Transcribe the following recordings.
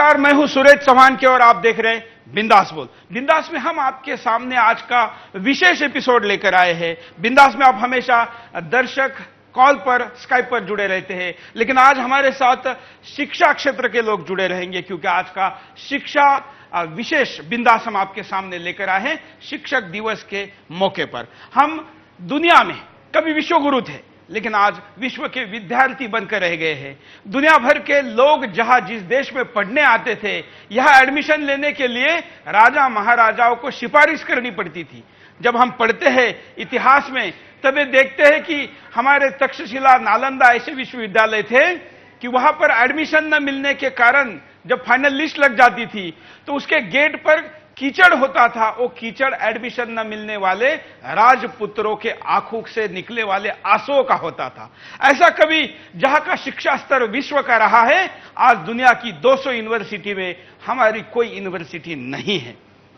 नमस्कार, मैं हूं सुरेश चौहान के और आप देख रहे हैं बिंदास बोल। बिंदास में हम आपके सामने आज का विशेष एपिसोड लेकर आए हैं। बिंदास में आप हमेशा दर्शक कॉल पर, स्काइप पर जुड़े रहते हैं, लेकिन आज हमारे साथ शिक्षा क्षेत्र के लोग जुड़े रहेंगे, क्योंकि आज का शिक्षा विशेष बिंदास हम आपके सामने लेकर आए हैं शिक्षक दिवस के मौके पर। हम दुनिया में कभी विश्वगुरु थे, लेकिन आज विश्व के विद्यार्थी बनकर रह गए हैं। दुनिया भर के लोग जहां जिस देश में पढ़ने आते थे, यहां एडमिशन लेने के लिए राजा महाराजाओं को सिफारिश करनी पड़ती थी। जब हम पढ़ते हैं इतिहास में, तब ये देखते हैं कि हमारे तक्षशिला, नालंदा ऐसे विश्वविद्यालय थे कि वहां पर एडमिशन न मिलने के कारण जब फाइनल लिस्ट लग जाती थी तो उसके गेट पर कीचड़ होता था। वो कीचड़ एडमिशन न मिलने वाले राजपुत्रों के आंखों से निकले वाले आंसुओं का होता था। ऐसा कभी जहां का शिक्षा स्तर विश्व का रहा है, आज दुनिया की 200 यूनिवर्सिटी में हमारी कोई यूनिवर्सिटी नहीं है।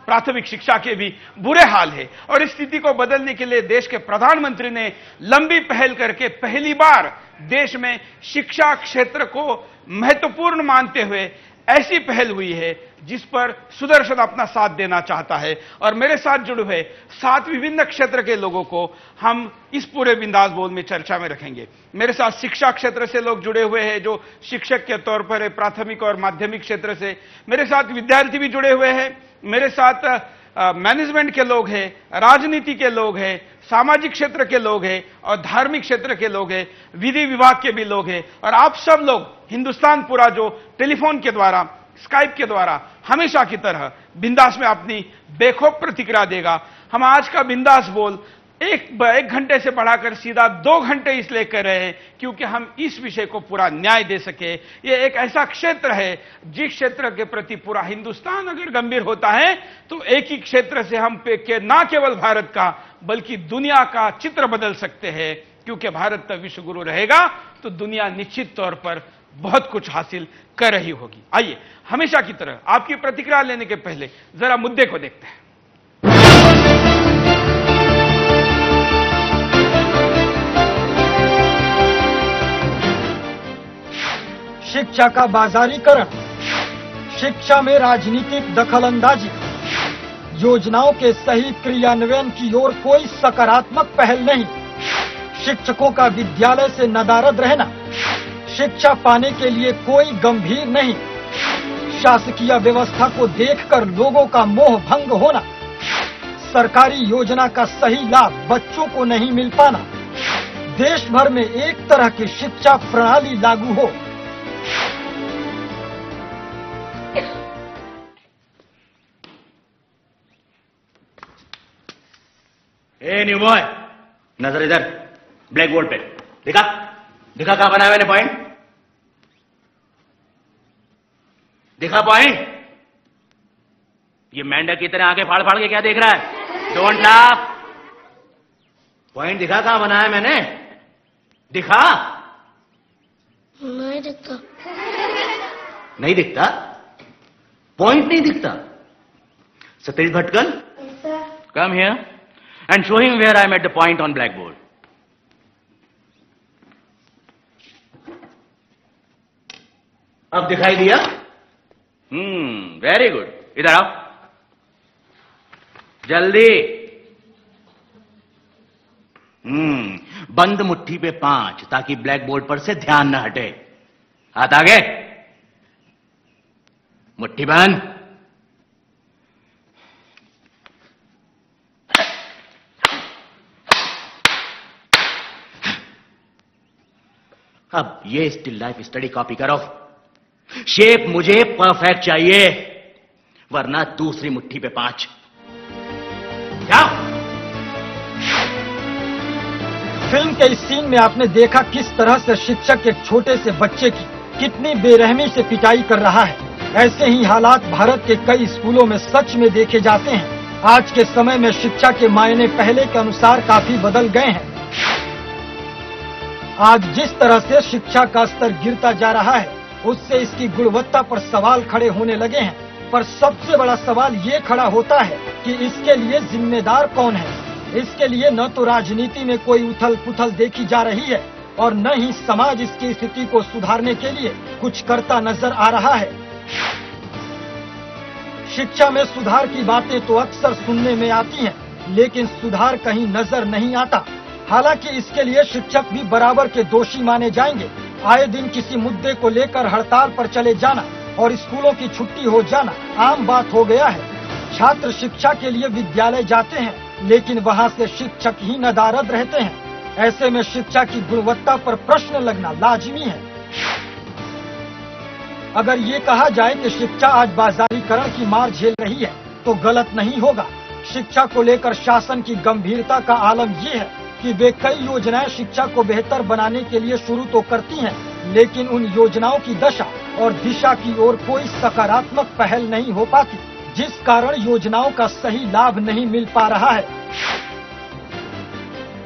प्राथमिक शिक्षा के भी बुरे हाल है और इस स्थिति को बदलने के लिए देश के प्रधानमंत्री ने लंबी पहल करके पहली बार देश में शिक्षा क्षेत्र को महत्वपूर्ण मानते हुए ऐसी पहल हुई है जिस पर सुदर्शन अपना साथ देना चाहता है। और मेरे साथ जुड़े हुए 7 विभिन्न क्षेत्र के लोगों को हम इस पूरे बिंदास बोल में चर्चा में रखेंगे। मेरे साथ शिक्षा क्षेत्र से लोग जुड़े हुए हैं जो शिक्षक के तौर पर है, प्राथमिक और माध्यमिक क्षेत्र से। मेरे साथ विद्यार्थी भी जुड़े हुए हैं, मेरे साथ मैनेजमेंट के लोग हैं, राजनीति के लोग हैं, सामाजिक क्षेत्र के लोग हैं और धार्मिक क्षेत्र के लोग हैं, विधि विभाग के भी लोग हैं। और आप सब लोग हिंदुस्तान पूरा जो टेलीफोन के द्वारा, स्काइप के द्वारा हमेशा की तरह बिंदास में अपनी बेखौफ प्रतिक्रिया देगा। हम आज का बिंदास बोल एक घंटे से बढ़ाकर सीधा 2 घंटे इसलिए कर रहे हैं क्योंकि हम इस विषय को पूरा न्याय दे सके। ये एक ऐसा क्षेत्र है जिस क्षेत्र के प्रति पूरा हिंदुस्तान अगर गंभीर होता है तो एक ही क्षेत्र से हम ना केवल भारत का बल्कि दुनिया का चित्र बदल सकते हैं। क्योंकि भारत का विश्वगुरु रहेगा तो दुनिया निश्चित तौर पर बहुत कुछ हासिल कर रही होगी। आइए, हमेशा की तरह आपकी प्रतिक्रिया लेने के पहले जरा मुद्दे को देखते हैं। शिक्षा का बाजारीकरण, शिक्षा में राजनीतिक दखलंदाजी, योजनाओं के सही क्रियान्वयन की ओर कोई सकारात्मक पहल नहीं, शिक्षकों का विद्यालय से नदारद रहना, शिक्षा पाने के लिए कोई गंभीर नहीं, शासकीय व्यवस्था को देखकर लोगों का मोह भंग होना, सरकारी योजना का सही लाभ बच्चों को नहीं मिल पाना, देश भर में एक तरह की शिक्षा प्रणाली लागू हो। ए न्यू बॉय, नजर इधर, ब्लैक बोर्ड पे दिखा दिखा कहां बनाया मैंने पॉइंट? दिखा पॉइंट? ये मेंढक की तरह आंखें फाड़ फाड़ के क्या देख रहा है? Don't laugh. पॉइंट दिखा कहां बनाया मैंने? दिखा? नहीं दिखता। नहीं दिखता? पॉइंट नहीं दिखता? Satish Bhatkal, come here and show him where I am at the point on blackboard. अब दिखाई दिया? Very good. इधर आओ जल्दी। बंद मुट्ठी पे 5 ताकि ब्लैक बोर्ड पर से ध्यान न हटे। हाथ आगे, मुट्ठी बंद। अब ये स्टिल लाइफ स्टडी कॉपी करो। शेप मुझे परफेक्ट चाहिए, वरना दूसरी मुट्ठी पे 5। जाओ। फिल्म के इस सीन में आपने देखा किस तरह से शिक्षक एक छोटे से बच्चे की कितनी बेरहमी से पिटाई कर रहा है। ऐसे ही हालात भारत के कई स्कूलों में सच में देखे जाते हैं। आज के समय में शिक्षा के मायने पहले के अनुसार काफी बदल गए हैं। आज जिस तरह से शिक्षा का स्तर गिरता जा रहा है, उससे इसकी गुणवत्ता पर सवाल खड़े होने लगे हैं। पर सबसे बड़ा सवाल ये खड़ा होता है कि इसके लिए जिम्मेदार कौन है। इसके लिए न तो राजनीति में कोई उथल पुथल देखी जा रही है और न ही समाज इसकी स्थिति को सुधारने के लिए कुछ करता नजर आ रहा है। शिक्षा में सुधार की बातें तो अक्सर सुनने में आती हैं, लेकिन सुधार कहीं नजर नहीं आता। हालांकि इसके लिए शिक्षक भी बराबर के दोषी माने जाएंगे। आए दिन किसी मुद्दे को लेकर हड़ताल पर चले जाना और स्कूलों की छुट्टी हो जाना आम बात हो गया है। छात्र शिक्षा के लिए विद्यालय जाते हैं, लेकिन वहां से शिक्षक ही नदारद रहते हैं। ऐसे में शिक्षा की गुणवत्ता पर प्रश्न लगना लाजिमी है। अगर ये कहा जाए कि शिक्षा आज बाजारीकरण की मार झेल रही है, तो गलत नहीं होगा। शिक्षा को लेकर शासन की गंभीरता का आलम ये है कि वे कई योजनाएं शिक्षा को बेहतर बनाने के लिए शुरू तो करती हैं, लेकिन उन योजनाओं की दशा और दिशा की ओर कोई सकारात्मक पहल नहीं हो पाती, जिस कारण योजनाओं का सही लाभ नहीं मिल पा रहा है।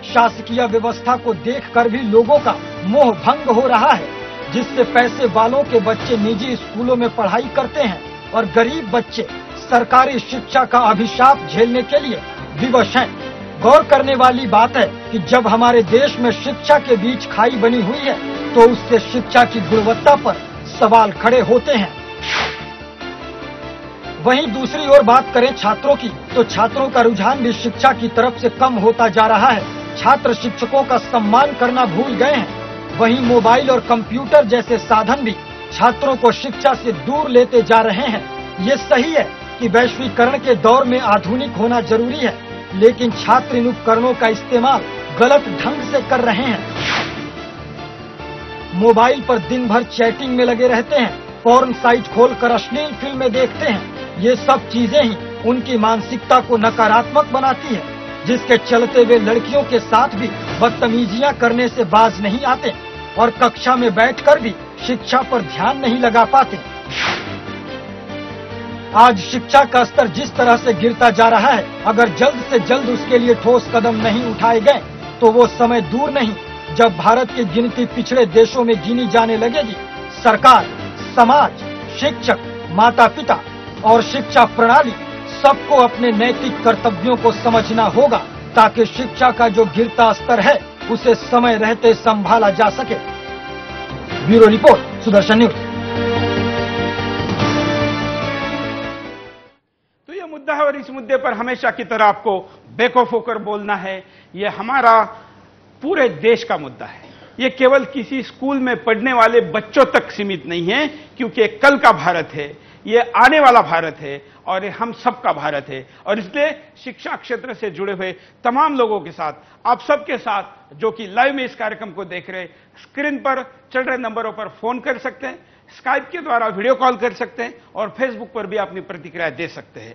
शासकीय व्यवस्था को देखकर भी लोगों का मोह भंग हो रहा है, जिससे पैसे वालों के बच्चे निजी स्कूलों में पढ़ाई करते हैं और गरीब बच्चे सरकारी शिक्षा का अभिशाप झेलने के लिए विवश हैं। गौर करने वाली बात है कि जब हमारे देश में शिक्षा के बीच खाई बनी हुई है, तो उससे शिक्षा की गुणवत्ता पर सवाल खड़े होते हैं। वहीं दूसरी ओर बात करें छात्रों की, तो छात्रों का रुझान भी शिक्षा की तरफ से कम होता जा रहा है। छात्र शिक्षकों का सम्मान करना भूल गए हैं। वहीं मोबाइल और कंप्यूटर जैसे साधन भी छात्रों को शिक्षा से दूर लेते जा रहे हैं। ये सही है कि वैश्वीकरण के दौर में आधुनिक होना जरूरी है, लेकिन छात्र इन उपकरणों का इस्तेमाल गलत ढंग से कर रहे हैं। मोबाइल पर दिन भर चैटिंग में लगे रहते हैं, पोर्न साइट खोलकर अश्लील फिल्में देखते हैं। ये सब चीजें ही उनकी मानसिकता को नकारात्मक बनाती है, जिसके चलते वे लड़कियों के साथ भी बदतमीजियां करने से बाज नहीं आते और कक्षा में बैठकर भी शिक्षा पर ध्यान नहीं लगा पाते। आज शिक्षा का स्तर जिस तरह से गिरता जा रहा है, अगर जल्द से जल्द उसके लिए ठोस कदम नहीं उठाए गए, तो वो समय दूर नहीं जब भारत की गिनती पिछड़े देशों में गिनी जाने लगेगी। सरकार, समाज, शिक्षक, माता पिता और शिक्षा प्रणाली सबको अपने नैतिक कर्तव्यों को समझना होगा, ताकि शिक्षा का जो गिरता स्तर है उसे समय रहते संभाला जा सके। Bureau report, Sudarshan news. तो ये मुद्दा है और इस मुद्दे पर हमेशा की तरह आपको बेखौफ होकर बोलना है। ये हमारा पूरे देश का मुद्दा है। ये केवल किसी स्कूल में पढ़ने वाले बच्चों तक सीमित नहीं है, क्योंकि ये कल का भारत है, ये आने वाला भारत है और ये हम सबका भारत है। और इसलिए शिक्षा क्षेत्र से जुड़े हुए तमाम लोगों के साथ, आप सबके साथ जो कि लाइव में इस कार्यक्रम को देख रहे, स्क्रीन पर चल रहे नंबरों पर फोन कर सकते हैं, स्काइप के द्वारा वीडियो कॉल कर सकते हैं और फेसबुक पर भी अपनी प्रतिक्रिया दे सकते हैं।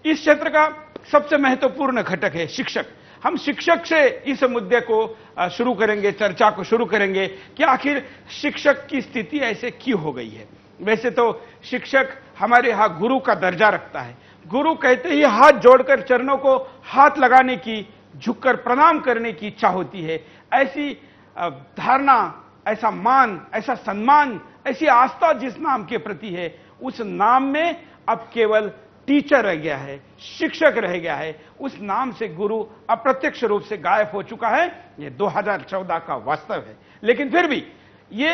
इस क्षेत्र का सबसे महत्वपूर्ण घटक है शिक्षक। हम शिक्षक से इस मुद्दे को शुरू करेंगे, चर्चा को शुरू करेंगे कि आखिर शिक्षक की स्थिति ऐसे क्यों हो गई है। वैसे तो शिक्षक हमारे यहाँ गुरु का दर्जा रखता है। गुरु कहते ही हाथ जोड़कर चरणों को हाथ लगाने की, झुककर प्रणाम करने की इच्छा होती है। ऐसी धारणा, ऐसा मान, ऐसा सम्मान, ऐसी आस्था जिस नाम के प्रति है, उस नाम में अब केवल टीचर रह गया है, शिक्षक रह गया है। उस नाम से गुरु अप्रत्यक्ष रूप से गायब हो चुका है। ये 2014 का वास्तव है। लेकिन फिर भी ये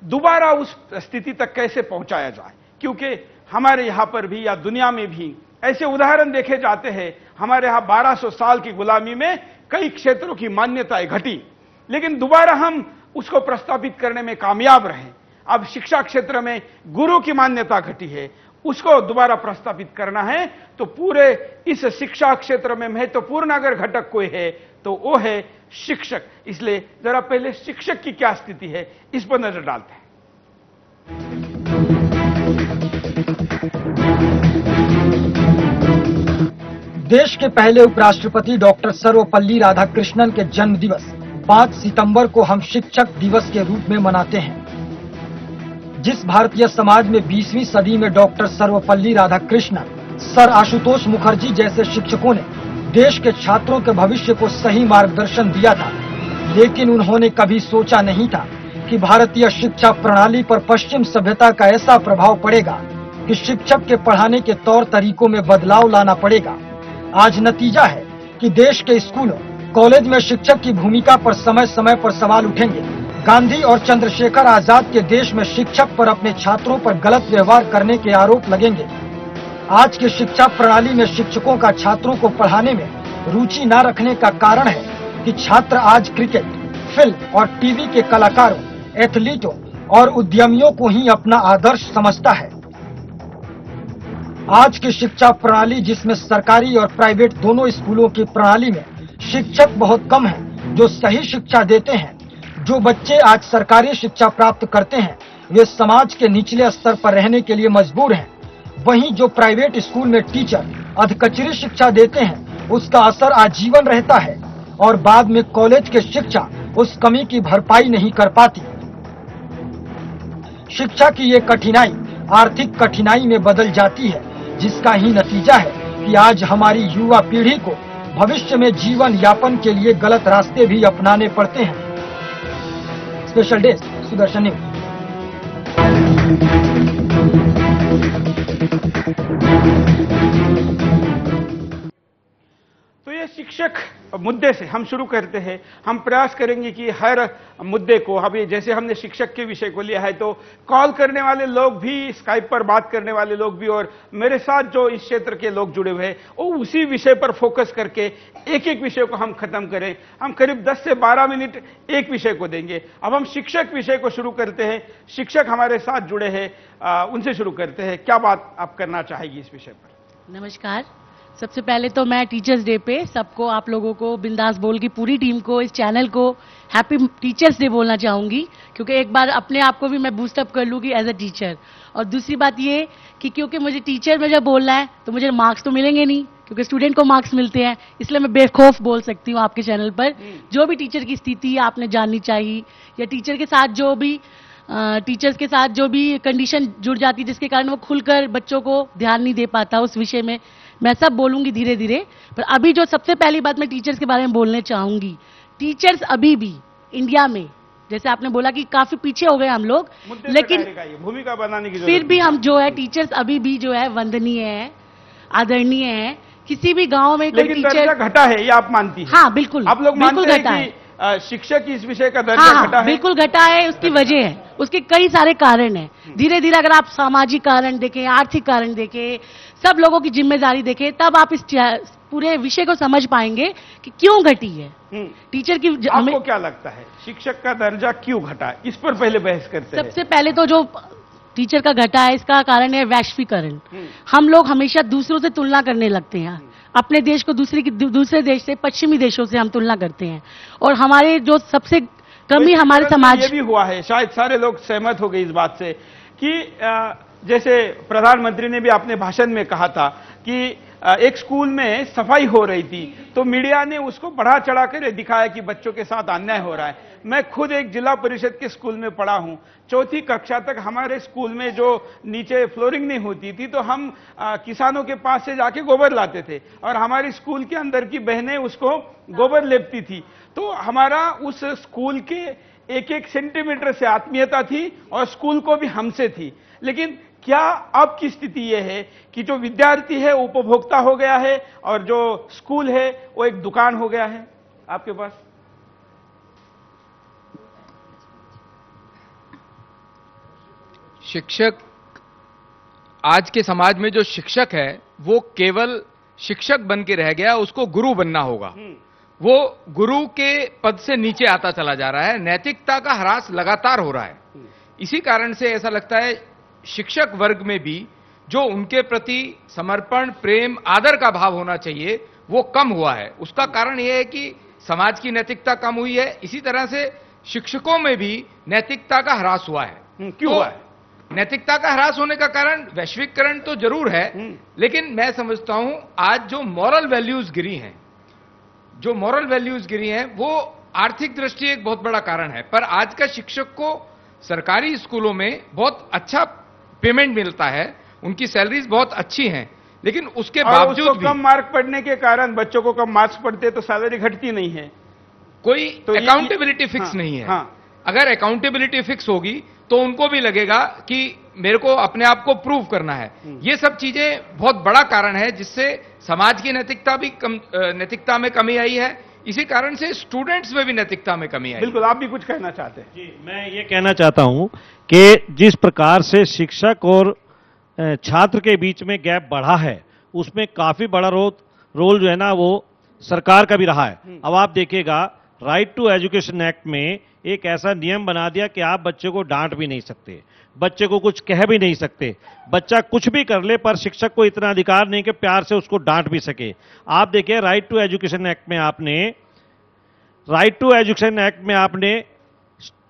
दोबारा उस स्थिति तक कैसे पहुंचाया जाए, क्योंकि हमारे यहां पर भी या दुनिया में भी ऐसे उदाहरण देखे जाते हैं। हमारे यहां 1200 साल की गुलामी में कई क्षेत्रों की मान्यताएं घटी, लेकिन दोबारा हम उसको प्रस्तावित करने में कामयाब रहे। अब शिक्षा क्षेत्र में गुरु की मान्यता घटी है, उसको दोबारा प्रस्तावित करना है। तो पूरे इस शिक्षा क्षेत्र में महत्वपूर्ण अगर घटक कोई है तो वो है शिक्षक। इसलिए जरा पहले शिक्षक की क्या स्थिति है इस पर नजर डालते हैं। देश के पहले उपराष्ट्रपति डॉक्टर सर्वपल्ली राधाकृष्णन के जन्म दिवस 5 सितंबर को हम शिक्षक दिवस के रूप में मनाते हैं। जिस भारतीय समाज में 20वीं सदी में डॉक्टर सर्वपल्ली राधाकृष्णन, सर आशुतोष मुखर्जी जैसे शिक्षकों ने देश के छात्रों के भविष्य को सही मार्गदर्शन दिया था, लेकिन उन्होंने कभी सोचा नहीं था कि भारतीय शिक्षा प्रणाली पर पश्चिम सभ्यता का ऐसा प्रभाव पड़ेगा कि शिक्षक के पढ़ाने के तौर तरीकों में बदलाव लाना पड़ेगा। आज नतीजा है कि देश के स्कूलों, कॉलेज में शिक्षक की भूमिका पर समय समय पर सवाल उठेंगे। गांधी और चंद्रशेखर आजाद के देश में शिक्षक पर अपने छात्रों पर गलत व्यवहार करने के आरोप लगेंगे। आज की शिक्षा प्रणाली में शिक्षकों का छात्रों को पढ़ाने में रुचि न रखने का कारण है कि छात्र आज क्रिकेट, फिल्म और टीवी के कलाकारों, एथलीटों और उद्यमियों को ही अपना आदर्श समझता है। आज की शिक्षा प्रणाली, जिसमें सरकारी और प्राइवेट दोनों स्कूलों की प्रणाली में शिक्षक बहुत कम हैं जो सही शिक्षा देते हैं। जो बच्चे आज सरकारी शिक्षा प्राप्त करते हैं वे समाज के निचले स्तर पर रहने के लिए मजबूर हैं। वहीं जो प्राइवेट स्कूल में टीचर अधकचरी शिक्षा देते हैं उसका असर आजीवन रहता है और बाद में कॉलेज की शिक्षा उस कमी की भरपाई नहीं कर पाती। शिक्षा की ये कठिनाई आर्थिक कठिनाई में बदल जाती है, जिसका ही नतीजा है कि आज हमारी युवा पीढ़ी को भविष्य में जीवन यापन के लिए गलत रास्ते भी अपनाने पड़ते हैं। Special desk, Sudarshan news. तो ये शिक्षक मुद्दे से हम शुरू करते हैं। हम प्रयास करेंगे कि हर मुद्दे को, अभी जैसे हमने शिक्षक के विषय को लिया है तो कॉल करने वाले लोग भी, स्काइप पर बात करने वाले लोग भी और मेरे साथ जो इस क्षेत्र के लोग जुड़े हुए हैं वो उसी विषय पर फोकस करके एक एक विषय को हम खत्म करें। हम करीब 10 से 12 मिनट एक विषय को देंगे। अब हम शिक्षक विषय को शुरू करते हैं। शिक्षक हमारे साथ जुड़े हैं, उनसे शुरू करते हैं। क्या बात आप करना चाहेगी इस विषय पर? नमस्कार। सबसे पहले तो मैं टीचर्स डे पे सबको, आप लोगों को, बिंदास बोल की पूरी टीम को, इस चैनल को हैप्पी टीचर्स डे बोलना चाहूंगी, क्योंकि एक बार अपने आप को भी मैं बूस्टअप कर लूंगी एज अ टीचर। और दूसरी बात ये कि क्योंकि मुझे टीचर में जब बोलना है तो मुझे मार्क्स तो मिलेंगे नहीं, क्योंकि स्टूडेंट को मार्क्स मिलते हैं, इसलिए मैं बेखौफ बोल सकती हूँ आपके चैनल पर। जो भी टीचर की स्थिति आपने जाननी चाहिए, या टीचर के साथ जो भी टीचर्स के साथ जो भी कंडीशन जुड़ जाती है जिसके कारण वो खुलकर बच्चों को ध्यान नहीं दे पाता, उस विषय में मैं सब बोलूंगी धीरे धीरे। पर अभी जो सबसे पहली बात मैं टीचर्स के बारे में बोलने चाहूंगी, टीचर्स अभी भी इंडिया में, जैसे आपने बोला कि काफी पीछे हो गए हम लोग, लेकिन भूमिका बनाने की फिर भी हम जो है टीचर्स अभी भी जो है वंदनीय है, आदरणीय है। किसी भी गांव में कोई टीचर घटा है, ये आप मानती हैं? हाँ बिल्कुल, आप लोग बिल्कुल मानते घटा हैं है। कि शिक्षक इस विषय का दर्जा घटा है? बिल्कुल घटा है। उसकी वजह है, उसके कई सारे कारण हैं। धीरे धीरे अगर आप सामाजिक कारण देखें, आर्थिक कारण देखें, सब लोगों की जिम्मेदारी देखें, तब आप इस पूरे विषय को समझ पाएंगे कि क्यों घटी है टीचर की। आपको क्या लगता है शिक्षक का दर्जा क्यों घटा है? इस पर पहले बहस करते हैं। सबसे पहले तो जो टीचर का घटा है, इसका कारण है वैश्वीकरण। हम लोग हमेशा दूसरों से तुलना करने लगते हैं। अपने देश को दूसरे देश से, पश्चिमी देशों से हम तुलना करते हैं, और हमारे जो सबसे कमी हमारे समाज ये भी हुआ है, शायद सारे लोग सहमत हो गए इस बात से कि जैसे प्रधानमंत्री ने भी अपने भाषण में कहा था कि एक स्कूल में सफाई हो रही थी तो मीडिया ने उसको बढ़ा चढ़ा कर दिखाया कि बच्चों के साथ अन्याय हो रहा है। मैं खुद एक जिला परिषद के स्कूल में पढ़ा हूं। 4वीं कक्षा तक हमारे स्कूल में जो नीचे फ्लोरिंग नहीं होती थी तो हम किसानों के पास से जाके गोबर लाते थे और हमारी स्कूल के अंदर की बहनें उसको गोबर लेपती थी। तो हमारा उस स्कूल के एक एक सेंटीमीटर से आत्मीयता थी और स्कूल को भी हमसे थी। लेकिन क्या अब की स्थिति यह है कि जो विद्यार्थी है उपभोक्ता हो गया है और जो स्कूल है वो एक दुकान हो गया है? आपके पास शिक्षक, आज के समाज में जो शिक्षक है वो केवल शिक्षक बन के रह गया, उसको गुरु बनना होगा। वो गुरु के पद से नीचे आता चला जा रहा है। नैतिकता का ह्रास लगातार हो रहा है। इसी कारण से ऐसा लगता है शिक्षक वर्ग में भी जो उनके प्रति समर्पण, प्रेम, आदर का भाव होना चाहिए वो कम हुआ है। उसका कारण यह है कि समाज की नैतिकता कम हुई है। इसी तरह से शिक्षकों में भी नैतिकता का ह्रास हुआ है। क्यों हुआ है? नैतिकता का ह्रास होने का कारण वैश्विकरण तो जरूर है, लेकिन मैं समझता हूं आज जो मॉरल वैल्यूज गिरी हैं, वो आर्थिक दृष्टि एक बहुत बड़ा कारण है। पर आज का शिक्षक को सरकारी स्कूलों में बहुत अच्छा पेमेंट मिलता है, उनकी सैलरीज बहुत अच्छी हैं, लेकिन उसके बावजूद भी कम मार्क पढ़ने के कारण, बच्चों को कम मार्क्स पढ़ते तो सैलरी घटती नहीं है। कोई अकाउंटेबिलिटी फिक्स नहीं है। अगर अकाउंटेबिलिटी फिक्स होगी तो उनको भी लगेगा कि मेरे को अपने आप को प्रूव करना है। ये सब चीजें बहुत बड़ा कारण है जिससे समाज की नैतिकता में कमी आई है। इसी कारण से स्टूडेंट्स में भी नैतिकता में कमी आई। बिल्कुल, आप भी कुछ कहना चाहते हैं? जी, मैं ये कहना चाहता हूं कि जिस प्रकार से शिक्षक और छात्र के बीच में गैप बढ़ा है, उसमें काफी बड़ा रोल जो है ना वो सरकार का भी रहा है। अब आप देखिएगा, राइट टू एजुकेशन एक्ट में एक ऐसा नियम बना दिया कि आप बच्चे को डांट भी नहीं सकते, बच्चे को कुछ कह भी नहीं सकते, बच्चा कुछ भी कर ले, पर शिक्षक को इतना अधिकार नहीं कि प्यार से उसको डांट भी सके। आप देखिए, राइट टू एजुकेशन एक्ट में आपने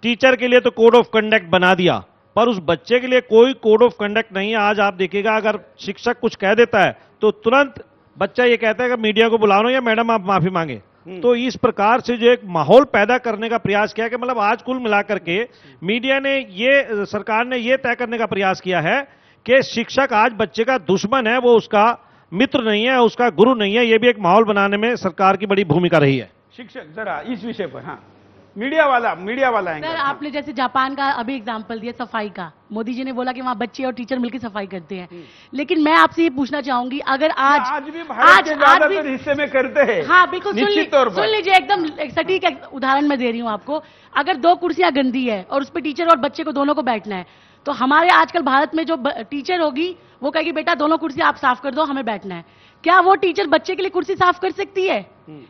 टीचर के लिए तो कोड ऑफ कंडक्ट बना दिया, पर उस बच्चे के लिए कोई कोड ऑफ कंडक्ट नहीं है। आज आप देखिएगा, अगर शिक्षक कुछ कह देता है तो तुरंत बच्चा ये कहता है कि मीडिया को बुलाओ या मैडम आप माफी मांगे। तो इस प्रकार से जो एक माहौल पैदा करने का प्रयास किया कि मतलब आज कुल मिलाकर के मीडिया ने सरकार ने ये तय करने का प्रयास किया है कि शिक्षक आज बच्चे का दुश्मन है, वो उसका मित्र नहीं है, उसका गुरु नहीं है। ये भी एक माहौल बनाने में सरकार की बड़ी भूमिका रही है। शिक्षक जरा इस विषय पर, हाँ, मीडिया वाला एंगल। सर, आपने जैसे जापान का अभी एग्जांपल दिया सफाई का, मोदी जी ने बोला कि वहाँ बच्चे और टीचर मिलकर सफाई करते हैं, लेकिन मैं आपसे ये पूछना चाहूंगी, अगर आज भी भारत के ज्यादातर हिस्से में करते हैं। हाँ बिल्कुल, सुन लीजिए, एकदम सटीक उदाहरण मैं दे रही हूँ आपको। अगर 2 कुर्सियां गंदी है और उस पर टीचर और बच्चे को दोनों को बैठना है, तो हमारे आजकल भारत में जो टीचर होगी वो कहेगी बेटा दोनों कुर्सी आप साफ कर दो, हमें बैठना है। क्या वो टीचर बच्चे के लिए कुर्सी साफ कर सकती है?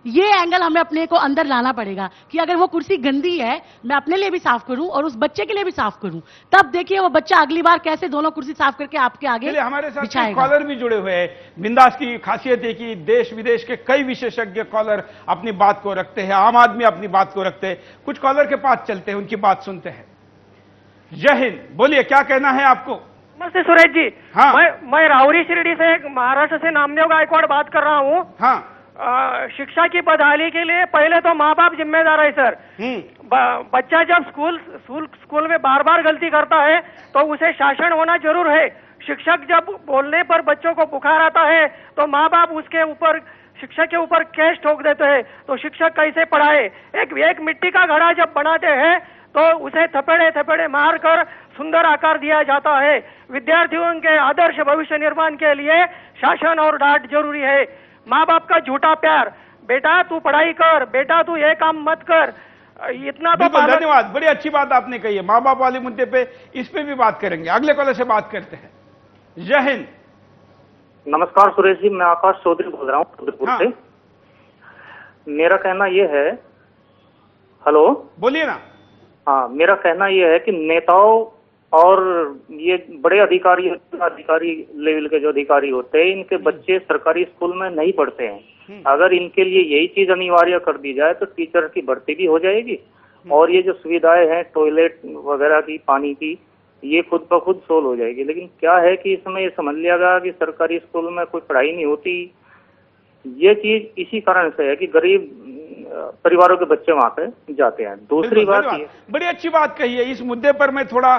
ये एंगल हमें अपने को अंदर लाना पड़ेगा कि अगर वो कुर्सी गंदी है, मैं अपने लिए भी साफ करूं और उस बच्चे के लिए भी साफ करूं, तब देखिए वो बच्चा अगली बार कैसे दोनों कुर्सी साफ करके आपके आगे हमारे साथ कॉलर भी जुड़े हुए हैं। बिंदास की खासियत है कि देश विदेश के कई विशेषज्ञ कॉलर अपनी बात को रखते हैं, आम आदमी अपनी बात को रखते हैं। कुछ कॉलर के पास चलते हैं, उनकी बात सुनते हैं। जय हिंद, बोलिए क्या कहना है आपको? नमस्ते सुरेश जी। हाँ। मैं राहुरी शिरडी से महाराष्ट्र से नामदेव गायकवाड़ बात कर रहा हूँ। हाँ। शिक्षा की बदहाली के लिए पहले तो माँ बाप जिम्मेदार है सर। बच्चा जब स्कूल में बार बार गलती करता है तो उसे शासन होना जरूर है। शिक्षक जब बोलने पर बच्चों को बुखार आता है तो माँ बाप उसके ऊपर, शिक्षक के ऊपर केस ठोक देते हैं, तो शिक्षक कैसे पढ़ाए? एक मिट्टी का घड़ा जब बनाते हैं तो उसे थपेड़े मार कर सुंदर आकार दिया जाता है। विद्यार्थियों के आदर्श भविष्य निर्माण के लिए शासन और डांट जरूरी है। माँ बाप का झूठा प्यार, बेटा तू पढ़ाई कर, बेटा तू ये काम मत कर, इतना तो। धन्यवाद, बड़ी अच्छी बात आपने कही है। माँ बाप वाले मुद्दे पे इस पे भी बात करेंगे। अगले कॉलर से बात करते हैं। जय हिंद। नमस्कार सुरेश जी, मैं आकाश चौधरी बोल रहा हूँ रुद्रपुर से। मेरा कहना यह है, हेलो बोलिए ना। हाँ, मेरा कहना यह है कि नेताओं और ये बड़े अधिकारी लेवल के जो अधिकारी होते हैं, इनके बच्चे सरकारी स्कूल में नहीं पढ़ते हैं। अगर इनके लिए यही चीज अनिवार्य कर दी जाए तो टीचर की भर्ती भी हो जाएगी और ये जो सुविधाएं हैं टॉयलेट वगैरह की, पानी की, ये खुद ब खुद सोल्व हो जाएगी। लेकिन क्या है कि इसमें ये समझ लिया गया कि सरकारी स्कूल में कोई पढ़ाई नहीं होती। ये चीज इसी कारण से है कि गरीब परिवारों के बच्चे वहां पे जाते हैं। दूसरी बात, बड़ी अच्छी बात कही है। इस मुद्दे पर मैं थोड़ा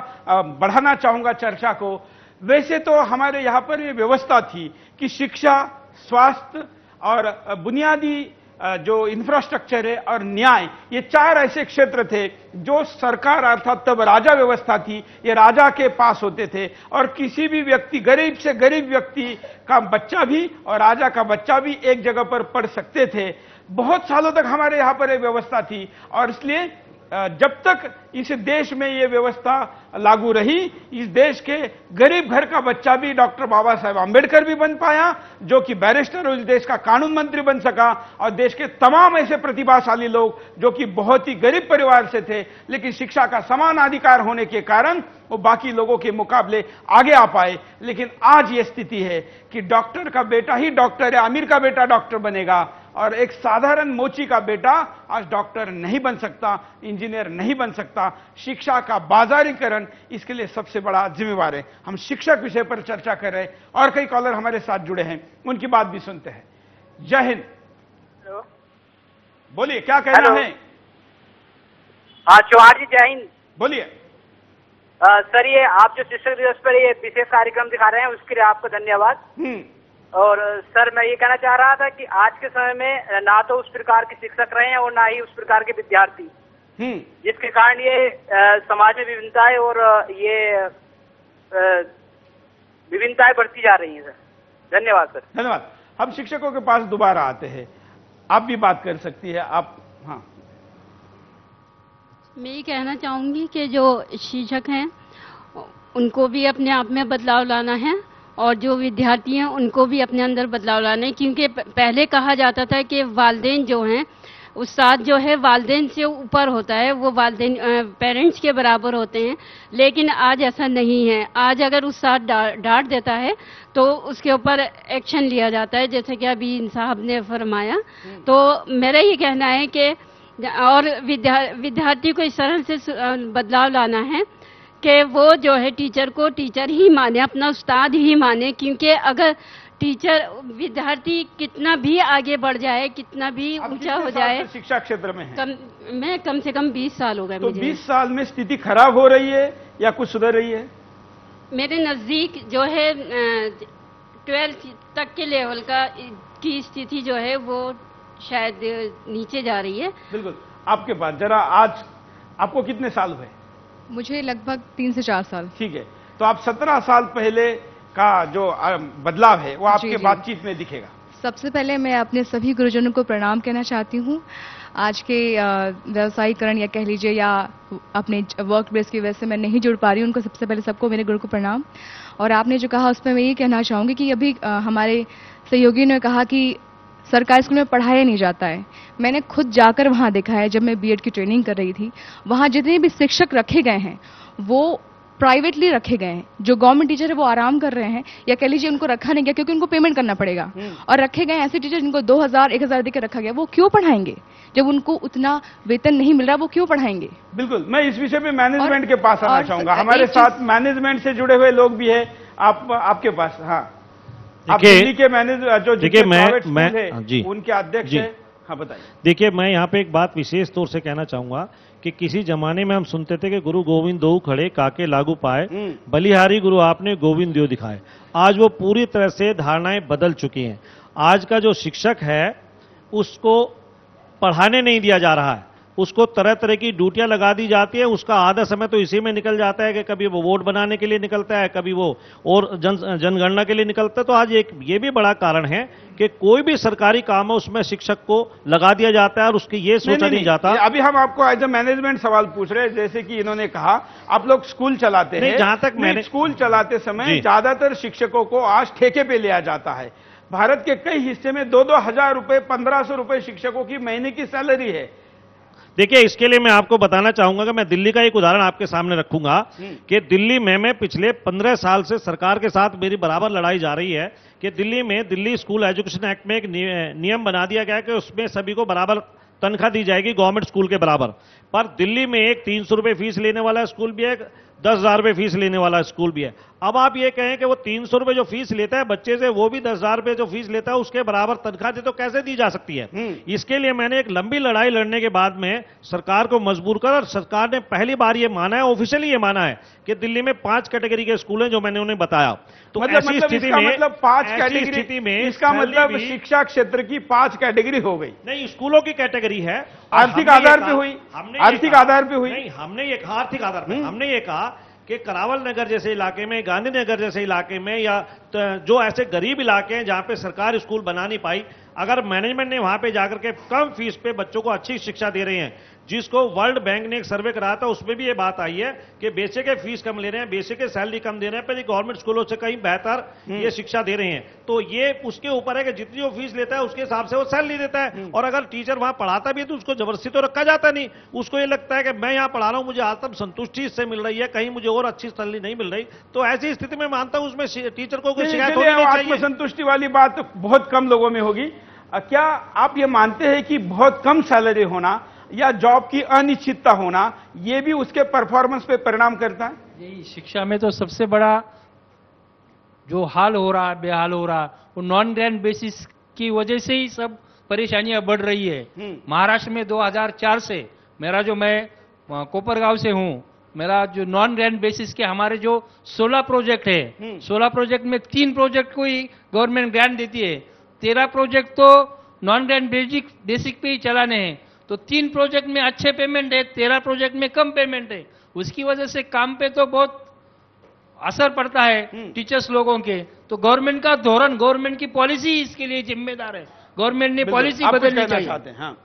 बढ़ाना चाहूंगा चर्चा को। वैसे तो हमारे यहाँ पर ये व्यवस्था थी कि शिक्षा, स्वास्थ्य और बुनियादी जो इंफ्रास्ट्रक्चर है और न्याय, ये 4 ऐसे क्षेत्र थे जो सरकार, अर्थात तब राजा व्यवस्था थी, ये राजा के पास होते थे और किसी भी व्यक्ति, गरीब से गरीब व्यक्ति का बच्चा भी और राजा का बच्चा भी एक जगह पर पढ़ सकते थे। बहुत सालों तक हमारे यहां पर यह व्यवस्था थी और इसलिए जब तक इस देश में यह व्यवस्था लागू रही, इस देश के गरीब घर का बच्चा भी डॉक्टर बाबा साहेब आंबेडकर भी बन पाया, जो कि बैरिस्टर और इस देश का कानून मंत्री बन सका, और देश के तमाम ऐसे प्रतिभाशाली लोग जो कि बहुत ही गरीब परिवार से थे लेकिन शिक्षा का समान अधिकार होने के कारण वो बाकी लोगों के मुकाबले आगे आ पाए। लेकिन आज ये स्थिति है कि डॉक्टर का बेटा ही डॉक्टर है, अमीर का बेटा डॉक्टर बनेगा और एक साधारण मोची का बेटा आज डॉक्टर नहीं बन सकता, इंजीनियर नहीं बन सकता। शिक्षा का बाजारीकरण इसके लिए सबसे बड़ा जिम्मेवार है। हम शिक्षक विषय पर चर्चा कर रहे हैं और कई कॉलर हमारे साथ जुड़े हैं, उनकी बात भी सुनते हैं। जय हिंद। बोलिए क्या कहना है? हाँ चौहान जी, जय हिंद। बोलिए। सर, ये आप जो शिक्षक दिवस पर ये विशेष कार्यक्रम दिखा रहे हैं उसके लिए आपको धन्यवाद। और सर, मैं ये कहना चाह रहा था कि आज के समय में ना तो उस प्रकार के शिक्षक रहे हैं और ना ही उस प्रकार के विद्यार्थी, जिसके कारण ये समाज में विभिन्नताएं और ये विभिन्नताएं बढ़ती जा रही हैं सर। धन्यवाद सर। धन्यवाद। हम शिक्षकों के पास दोबारा आते हैं, आप भी बात कर सकती है। आप। हाँ, मैं ये कहना चाहूंगी कि जो शिक्षक हैं उनको भी अपने आप में बदलाव लाना है और जो विद्यार्थी हैं उनको भी अपने अंदर बदलाव लाना है, क्योंकि पहले कहा जाता था कि वालिदैन जो हैं, उस्ताद जो है वालिदैन से ऊपर होता है, वो वालिदैन पेरेंट्स के बराबर होते हैं, लेकिन आज ऐसा नहीं है। आज अगर उस्ताद डांट देता है तो उसके ऊपर एक्शन लिया जाता है, जैसे कि अभी इन साहब ने फरमाया। तो मेरा ये कहना है कि और विद्यार्थी को इस तरह से बदलाव लाना है कि वो जो है टीचर को टीचर ही माने, अपना उस्ताद ही माने, क्योंकि अगर टीचर विद्यार्थी कितना भी आगे बढ़ जाए, कितना भी ऊंचा हो जाए, शिक्षा क्षेत्र में है? मैं कम से कम 20 साल हो गए तो मुझे। 20 साल में स्थिति खराब हो रही है या कुछ सुधर रही है? मेरे नजदीक जो है 12th तक के लेवल की स्थिति जो है वो शायद नीचे जा रही है। बिल्कुल। आपके पास जरा, आज आपको कितने साल हुए? मुझे लगभग 3 से 4 साल। ठीक है, तो आप 17 साल पहले का जो बदलाव है वो आपके बातचीत में दिखेगा। सबसे पहले मैं अपने सभी गुरुजनों को प्रणाम कहना चाहती हूँ। आज के व्यवसायीकरण या कह लीजिए या अपने वर्क प्लेस की वजह से मैं नहीं जुड़ पा रही हूँ, उनको सबसे पहले सबको मेरे गुरु को प्रणाम। और आपने जो कहा उसमें मैं ये कहना चाहूँगी कि अभी हमारे सहयोगी ने कहा कि सरकारी स्कूल में पढ़ाया नहीं जाता है। मैंने खुद जाकर वहाँ देखा है, जब मैं बीएड की ट्रेनिंग कर रही थी, वहाँ जितने भी शिक्षक रखे गए हैं वो प्राइवेटली रखे गए हैं। जो गवर्नमेंट टीचर है वो आराम कर रहे हैं, या कह लीजिए उनको रखा नहीं गया क्योंकि उनको पेमेंट करना पड़ेगा, और रखे गए ऐसे टीचर जिनको 2000 1000 देकर रखा गया। वो क्यों पढ़ाएंगे जब उनको उतना वेतन नहीं मिल रहा? वो क्यों पढ़ाएंगे? बिल्कुल, मैं इस विषय में मैनेजमेंट के पास आना चाहूंगा। हमारे साथ मैनेजमेंट से जुड़े हुए लोग भी है, आपके पास। हाँ, आप दिल्ली के मैनेजर जो मैं उनके अध्यक्ष है। हाँ, बताइए। देखिए, मैं यहाँ पे एक बात विशेष तौर से कहना चाहूंगा कि किसी जमाने में हम सुनते थे कि गुरु गोविंद दो खड़े काके लागू पाए, बलिहारी गुरु आपने गोविंद दियो दिखाए। आज वो पूरी तरह से धारणाएं बदल चुकी हैं। आज का जो शिक्षक है उसको पढ़ाने नहीं दिया जा रहा है, उसको तरह तरह की ड्यूटियां लगा दी जाती है। उसका आधा समय तो इसी में निकल जाता है कि कभी वो वोट बनाने के लिए निकलता है, कभी वो और जनगणना के लिए निकलता है। तो आज एक ये भी बड़ा कारण है कि कोई भी सरकारी काम है उसमें शिक्षक को लगा दिया जाता है और उसकी ये सोचा नहीं जाता। अभी हम आपको एज ए मैनेजमेंट सवाल पूछ रहे हैं, जैसे कि इन्होंने कहा आप लोग स्कूल चलाते हैं। जहां तक मैंने स्कूल चलाते समय ज्यादातर शिक्षकों को आज ठेके पे लिया जाता है। भारत के कई हिस्से में 2-2 हजार रुपए, 1500 रुपए शिक्षकों की महीने की सैलरी है। देखिए, इसके लिए मैं आपको बताना चाहूंगा कि मैं दिल्ली का एक उदाहरण आपके सामने रखूंगा कि दिल्ली में मैं पिछले 15 साल से सरकार के साथ मेरी बराबर लड़ाई जा रही है कि दिल्ली में दिल्ली स्कूल एजुकेशन एक्ट में एक नियम बना दिया गया कि उसमें सभी को बराबर तनख्वाह दी जाएगी, गवर्नमेंट स्कूल के बराबर। पर दिल्ली में एक 300 रुपए फीस लेने वाला स्कूल भी है, 10,000 रुपए फीस लेने वाला स्कूल भी है। अब आप ये कहें कि वो 300 रुपए जो फीस लेता है बच्चे से, वो भी 10,000 रुपए जो फीस लेता है उसके बराबर तनख्वाह दे, तो कैसे दी जा सकती है? इसके लिए मैंने एक लंबी लड़ाई लड़ने के बाद में सरकार को मजबूर कर, और सरकार ने पहली बार ये माना है, ऑफिशियली ये माना है कि दिल्ली में 5 कैटेगरी के स्कूल हैं जो मैंने उन्हें बताया। तो ऐसी स्थिति में 5 कैटेगरी में इसका मतलब शिक्षा क्षेत्र की 5 कैटेगरी हो गई। नहीं, स्कूलों की कैटेगरी है, आर्थिक आधार पे हुई, आर्थिक आधार पे हुई। नहीं, हमने ये कहा आर्थिक आधार पे, हमने ये कहा कि करावल नगर जैसे इलाके में, गांधीनगर जैसे इलाके में, या जो ऐसे गरीब इलाके हैं जहां पे सरकार स्कूल बना नहीं पाई, अगर मैनेजमेंट ने वहां पे जाकर के कम फीस पे बच्चों को अच्छी शिक्षा दे रहे हैं, जिसको वर्ल्ड बैंक ने एक सर्वे कराया था उसमें भी ये बात आई है कि बेसिक के फीस कम ले रहे हैं, बेसिक के सैलरी कम दे रहे हैं, पर गवर्नमेंट स्कूलों से कहीं बेहतर ये शिक्षा दे रहे हैं। तो ये उसके ऊपर है कि जितनी वो फीस लेता है उसके हिसाब से वो सैलरी देता है। और अगर टीचर वहां पढ़ाता भी है तो उसको जबरदस्ती तो रखा जाता नहीं। उसको ये लगता है कि मैं यहां पढ़ा रहा हूं, मुझे आत्म संतुष्टि इससे मिल रही है, कहीं मुझे और अच्छी सैलरी नहीं मिल रही। तो ऐसी स्थिति में मानता हूं उसमें टीचर को कोई शिकायत होनी नहीं चाहिए। आत्मसंतुष्टि वाली बात तो बहुत कम लोगों में होगी। क्या आप ये मानते हैं कि बहुत कम सैलरी होना या जॉब की अनिश्चितता होना ये भी उसके परफॉर्मेंस पे परिणाम करता है? यही शिक्षा में तो सबसे बड़ा जो हाल हो रहा है, बेहाल हो रहा है, वो नॉन ग्रेड बेसिस की वजह से ही सब परेशानियां बढ़ रही है। महाराष्ट्र में 2004 से मैं कोपरगांव से हूं, मेरा जो नॉन ग्रेड बेसिस के हमारे जो 16 प्रोजेक्ट है, 16 प्रोजेक्ट में 3 प्रोजेक्ट को ही गवर्नमेंट ग्रांट देती है, 13 प्रोजेक्ट तो नॉन ग्रेड बेसिक पे ही चलाने हैं। तो 3 प्रोजेक्ट में अच्छे पेमेंट है, 13 प्रोजेक्ट में कम पेमेंट है। उसकी वजह से काम पे तो बहुत असर पड़ता है टीचर्स लोगों के। तो गवर्नमेंट का धोरण, गवर्नमेंट की पॉलिसी इसके लिए जिम्मेदार है। गवर्नमेंट ने पॉलिसी बदलनी चाहिए। हाँ।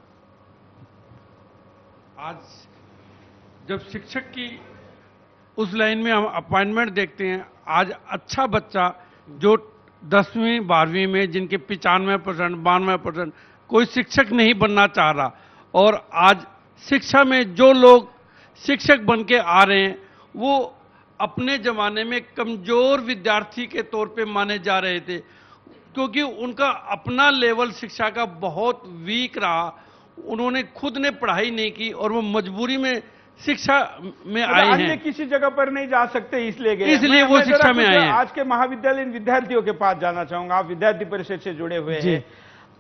आज जब शिक्षक की उस लाइन में हम अपॉइंटमेंट देखते हैं। आज अच्छा बच्चा जो 10वीं 12वीं में जिनके 95%, 92% कोई शिक्षक नहीं बनना चाह रहा, और आज शिक्षा में जो लोग शिक्षक बन के आ रहे हैं वो अपने जमाने में कमजोर विद्यार्थी के तौर पे माने जा रहे थे, क्योंकि उनका अपना लेवल शिक्षा का बहुत वीक रहा। उन्होंने खुद ने पढ़ाई नहीं की और वो मजबूरी में शिक्षा में आए हैं। अन्य किसी जगह पर नहीं जा सकते इसलिए गए, इसलिए वो शिक्षा में आए हैं। आज के महाविद्यालयीन विद्यार्थियों के पास जाना चाहूंगा। आप विद्यार्थी परिषद से जुड़े हुए हैं,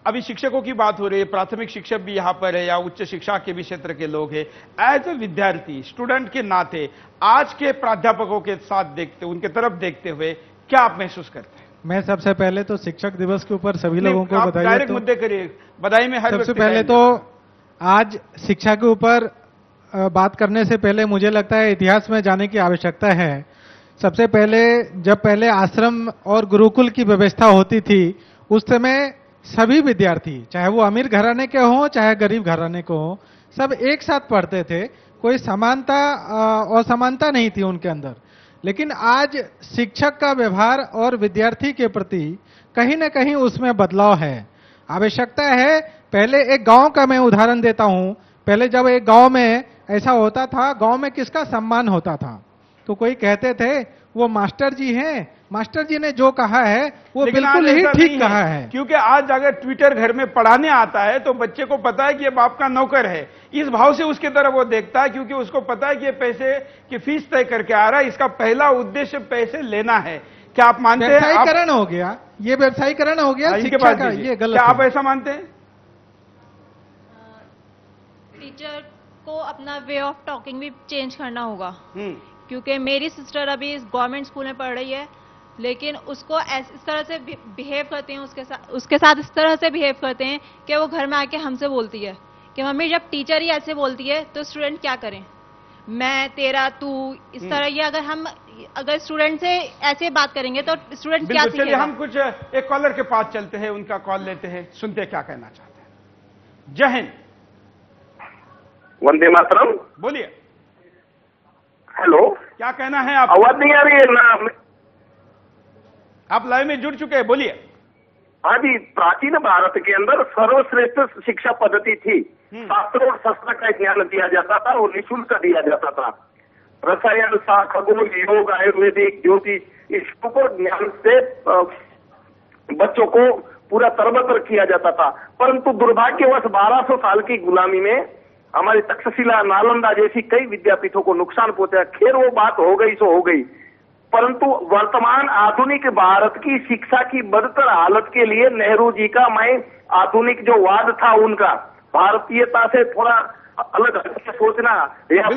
अभी शिक्षकों की बात हो रही है, प्राथमिक शिक्षक भी यहाँ पर है या उच्च शिक्षा के भी क्षेत्र के लोग हैं। एज ए विद्यार्थी, स्टूडेंट के नाते आज के प्राध्यापकों के साथ देखते, उनके तरफ देखते हुए क्या आप महसूस करते हैं? मैं सबसे पहले तो शिक्षक दिवस के ऊपर सभी लोगों को बधाई। डायरेक्ट मुद्दे करिए, बधाई में हर सबसे पहले तो आज शिक्षा के ऊपर बात करने से पहले मुझे लगता है इतिहास में जाने की आवश्यकता है। सबसे पहले जब पहले आश्रम और गुरुकुल की व्यवस्था होती थी, उस समय सभी विद्यार्थी, चाहे वो अमीर घराने के हों चाहे गरीब घराने के हों, सब एक साथ पढ़ते थे। कोई समानता असमानता नहीं थी उनके अंदर। लेकिन आज शिक्षक का व्यवहार और विद्यार्थी के प्रति कहीं ना कहीं उसमें बदलाव है, आवश्यकता है। पहले एक गांव का मैं उदाहरण देता हूं। पहले जब एक गांव में ऐसा होता था, गांव में किसका सम्मान होता था? तो कोई कहते थे वो मास्टर जी हैं, मास्टर जी ने जो कहा है वो बिल्कुल ही ठीक कहा है। क्योंकि आज अगर ट्विटर घर में पढ़ाने आता है तो बच्चे को पता है कि ये बाप का नौकर है, इस भाव से उसके तरफ वो देखता है, क्योंकि उसको पता है कि ये पैसे की फीस तय करके आ रहा है, इसका पहला उद्देश्य पैसे लेना है। क्या आप मानते हैं? व्यवसायीकरण हो गया, ये व्यवसायीकरण हो गया शिक्षा का, ये गलत क्या आप ऐसा मानते हैं? टीचर को अपना वे ऑफ टॉकिंग भी चेंज करना होगा, क्योंकि मेरी सिस्टर अभी इस गवर्नमेंट स्कूल में पढ़ रही है, लेकिन उसको इस तरह से बिहेव करते हैं, उसके साथ इस तरह से बिहेव करते हैं कि वो घर में आके हमसे बोलती है कि मम्मी जब टीचर ही ऐसे बोलती है तो स्टूडेंट क्या करें, मैं तेरा तू, इस तरह ये अगर स्टूडेंट से ऐसे बात करेंगे तो स्टूडेंट क्या सीखेगा? हम कुछ एक कॉलर के पास चलते हैं, उनका कॉल लेते हैं, सुनते क्या कहना चाहते हैं। जय हिंद। वंदे मातरम। बोलिए। हेलो, क्या कहना है आप? आवाज नहीं आ रही है ना? आप लाइव में जुड़ चुके हैं, बोलिए। हाँ जी, प्राचीन भारत के अंदर सर्वश्रेष्ठ शिक्षा पद्धति थी। शास्त्र और शस्त्र का ज्ञान दिया जाता था और निःशुल्क दिया जाता था। रसायन, खगोल, योग, आयुर्वेदिक, ज्योतिष, इसको ज्ञान से बच्चों को पूरा तरबतर किया जाता था। परंतु दुर्भाग्यवश 1200 साल की गुलामी में हमारी तक्षशिला, नालंदा जैसी कई विद्यापीठों को नुकसान पहुंचा। खैर वो बात हो गई सो हो गई, परंतु वर्तमान आधुनिक भारत की शिक्षा की बदतर हालत के लिए नेहरू जी का मैं आधुनिक जो वाद था उनका भारतीयता से थोड़ा अलग सोचना या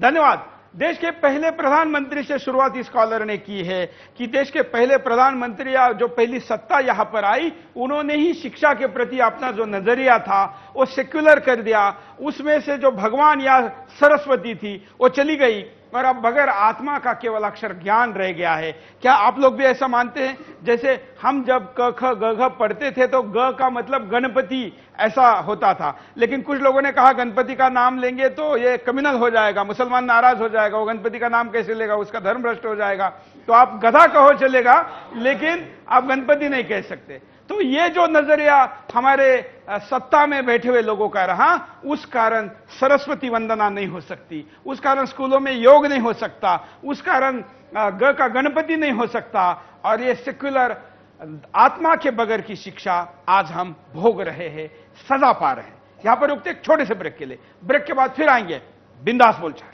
धन्यवाद। देश के पहले प्रधानमंत्री से शुरुआत इस स्कॉलर ने की है कि देश के पहले प्रधानमंत्री या जो पहली सत्ता यहां पर आई, उन्होंने ही शिक्षा के प्रति अपना जो नजरिया था वो सेक्युलर कर दिया। उसमें से जो भगवान या सरस्वती थी वो चली गई और अब बगैर आत्मा का केवल अक्षर ज्ञान रह गया है। क्या आप लोग भी ऐसा मानते हैं? जैसे हम जब क ख ग घ पढ़ते थे तो ग का मतलब गणपति ऐसा होता था, लेकिन कुछ लोगों ने कहा गणपति का नाम लेंगे तो ये क्रिमिनल हो जाएगा, मुसलमान नाराज हो जाएगा, वो गणपति का नाम कैसे लेगा, उसका धर्म भ्रष्ट हो जाएगा। तो आप गधा कहो चलेगा, लेकिन आप गणपति नहीं कह सकते। तो ये जो नजरिया हमारे सत्ता में बैठे हुए लोगों का रहा, उस कारण सरस्वती वंदना नहीं हो सकती, उस कारण स्कूलों में योग नहीं हो सकता, उस कारण ग का गणपति नहीं हो सकता, और ये सेक्युलर आत्मा के बगैर की शिक्षा आज हम भोग रहे हैं, सजा पा रहे हैं। यहां पर रुकते एक छोटे से ब्रेक के लिए, ब्रेक के बाद फिर आएंगे बिंदास बोलचाल।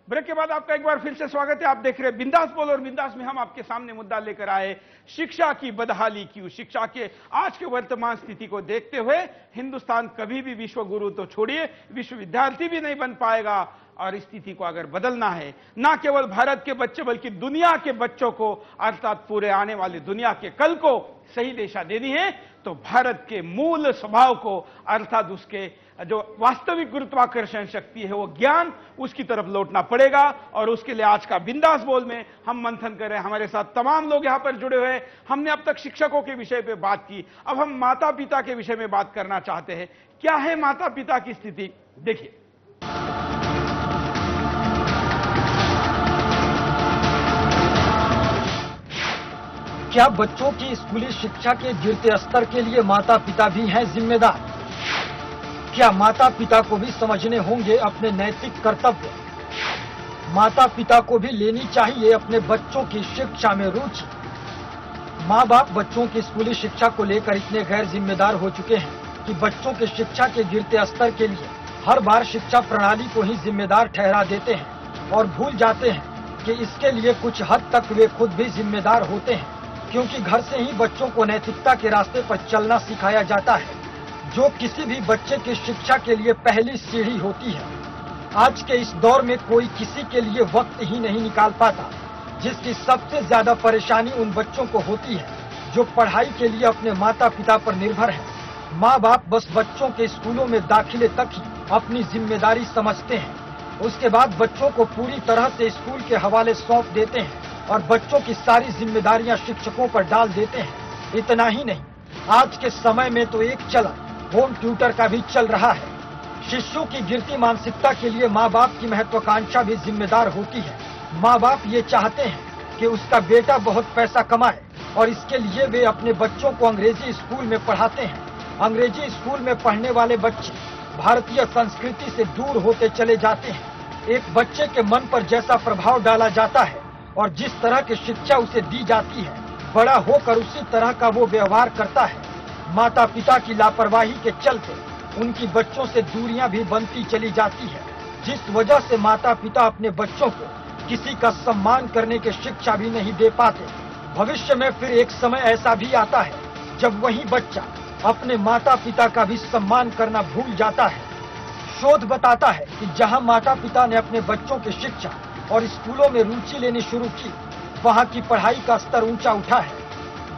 ब्रेक के बाद आपका एक बार फिर से स्वागत है। आप देख रहे हैं बिंदास बोल, और बिंदास में हम आपके सामने मुद्दा लेकर आए शिक्षा की बदहाली क्यों। शिक्षा के आज के वर्तमान स्थिति को देखते हुए हिंदुस्तान कभी भी विश्व गुरु तो छोड़िए विश्व विद्यार्थी भी नहीं बन पाएगा, और स्थिति को अगर बदलना है, ना केवल भारत के बच्चे बल्कि दुनिया के बच्चों को अर्थात पूरे आने वाली दुनिया के कल को सही दिशा देनी है, तो भारत के मूल स्वभाव को अर्थात उसके जो वास्तविक गुरुत्वाकर्षण शक्ति है, वो ज्ञान, उसकी तरफ लौटना पड़ेगा। और उसके लिए आज का बिंदास बोल में हम मंथन कर रहे हैं। हमारे साथ तमाम लोग यहां पर जुड़े हुए हैं। हमने अब तक शिक्षकों के विषय पे बात की, अब हम माता पिता के विषय में बात करना चाहते हैं। क्या है माता पिता की स्थिति, देखिए। क्या बच्चों की स्कूली शिक्षा के गिरते स्तर के लिए माता पिता भी हैं जिम्मेदार? क्या माता पिता को भी समझने होंगे अपने नैतिक कर्तव्य? माता पिता को भी लेनी चाहिए अपने बच्चों की शिक्षा में रुचि। माँ बाप बच्चों की स्कूली शिक्षा को लेकर इतने गैर जिम्मेदार हो चुके हैं कि बच्चों के शिक्षा के गिरते स्तर के लिए हर बार शिक्षा प्रणाली को ही जिम्मेदार ठहरा देते हैं और भूल जाते हैं कि इसके लिए कुछ हद तक वे खुद भी जिम्मेदार होते हैं, क्योंकि घर से ही बच्चों को नैतिकता के रास्ते पर चलना सिखाया जाता है, जो किसी भी बच्चे की शिक्षा के लिए पहली सीढ़ी होती है। आज के इस दौर में कोई किसी के लिए वक्त ही नहीं निकाल पाता, जिसकी सबसे ज्यादा परेशानी उन बच्चों को होती है जो पढ़ाई के लिए अपने माता पिता पर निर्भर है। माँ बाप बस बच्चों के स्कूलों में दाखिले तक ही अपनी जिम्मेदारी समझते हैं, उसके बाद बच्चों को पूरी तरह से स्कूल के हवाले सौंप देते हैं और बच्चों की सारी जिम्मेदारियां शिक्षकों पर डाल देते हैं। इतना ही नहीं, आज के समय में तो एक चलन होम ट्यूटर का भी चल रहा है। शिष्यों की गिरती मानसिकता के लिए माँ बाप की महत्वाकांक्षा भी जिम्मेदार होती है। माँ बाप ये चाहते हैं कि उसका बेटा बहुत पैसा कमाए और इसके लिए वे अपने बच्चों को अंग्रेजी स्कूल में पढ़ाते हैं। अंग्रेजी स्कूल में पढ़ने वाले बच्चे भारतीय संस्कृति से दूर होते चले जाते हैं। एक बच्चे के मन पर जैसा प्रभाव डाला जाता है और जिस तरह की शिक्षा उसे दी जाती है, बड़ा होकर उसी तरह का वो व्यवहार करता है। माता पिता की लापरवाही के चलते उनकी बच्चों से दूरियां भी बनती चली जाती है, जिस वजह से माता पिता अपने बच्चों को किसी का सम्मान करने की शिक्षा भी नहीं दे पाते। भविष्य में फिर एक समय ऐसा भी आता है जब वही बच्चा अपने माता पिता का भी सम्मान करना भूल जाता है। शोध बताता है कि जहां माता पिता ने अपने बच्चों की शिक्षा और स्कूलों में रुचि लेनी शुरू की, वहां की पढ़ाई का स्तर ऊंचा उठा है।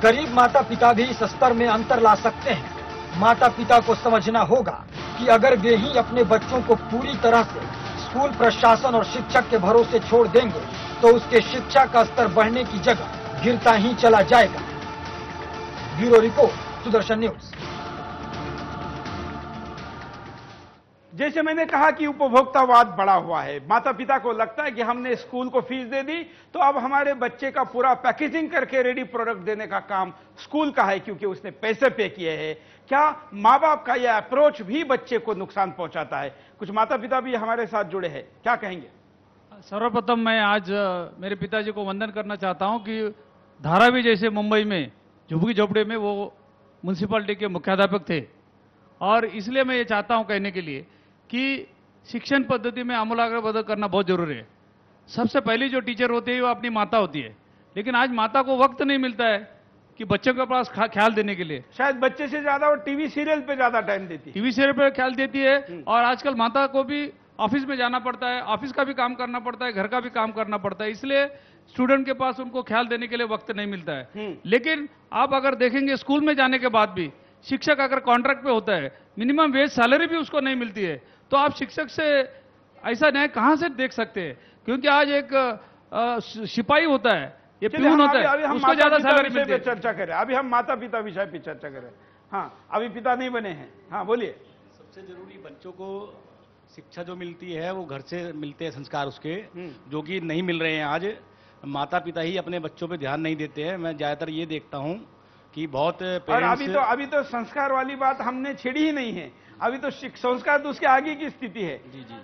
गरीब माता पिता भी इस स्तर में अंतर ला सकते हैं। माता पिता को समझना होगा कि अगर वे ही अपने बच्चों को पूरी तरह से स्कूल प्रशासन और शिक्षक के भरोसे छोड़ देंगे तो उसके शिक्षा का स्तर बढ़ने की जगह गिरता ही चला जाएगा। Bureau report, Sudarshan news. जैसे मैंने कहा कि उपभोक्तावाद बढ़ा हुआ है। माता पिता को लगता है कि हमने स्कूल को फीस दे दी तो अब हमारे बच्चे का पूरा पैकेजिंग करके रेडी प्रोडक्ट देने का काम स्कूल का है, क्योंकि उसने पैसे पे किए हैं। क्या माँ बाप का यह अप्रोच भी बच्चे को नुकसान पहुंचाता है? कुछ माता पिता भी हमारे साथ जुड़े हैं, क्या कहेंगे? सर्वप्रथम मैं आज मेरे पिताजी को वंदन करना चाहता हूं कि धारावी जैसे मुंबई में झुग्गी झोपड़े में वो म्यूनसिपालिटी के मुख्याध्यापक थे, और इसलिए मैं ये चाहता हूं कहने के लिए कि शिक्षण पद्धति में आमूलाग्र बदल करना बहुत जरूरी है। सबसे पहली जो टीचर होती है वो अपनी माता होती है, लेकिन आज माता को वक्त नहीं मिलता है कि बच्चों के पास ख्याल देने के लिए। शायद बच्चे से ज्यादा वो टीवी सीरियल पे ज्यादा टाइम देती है, टीवी सीरियल पे ख्याल देती है। और आजकल माता को भी ऑफिस में जाना पड़ता है, ऑफिस का भी काम करना पड़ता है, घर का भी काम करना पड़ता है, इसलिए स्टूडेंट के पास उनको ख्याल देने के लिए वक्त नहीं मिलता है। लेकिन आप अगर देखेंगे स्कूल में जाने के बाद भी शिक्षक अगर कॉन्ट्रैक्ट पे होता है, मिनिमम वेज सैलरी भी उसको नहीं मिलती है, तो आप शिक्षक से ऐसा न्याय कहां से देख सकते हैं? क्योंकि आज एक सिपाही होता है, ये प्यून होता है, उसको ज्यादा सैलरी मिलती है। चर्चा करें, अभी हम माता पिता विषय पे चर्चा करें। हाँ, अभी पिता नहीं बने हैं। हाँ बोलिए। सबसे जरूरी बच्चों को शिक्षा जो मिलती है वो घर से मिलते हैं, संस्कार उसके जो कि नहीं मिल रहे हैं। आज माता पिता ही अपने बच्चों पे ध्यान नहीं देते हैं। मैं ज्यादातर ये देखता हूँ कि बहुत और अभी तो संस्कार वाली बात हमने छेड़ी ही नहीं है। अभी तो संस्कार तो उसके आगे की स्थिति है।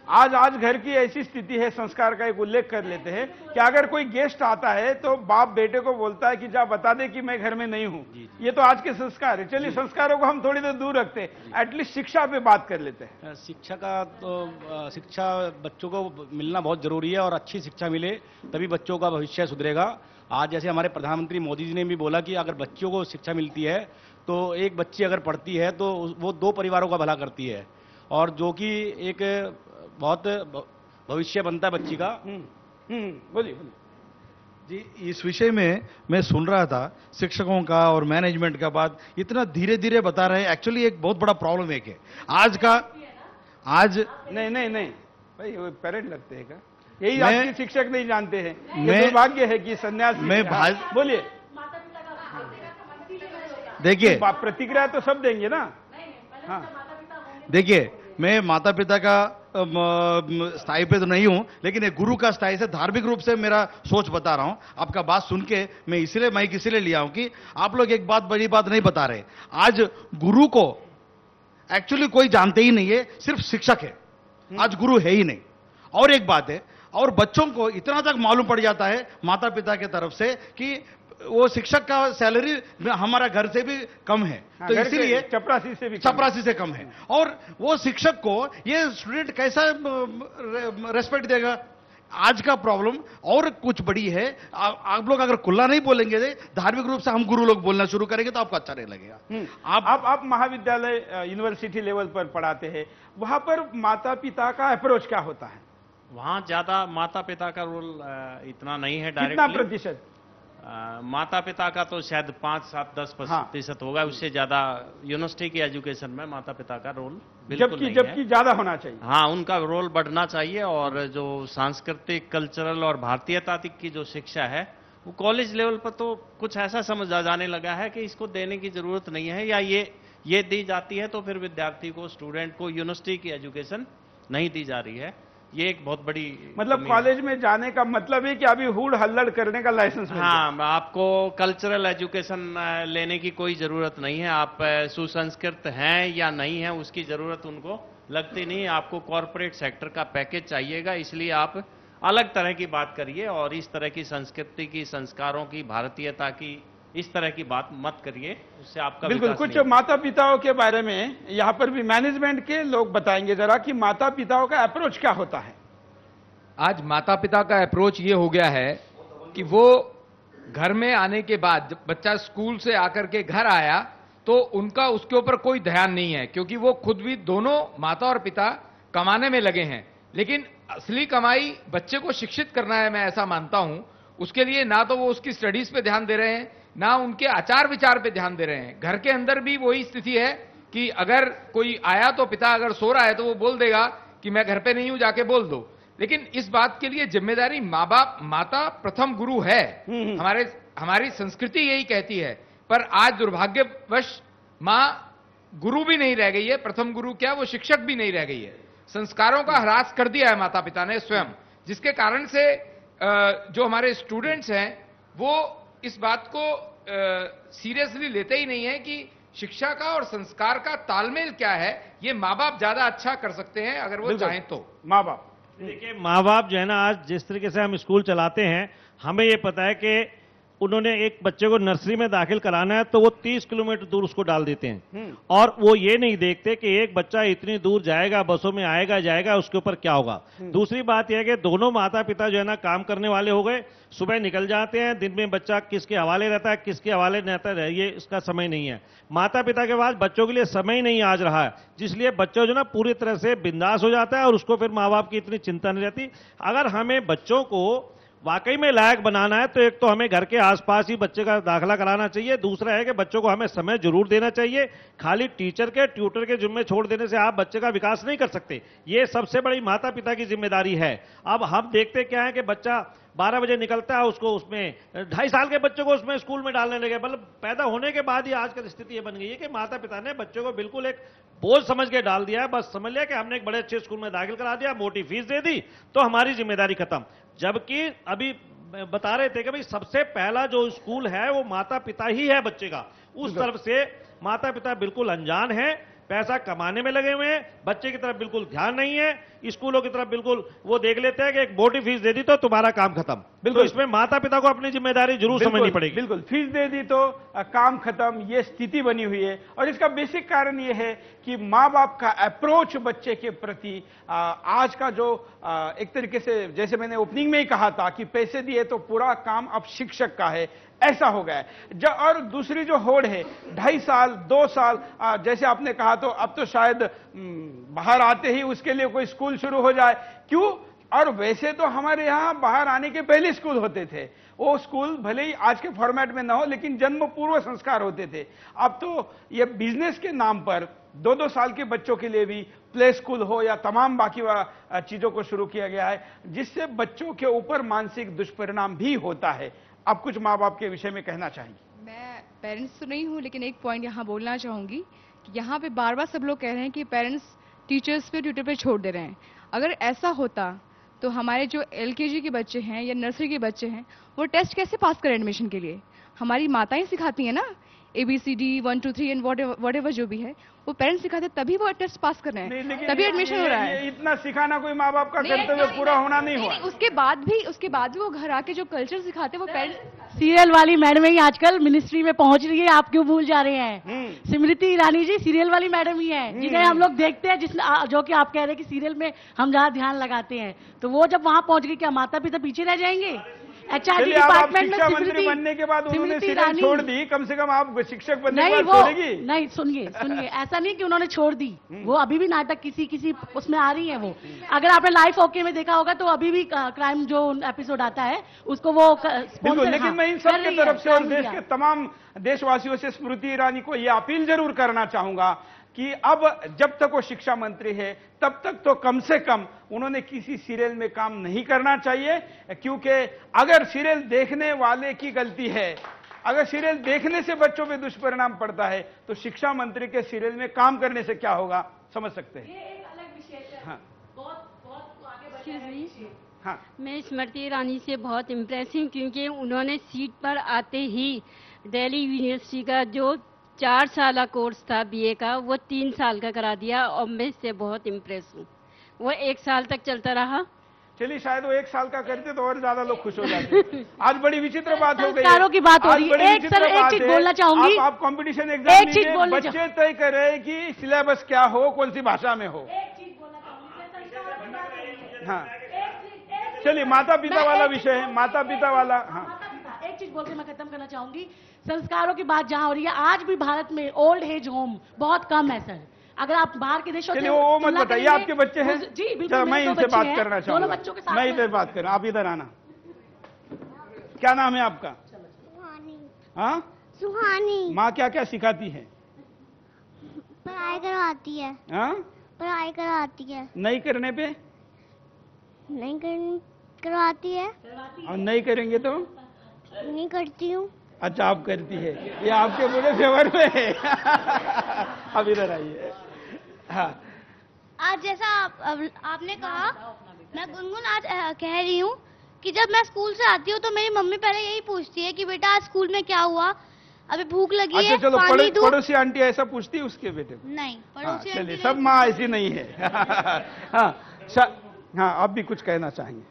आज घर की ऐसी स्थिति है, संस्कार का एक उल्लेख कर लेते हैं कि अगर कोई गेस्ट आता है तो बाप बेटे को बोलता है कि जा बता दे कि मैं घर में नहीं हूं। ये तो आज के संस्कार है। चलिए संस्कारों को हम थोड़ी देर दूर रखते हैं, एटलीस्ट शिक्षा पे बात कर लेते हैं। शिक्षा का तो शिक्षा बच्चों को मिलना बहुत जरूरी है, और अच्छी शिक्षा मिले तभी बच्चों का भविष्य सुधरेगा। आज जैसे हमारे प्रधानमंत्री मोदी जी ने भी बोला कि अगर बच्चों को शिक्षा मिलती है तो एक बच्ची अगर पढ़ती है तो वो 2 परिवारों का भला करती है, और जो कि एक बहुत भविष्य बनता है बच्ची का। बोलिए बोलिए। जी, इस विषय में मैं सुन रहा था शिक्षकों का और मैनेजमेंट का बात, इतना धीरे धीरे बता रहे हैं। एक्चुअली एक बहुत बड़ा प्रॉब्लम है कि आज नहीं नहीं नहीं भाई, वो पेरेंट लगते हैं क्या? यही आपके शिक्षक नहीं जानते हैं। ये दुर्भाग्य है कि सन्यासी। बोलिए। देखिए, प्रतिक्रिया तो सब देंगे ना। हाँ, देखिए, मैं माता पिता का स्थाई पे तो नहीं हूं, लेकिन एक गुरु का स्थाई से धार्मिक रूप से मेरा सोच बता रहा हूं। आपका बात सुन के मैं इसीलिए लिया हूं कि आप लोग एक बात, बड़ी बात नहीं बता रहे। आज गुरु को एक्चुअली कोई जानते ही नहीं है, सिर्फ शिक्षक है। आज गुरु है ही नहीं। और एक बात है, और बच्चों को इतना तक मालूम पड़ जाता है माता पिता की तरफ से कि वो शिक्षक का सैलरी हमारा घर से भी कम है, तो इसीलिए चपरासी से कम है। और वो शिक्षक को ये स्टूडेंट कैसा रेस्पेक्ट देगा? आज का प्रॉब्लम और कुछ बड़ी है। आप लोग अगर खुला नहीं बोलेंगे, धार्मिक रूप से हम गुरु लोग बोलना शुरू करेंगे तो आपको अच्छा नहीं लगेगा। आप महाविद्यालय यूनिवर्सिटी लेवल पर पढ़ाते हैं, वहां पर माता पिता का अप्रोच क्या होता है? वहां ज्यादा माता पिता का रोल इतना नहीं है। कितना डायरेक्टली प्रतिशत? माता पिता का तो शायद 5-7-10% उससे ज्यादा यूनिवर्सिटी की एजुकेशन में माता पिता का रोल बिल्कुल नहीं है। जबकि ज्यादा होना चाहिए। हाँ, उनका रोल बढ़ना चाहिए। और जो सांस्कृतिक, कल्चरल और भारतीयता की जो शिक्षा है, वो कॉलेज लेवल पर तो कुछ ऐसा समझा जाने लगा है कि इसको देने की जरूरत नहीं है, या ये दी जाती है तो फिर विद्यार्थी को, स्टूडेंट को यूनिवर्सिटी की एजुकेशन नहीं दी जा रही है। ये एक बहुत बड़ी मतलब कॉलेज में जाने का मतलब है कि अभी हुड़ हल्लड़ करने का लाइसेंस मिल गया। हाँ, आपको कल्चरल एजुकेशन लेने की कोई जरूरत नहीं है। आप सुसंस्कृत हैं या नहीं हैं उसकी जरूरत उनको लगती नहीं है। आपको कॉरपोरेट सेक्टर का पैकेज चाहिएगा, इसलिए आप अलग तरह की बात करिए और इस तरह की संस्कृति की, संस्कारों की, भारतीयता की, इस तरह की बात मत करिए, उससे आपका बिल्कुल। कुछ माता पिताओं के बारे में यहाँ पर भी मैनेजमेंट के लोग बताएंगे जरा कि माता पिताओं का अप्रोच क्या होता है। आज माता पिता का अप्रोच ये हो गया है कि वो घर में आने के बाद, जब बच्चा स्कूल से आकर के घर आया तो उनका उसके ऊपर कोई ध्यान नहीं है, क्योंकि वो खुद भी दोनों माता और पिता कमाने में लगे हैं। लेकिन असली कमाई बच्चे को शिक्षित करना है, मैं ऐसा मानता हूं। उसके लिए ना तो वो उसकी स्टडीज पे ध्यान दे रहे हैं, ना उनके आचार विचार पे ध्यान दे रहे हैं। घर के अंदर भी वही स्थिति है कि अगर कोई आया तो पिता अगर सो रहा है तो वो बोल देगा कि मैं घर पे नहीं हूं, जाके बोल दो। लेकिन इस बात के लिए जिम्मेदारी माँ बाप, माता प्रथम गुरु है। हमारी संस्कृति यही कहती है। पर आज दुर्भाग्यवश माँ गुरु भी नहीं रह गई है। प्रथम गुरु क्या, वो शिक्षक भी नहीं रह गई है। संस्कारों का ह्रास कर दिया है माता पिता ने स्वयं, जिसके कारण से जो हमारे स्टूडेंट्स हैं वो इस बात को सीरियसली लेते ही नहीं है कि शिक्षा का और संस्कार का तालमेल क्या है। ये माँ बाप ज्यादा अच्छा कर सकते हैं अगर वो चाहें तो। माँ बाप, देखिए, माँ बाप जो है ना, आज जिस तरीके से हम स्कूल चलाते हैं, हमें ये पता है कि उन्होंने एक बच्चे को नर्सरी में दाखिल कराना है तो वो 30 किलोमीटर दूर उसको डाल देते हैं, और वो ये नहीं देखते कि एक बच्चा इतनी दूर जाएगा, बसों में आएगा जाएगा, उसके ऊपर क्या होगा। दूसरी बात यह है कि दोनों माता पिता जो है ना काम करने वाले हो गए, सुबह निकल जाते हैं, दिन में बच्चा किसके हवाले रहता है, किसके हवाले रहता है, ये इसका समय नहीं है। माता पिता के पास बच्चों के लिए समय नहीं आज रहा है, जिसलिए बच्चा जो ना पूरी तरह से बिंदास हो जाता है और उसको फिर माँ बाप की इतनी चिंता नहीं रहती। अगर हमें बच्चों को वाकई में लायक बनाना है तो एक तो हमें घर के आसपास ही बच्चे का दाखिला कराना चाहिए, दूसरा है कि बच्चों को हमें समय जरूर देना चाहिए। खाली टीचर के, ट्यूटर के जिम्मे छोड़ देने से आप बच्चे का विकास नहीं कर सकते। ये सबसे बड़ी माता पिता की जिम्मेदारी है। अब हम देखते क्या है कि बच्चा 12 बजे निकलता है, उसको उसमें 2.5 साल के बच्चे को उसमें स्कूल में डालने लगे। मतलब पैदा होने के बाद ही आजकल स्थिति ये बन गई है कि माता पिता ने बच्चों को बिल्कुल एक बोझ समझ के डाल दिया है। बस समझ लिया कि हमने एक बड़े अच्छे स्कूल में दाखिल करा दिया, मोटी फीस दे दी तो हमारी जिम्मेदारी खत्म। जबकि अभी बता रहे थे कि भाई सबसे पहला जो स्कूल है वो माता पिता ही है बच्चे का। उस तरफ से माता पिता बिल्कुल अनजान है, पैसा कमाने में लगे हुए हैं, बच्चे की तरफ बिल्कुल ध्यान नहीं है, स्कूलों की तरफ बिल्कुल वो देख लेते हैं कि एक मोटी फीस दे दी तो तुम्हारा काम खत्म। बिल्कुल, इसमें माता पिता को अपनी जिम्मेदारी जरूर समझनी पड़ेगी। बिल्कुल, फीस दे दी तो काम खत्म, ये स्थिति बनी हुई है। और इसका बेसिक कारण ये है कि माँ बाप का अप्रोच बच्चे के प्रति आज का जो एक तरीके से, जैसे मैंने ओपनिंग में ही कहा था कि पैसे दिए तो पूरा काम अब शिक्षक का है, ऐसा हो गया है। और दूसरी जो होड़ है 2.5 साल 2 साल, जैसे आपने कहा, तो अब तो शायद बाहर आते ही उसके लिए कोई स्कूल शुरू हो जाए। क्यों? और वैसे तो हमारे यहाँ बाहर आने के पहले स्कूल होते थे, वो स्कूल भले ही आज के फॉर्मेट में ना हो लेकिन जन्म पूर्व संस्कार होते थे। अब तो ये बिजनेस के नाम पर 2-2 साल के बच्चों के लिए भी प्ले स्कूल हो या तमाम बाकी चीजों को शुरू किया गया है, जिससे बच्चों के ऊपर मानसिक दुष्परिणाम भी होता है। आप कुछ माँ बाप के विषय में कहना चाहेंगे? मैं पेरेंट्स तो नहीं हूँ, लेकिन एक पॉइंट यहाँ बोलना चाहूंगी कि यहाँ पे बार बार सब लोग कह रहे हैं कि पेरेंट्स टीचर्स पे ट्यूटर पे छोड़ दे रहे हैं। अगर ऐसा होता तो हमारे जो एलकेजी के बच्चे हैं या नर्सरी के बच्चे हैं वो टेस्ट कैसे पास करें एडमिशन के लिए? हमारी माताएं सिखाती हैं ना, ABCD 1 2 3 एंड वॉट एवर जो भी है वो पेरेंट्स सिखाते हैं, तभी वो टेस्ट पास कर रहे हैं, तभी एडमिशन हो रहा है। इतना सिखाना कोई माँ बाप का कर्तव्य पूरा होना नहीं हुआ। उसके बाद भी वो घर आके जो कल्चर सिखाते हैं वो पेरेंट्स। सीरियल वाली मैडम ही आजकल मिनिस्ट्री में पहुंच रही है, आप क्यों भूल जा रहे हैं? स्मृति ईरानी जी सीरियल वाली मैडम ही है, जिन्हें हम लोग देखते हैं, जो कि आप कह रहे हैं कि सीरियल में हम जहाँ ध्यान लगाते हैं, तो वो जब वहां पहुंच गई, क्या माता पिता पीछे रह जाएंगे? HRD डिपार्टमेंट में मंत्री बनने के बाद उन्होंने सीरियल छोड़ दी, कम से कम आप शिक्षक बनने के नहीं बाद छोड़ेगी? नहीं, सुनिए ऐसा नहीं कि उन्होंने छोड़ दी, वो अभी भी नाटक किसी उसमें आ रही है। वो अगर आपने लाइफ ओके में देखा होगा तो अभी भी क्राइम जो एपिसोड आता है उसको वो बिल्कुल। लेकिन मैं इन सब की तरफ से और देश के तमाम देशवासियों से स्मृति ईरानी को यह अपील जरूर करना चाहूंगा कि अब जब तक वो शिक्षा मंत्री है तब तक तो कम से कम उन्होंने किसी सीरियल में काम नहीं करना चाहिए, क्योंकि अगर सीरियल देखने वाले की गलती है, अगर सीरियल देखने से बच्चों पे दुष्परिणाम पड़ता है तो शिक्षा मंत्री के सीरियल में काम करने से क्या होगा, समझ सकते हैं। ये एक अलग विषय है। हाँ। बहुत आगे हाँ। मैं स्मृति ईरानी से बहुत इम्प्रेस हूँ, क्योंकि उन्होंने सीट पर आते ही दिल्ली यूनिवर्सिटी का जो 4 साल कोर्स था BA का वो 3 साल का करा दिया, और मैं इससे बहुत इम्प्रेस हूँ। वो 1 साल तक चलता रहा। चलिए, शायद वो 1 साल का करते तो और ज्यादा लोग खुश हो जाते। आज बड़ी विचित्र बात हो गई, संस्कारों की बात हो रही है। एक चीज बोलना चाहूंगी, आप कंपटीशन एग्जाम लीजिए, बच्चे तय करें कि सिलेबस क्या हो, कौन सी भाषा में हो। हाँ, चलिए, माता पिता वाला विषय है, माता पिता वाला। हाँ, एक चीज बोल के मैं खत्म करना चाहूंगी। संस्कारों की बात जहां हो रही है, आज भी भारत में ओल्ड एज होम बहुत कम है सर। अगर आप बाहर के देशों से वो मत बताइए, आपके बच्चे हैं? जी बिल्कुल, मैं इनसे बात करना चाहूंगा। दोनों बच्चों के साथ मैं इधर बात कर रहा हूं, आप इधर आना। क्या नाम है आपका? हाँ, सुहानी। माँ क्या क्या सिखाती है? पढ़ाई करवाती है। हाँ, पढ़ाई करवाती है। नहीं करने पे? नहीं करवाती है। और नहीं करेंगे तो? नहीं करती हूँ। अच्छा, आप करती है, ये आपके पूरे फेवर में है। अब इधर आइए। हाँ, आज जैसा आपने कहा, मैं गुनगुन आज कह रही हूँ कि जब मैं स्कूल से आती हूँ तो मेरी मम्मी पहले यही पूछती है कि बेटा आज स्कूल में क्या हुआ, अभी भूख लगी है, चलो, पानी दूँ? पड़ोसी आंटी ऐसा पूछती है उसके बेटे को? नहीं, पड़ोसी आंटी चलिए, सब माँ ऐसी नहीं है। हाँ, आप भी कुछ कहना चाहेंगे?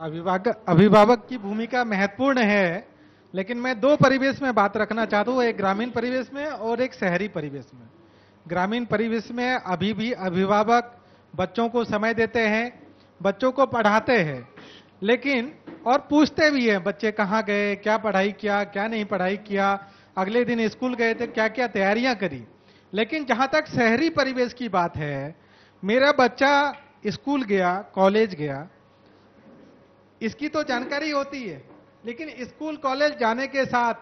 अभिभावक की भूमिका महत्वपूर्ण है, लेकिन मैं 2 परिवेश में बात रखना चाहता हूँ, एक ग्रामीण परिवेश में और एक शहरी परिवेश में। ग्रामीण परिवेश में अभी भी अभिभावक बच्चों को समय देते हैं, बच्चों को पढ़ाते हैं, लेकिन और पूछते भी हैं बच्चे कहाँ गए, क्या पढ़ाई किया, क्या नहीं पढ़ाई किया, अगले दिन स्कूल गए थे, क्या क्या तैयारियां करी। लेकिन जहां तक शहरी परिवेश की बात है, मेरा बच्चा स्कूल गया, कॉलेज गया, इसकी तो जानकारी होती है, लेकिन स्कूल कॉलेज जाने के साथ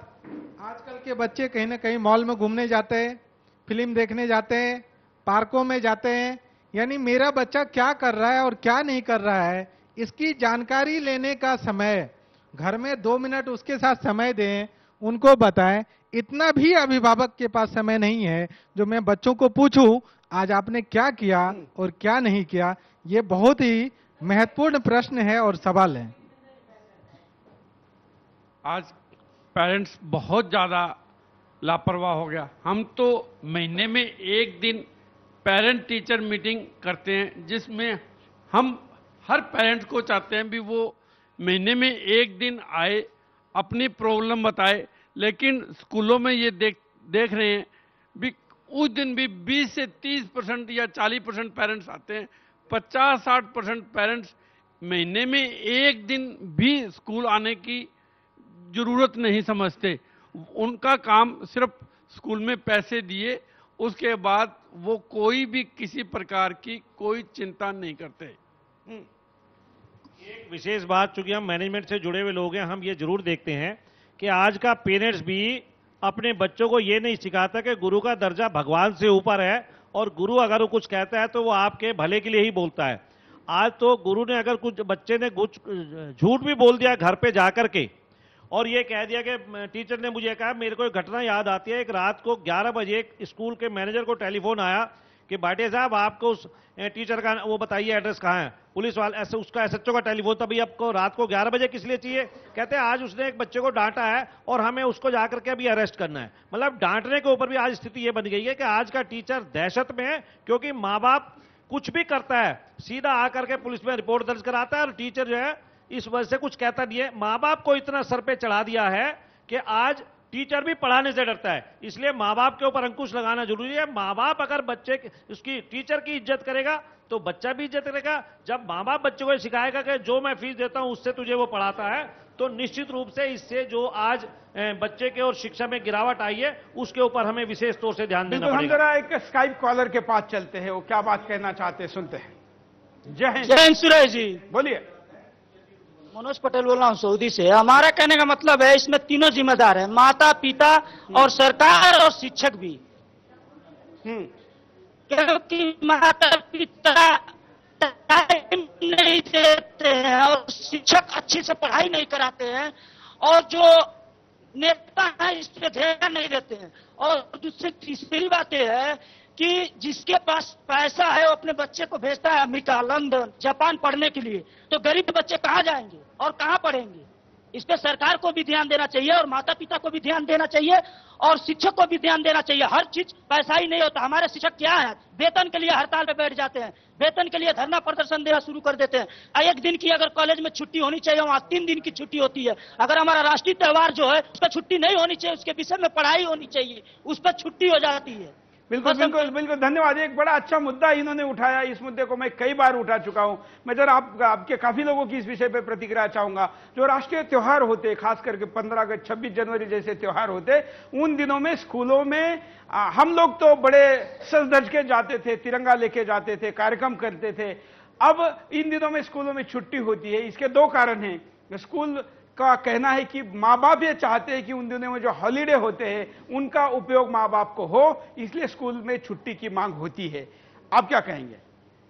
आजकल के बच्चे कहीं ना कहीं मॉल में घूमने जाते हैं, फिल्म देखने जाते हैं, पार्कों में जाते हैं। यानी मेरा बच्चा क्या कर रहा है और क्या नहीं कर रहा है, इसकी जानकारी लेने का समय, घर में 2 मिनट उसके साथ समय दें, उनको बताएं। इतना भी अभिभावक के पास समय नहीं है जो मैं बच्चों को पूछूं आज आपने क्या किया और क्या नहीं किया। ये बहुत ही महत्वपूर्ण प्रश्न है और सवाल है। आज पेरेंट्स बहुत ज्यादा लापरवाह हो गया। हम तो महीने में 1 दिन पेरेंट टीचर मीटिंग करते हैं, जिसमें हम हर पेरेंट्स को चाहते हैं भी वो महीने में 1 दिन आए, अपनी प्रॉब्लम बताए। लेकिन स्कूलों में ये देख रहे हैं भी उस दिन भी 20 से 30% या 40% पेरेंट्स आते हैं, 50-60% पेरेंट्स महीने में 1 दिन भी स्कूल आने की जरूरत नहीं समझते। उनका काम सिर्फ स्कूल में पैसे दिए उसके बाद वो कोई भी किसी प्रकार की कोई चिंता नहीं करते। एक विशेष बात, चूंकि हम मैनेजमेंट से जुड़े हुए लोग हैं, हम ये जरूर देखते हैं कि आज का पेरेंट्स भी अपने बच्चों को ये नहीं सिखाता कि गुरु का दर्जा भगवान से ऊपर है और गुरु अगर वो कुछ कहता है तो वो आपके भले के लिए ही बोलता है। आज तो गुरु ने अगर कुछ बच्चे ने कुछ झूठ भी बोल दिया घर पे जाकर के और ये कह दिया कि टीचर ने मुझे कहा, मेरे को एक घटना याद आती है, एक रात को 11 बजे एक स्कूल के मैनेजर को टेलीफोन आया कि भाटिया साहब आपको उस टीचर का वो बताइए एड्रेस कहाँ है। पुलिस वाले ऐसे उसका एसएचओ का टेलीफोन था, भाई आपको रात को 11 बजे किस लिए चाहिए? कहते हैं आज उसने एक बच्चे को डांटा है और हमें उसको जाकर के अभी अरेस्ट करना है। मतलब डांटने के ऊपर भी आज स्थिति ये बन गई है कि आज का टीचर दहशत में है, क्योंकि माँ बाप कुछ भी करता है सीधा आकर के पुलिस में रिपोर्ट दर्ज कराता है और टीचर जो है इस वजह से कुछ कहता नहीं है। माँ बाप को इतना सर पे चढ़ा दिया है कि आज टीचर भी पढ़ाने से डरता है। इसलिए माँ बाप के ऊपर अंकुश लगाना जरूरी है। माँ बाप अगर बच्चे उसकी टीचर की इज्जत करेगा तो बच्चा भी इज्जत करेगा। जब माँ बाप बच्चे को सिखाएगा कि जो मैं फीस देता हूं उससे तुझे वो पढ़ाता है, तो निश्चित रूप से इससे जो आज बच्चे के और शिक्षा में गिरावट आई है उसके ऊपर हमें विशेष तौर से ध्यान देना हम पड़ेगा। जरा एक स्काइप कॉलर के पास चलते हैं, वो क्या बात कहना चाहते हैं सुनते हैं। जय हिंद। जय हिंद सुरेश जी, बोलिए। मनोज पटेल बोल रहा हूँ सऊदी से। हमारा कहने का मतलब है इसमें तीनों जिम्मेदार है, माता पिता और सरकार और शिक्षक भी। क्योंकि माता पिता टाइम नहीं देते हैं और शिक्षक अच्छे से पढ़ाई नहीं कराते हैं और जो नेता है इस पे ध्यान नहीं देते हैं। और दूसरी तीसरी बात यह है कि जिसके पास पैसा है वो अपने बच्चे को भेजता है अमेरिका, लंदन, जापान पढ़ने के लिए, तो गरीब बच्चे कहाँ जाएंगे और कहाँ पढ़ेंगे? इस पे सरकार को भी ध्यान देना चाहिए और माता पिता को भी ध्यान देना चाहिए और शिक्षक को भी ध्यान देना चाहिए। हर चीज पैसा ही नहीं होता। हमारे शिक्षक क्या है, वेतन के लिए हड़ताल पे बैठ जाते हैं, वेतन के लिए धरना प्रदर्शन देना शुरू कर देते हैं। एक दिन की अगर कॉलेज में छुट्टी होनी चाहिए वहाँ 3 दिन की छुट्टी होती है। अगर हमारा राष्ट्रीय त्योहार जो है उस पर छुट्टी नहीं होनी चाहिए, उसके विषय में पढ़ाई होनी चाहिए, उस पर छुट्टी हो जाती है। बिल्कुल बिल्कुल बिल्कुल, धन्यवाद। एक बड़ा अच्छा मुद्दा इन्होंने उठाया। इस मुद्दे को मैं कई बार उठा चुका हूं। मैं जरा आपके काफी लोगों की इस विषय पे प्रतिक्रिया चाहूंगा। जो राष्ट्रीय त्योहार होते, खास करके 15 अगस्त, 26 जनवरी जैसे त्योहार होते, उन दिनों में स्कूलों में हम लोग तो बड़े सज धज के जाते थे, तिरंगा लेके जाते थे, कार्यक्रम करते थे। अब इन दिनों में स्कूलों में छुट्टी होती है। इसके 2 कारण हैं। स्कूल का कहना है कि माँ बाप ये चाहते हैं कि उन दिनों में जो हॉलीडे होते हैं उनका उपयोग माँ बाप को हो, इसलिए स्कूल में छुट्टी की मांग होती है। आप क्या कहेंगे?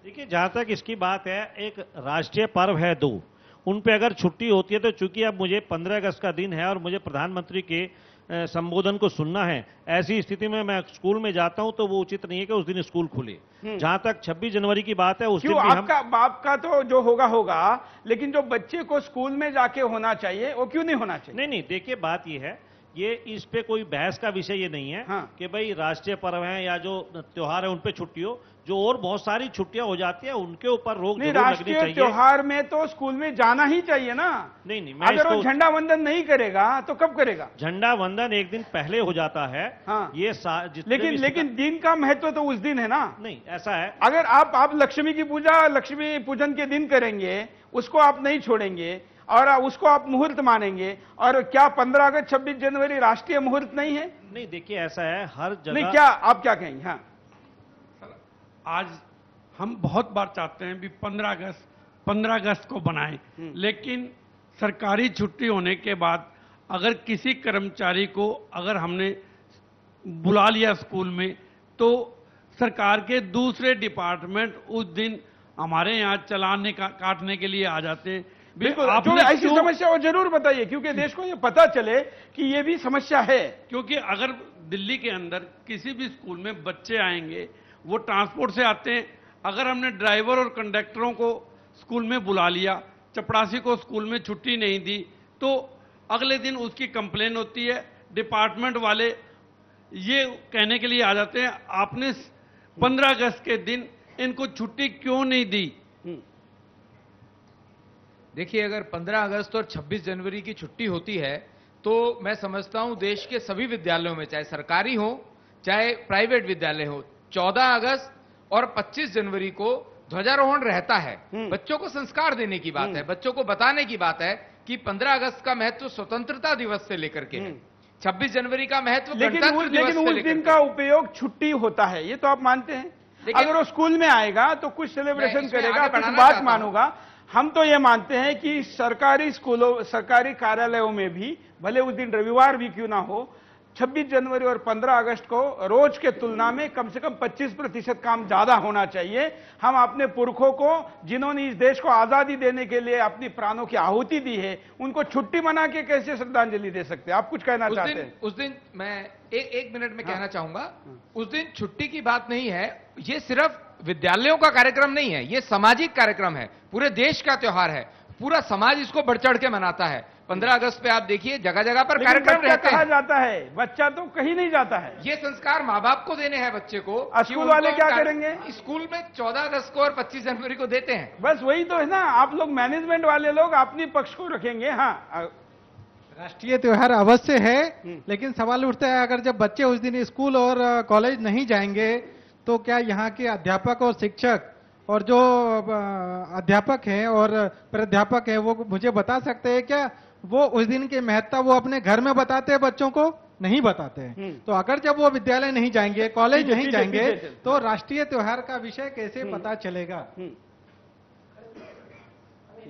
देखिए, जहां तक इसकी बात है, एक राष्ट्रीय पर्व है 2, उन पे अगर छुट्टी होती है तो चूंकि अब मुझे 15 अगस्त का दिन है और मुझे प्रधानमंत्री के संबोधन को सुनना है, ऐसी स्थिति में मैं स्कूल में जाता हूं तो वो उचित नहीं है कि उस दिन स्कूल खुले। जहां तक 26 जनवरी की बात है, उस दिन भी आपका बाप का तो जो होगा होगा, लेकिन जो बच्चे को स्कूल में जाके होना चाहिए वो क्यों नहीं होना चाहिए? नहीं, देखिए बात ये है, ये इस पे कोई बहस का विषय ये नहीं है कि भाई राष्ट्रीय पर्व है या जो त्योहार है उन पे छुट्टी हो। जो और बहुत सारी छुट्टियां हो जाती है उनके ऊपर रोक जरूर लगनी चाहिए। राष्ट्रीय त्योहार में तो स्कूल में जाना ही चाहिए ना। नहीं, अगर वो झंडा वंदन नहीं करेगा तो कब करेगा? झंडा वंदन एक दिन पहले हो जाता है। ये लेकिन दिन का महत्व तो उस दिन है ना। नहीं, ऐसा है, अगर आप लक्ष्मी की पूजा लक्ष्मी पूजन के दिन करेंगे, उसको आप नहीं छोड़ेंगे और उसको आप मुहूर्त मानेंगे, और क्या 15 अगस्त 26 जनवरी राष्ट्रीय मुहूर्त नहीं है? नहीं, देखिए ऐसा है, हर जगह नहीं, क्या आप क्या कहेंगे? हाँ, आज हम बहुत बार चाहते हैं भी 15 अगस्त को बनाएं, लेकिन सरकारी छुट्टी होने के बाद अगर किसी कर्मचारी को अगर हमने बुला लिया स्कूल में, तो सरकार के दूसरे डिपार्टमेंट उस दिन हमारे यहाँ चालान काटने के लिए आ जाते हैं। बिल्कुल, जो ऐसी समस्या हो जरूर बताइए, क्योंकि देश को ये पता चले कि ये भी समस्या है। क्योंकि अगर दिल्ली के अंदर किसी भी स्कूल में बच्चे आएंगे, वो ट्रांसपोर्ट से आते हैं, अगर हमने ड्राइवर और कंडक्टरों को स्कूल में बुला लिया, चपरासी को स्कूल में छुट्टी नहीं दी, तो अगले दिन उसकी कंप्लेन होती है। डिपार्टमेंट वाले ये कहने के लिए आ जाते हैं आपने 15 अगस्त के दिन इनको छुट्टी क्यों नहीं दी। देखिए, अगर 15 अगस्त और 26 जनवरी की छुट्टी होती है तो मैं समझता हूं देश के सभी विद्यालयों में, चाहे सरकारी हो चाहे प्राइवेट विद्यालय हो, 14 अगस्त और 25 जनवरी को ध्वजारोहण रहता है। बच्चों को संस्कार देने की बात है, बच्चों को बताने की बात है कि 15 अगस्त का महत्व स्वतंत्रता दिवस से लेकर के है। 26 जनवरी का महत्व लेकिन गणतंत्र दिवस उस से दिन लेकर का उपयोग छुट्टी होता है, ये तो आप मानते हैं। अगर वो स्कूल में आएगा तो कुछ सेलिब्रेशन करेगा, कुछ बात मानूंगा। हम तो ये मानते हैं कि सरकारी स्कूलों, सरकारी कार्यालयों में भी भले उस दिन रविवार भी क्यों ना हो, 26 जनवरी और 15 अगस्त को रोज के तुलना में कम से कम 25% काम ज्यादा होना चाहिए। हम अपने पुरखों को, जिन्होंने इस देश को आजादी देने के लिए अपनी प्राणों की आहुति दी है, उनको छुट्टी मना के कैसे श्रद्धांजलि दे सकते हैं? आप कुछ कहना चाहते हैं? उस दिन मैं एक मिनट में कहना चाहूंगा, उस दिन छुट्टी की बात नहीं है। ये सिर्फ विद्यालयों का कार्यक्रम नहीं है, ये सामाजिक कार्यक्रम है, पूरे देश का त्योहार है, पूरा समाज इसको बढ़ चढ़ के मनाता है। 15 अगस्त पे आप देखिए जगह जगह पर कार्यक्रम रहते हैं। जाता है बच्चा तो कहीं नहीं जाता है। ये संस्कार माँ बाप को देने हैं बच्चे को। स्कूल वाले क्या करेंगे? स्कूल में 14 अगस्त को और 25 जनवरी को देते हैं। बस वही तो है ना, आप लोग मैनेजमेंट वाले लोग अपनी पक्ष को रखेंगे। हाँ, राष्ट्रीय त्योहार अवश्य है, लेकिन सवाल उठता है अगर जब बच्चे उस दिन स्कूल और कॉलेज नहीं जाएंगे तो क्या यहाँ के अध्यापक और शिक्षक और जो अध्यापक हैं और प्राध्यापक हैं वो मुझे बता सकते हैं क्या वो उस दिन की महत्ता वो अपने घर में बताते हैं? बच्चों को नहीं बताते हैं। तो अगर जब वो विद्यालय नहीं जाएंगे, कॉलेज नहीं जाएंगे, तो राष्ट्रीय त्योहार का विषय कैसे पता चलेगा? मेरे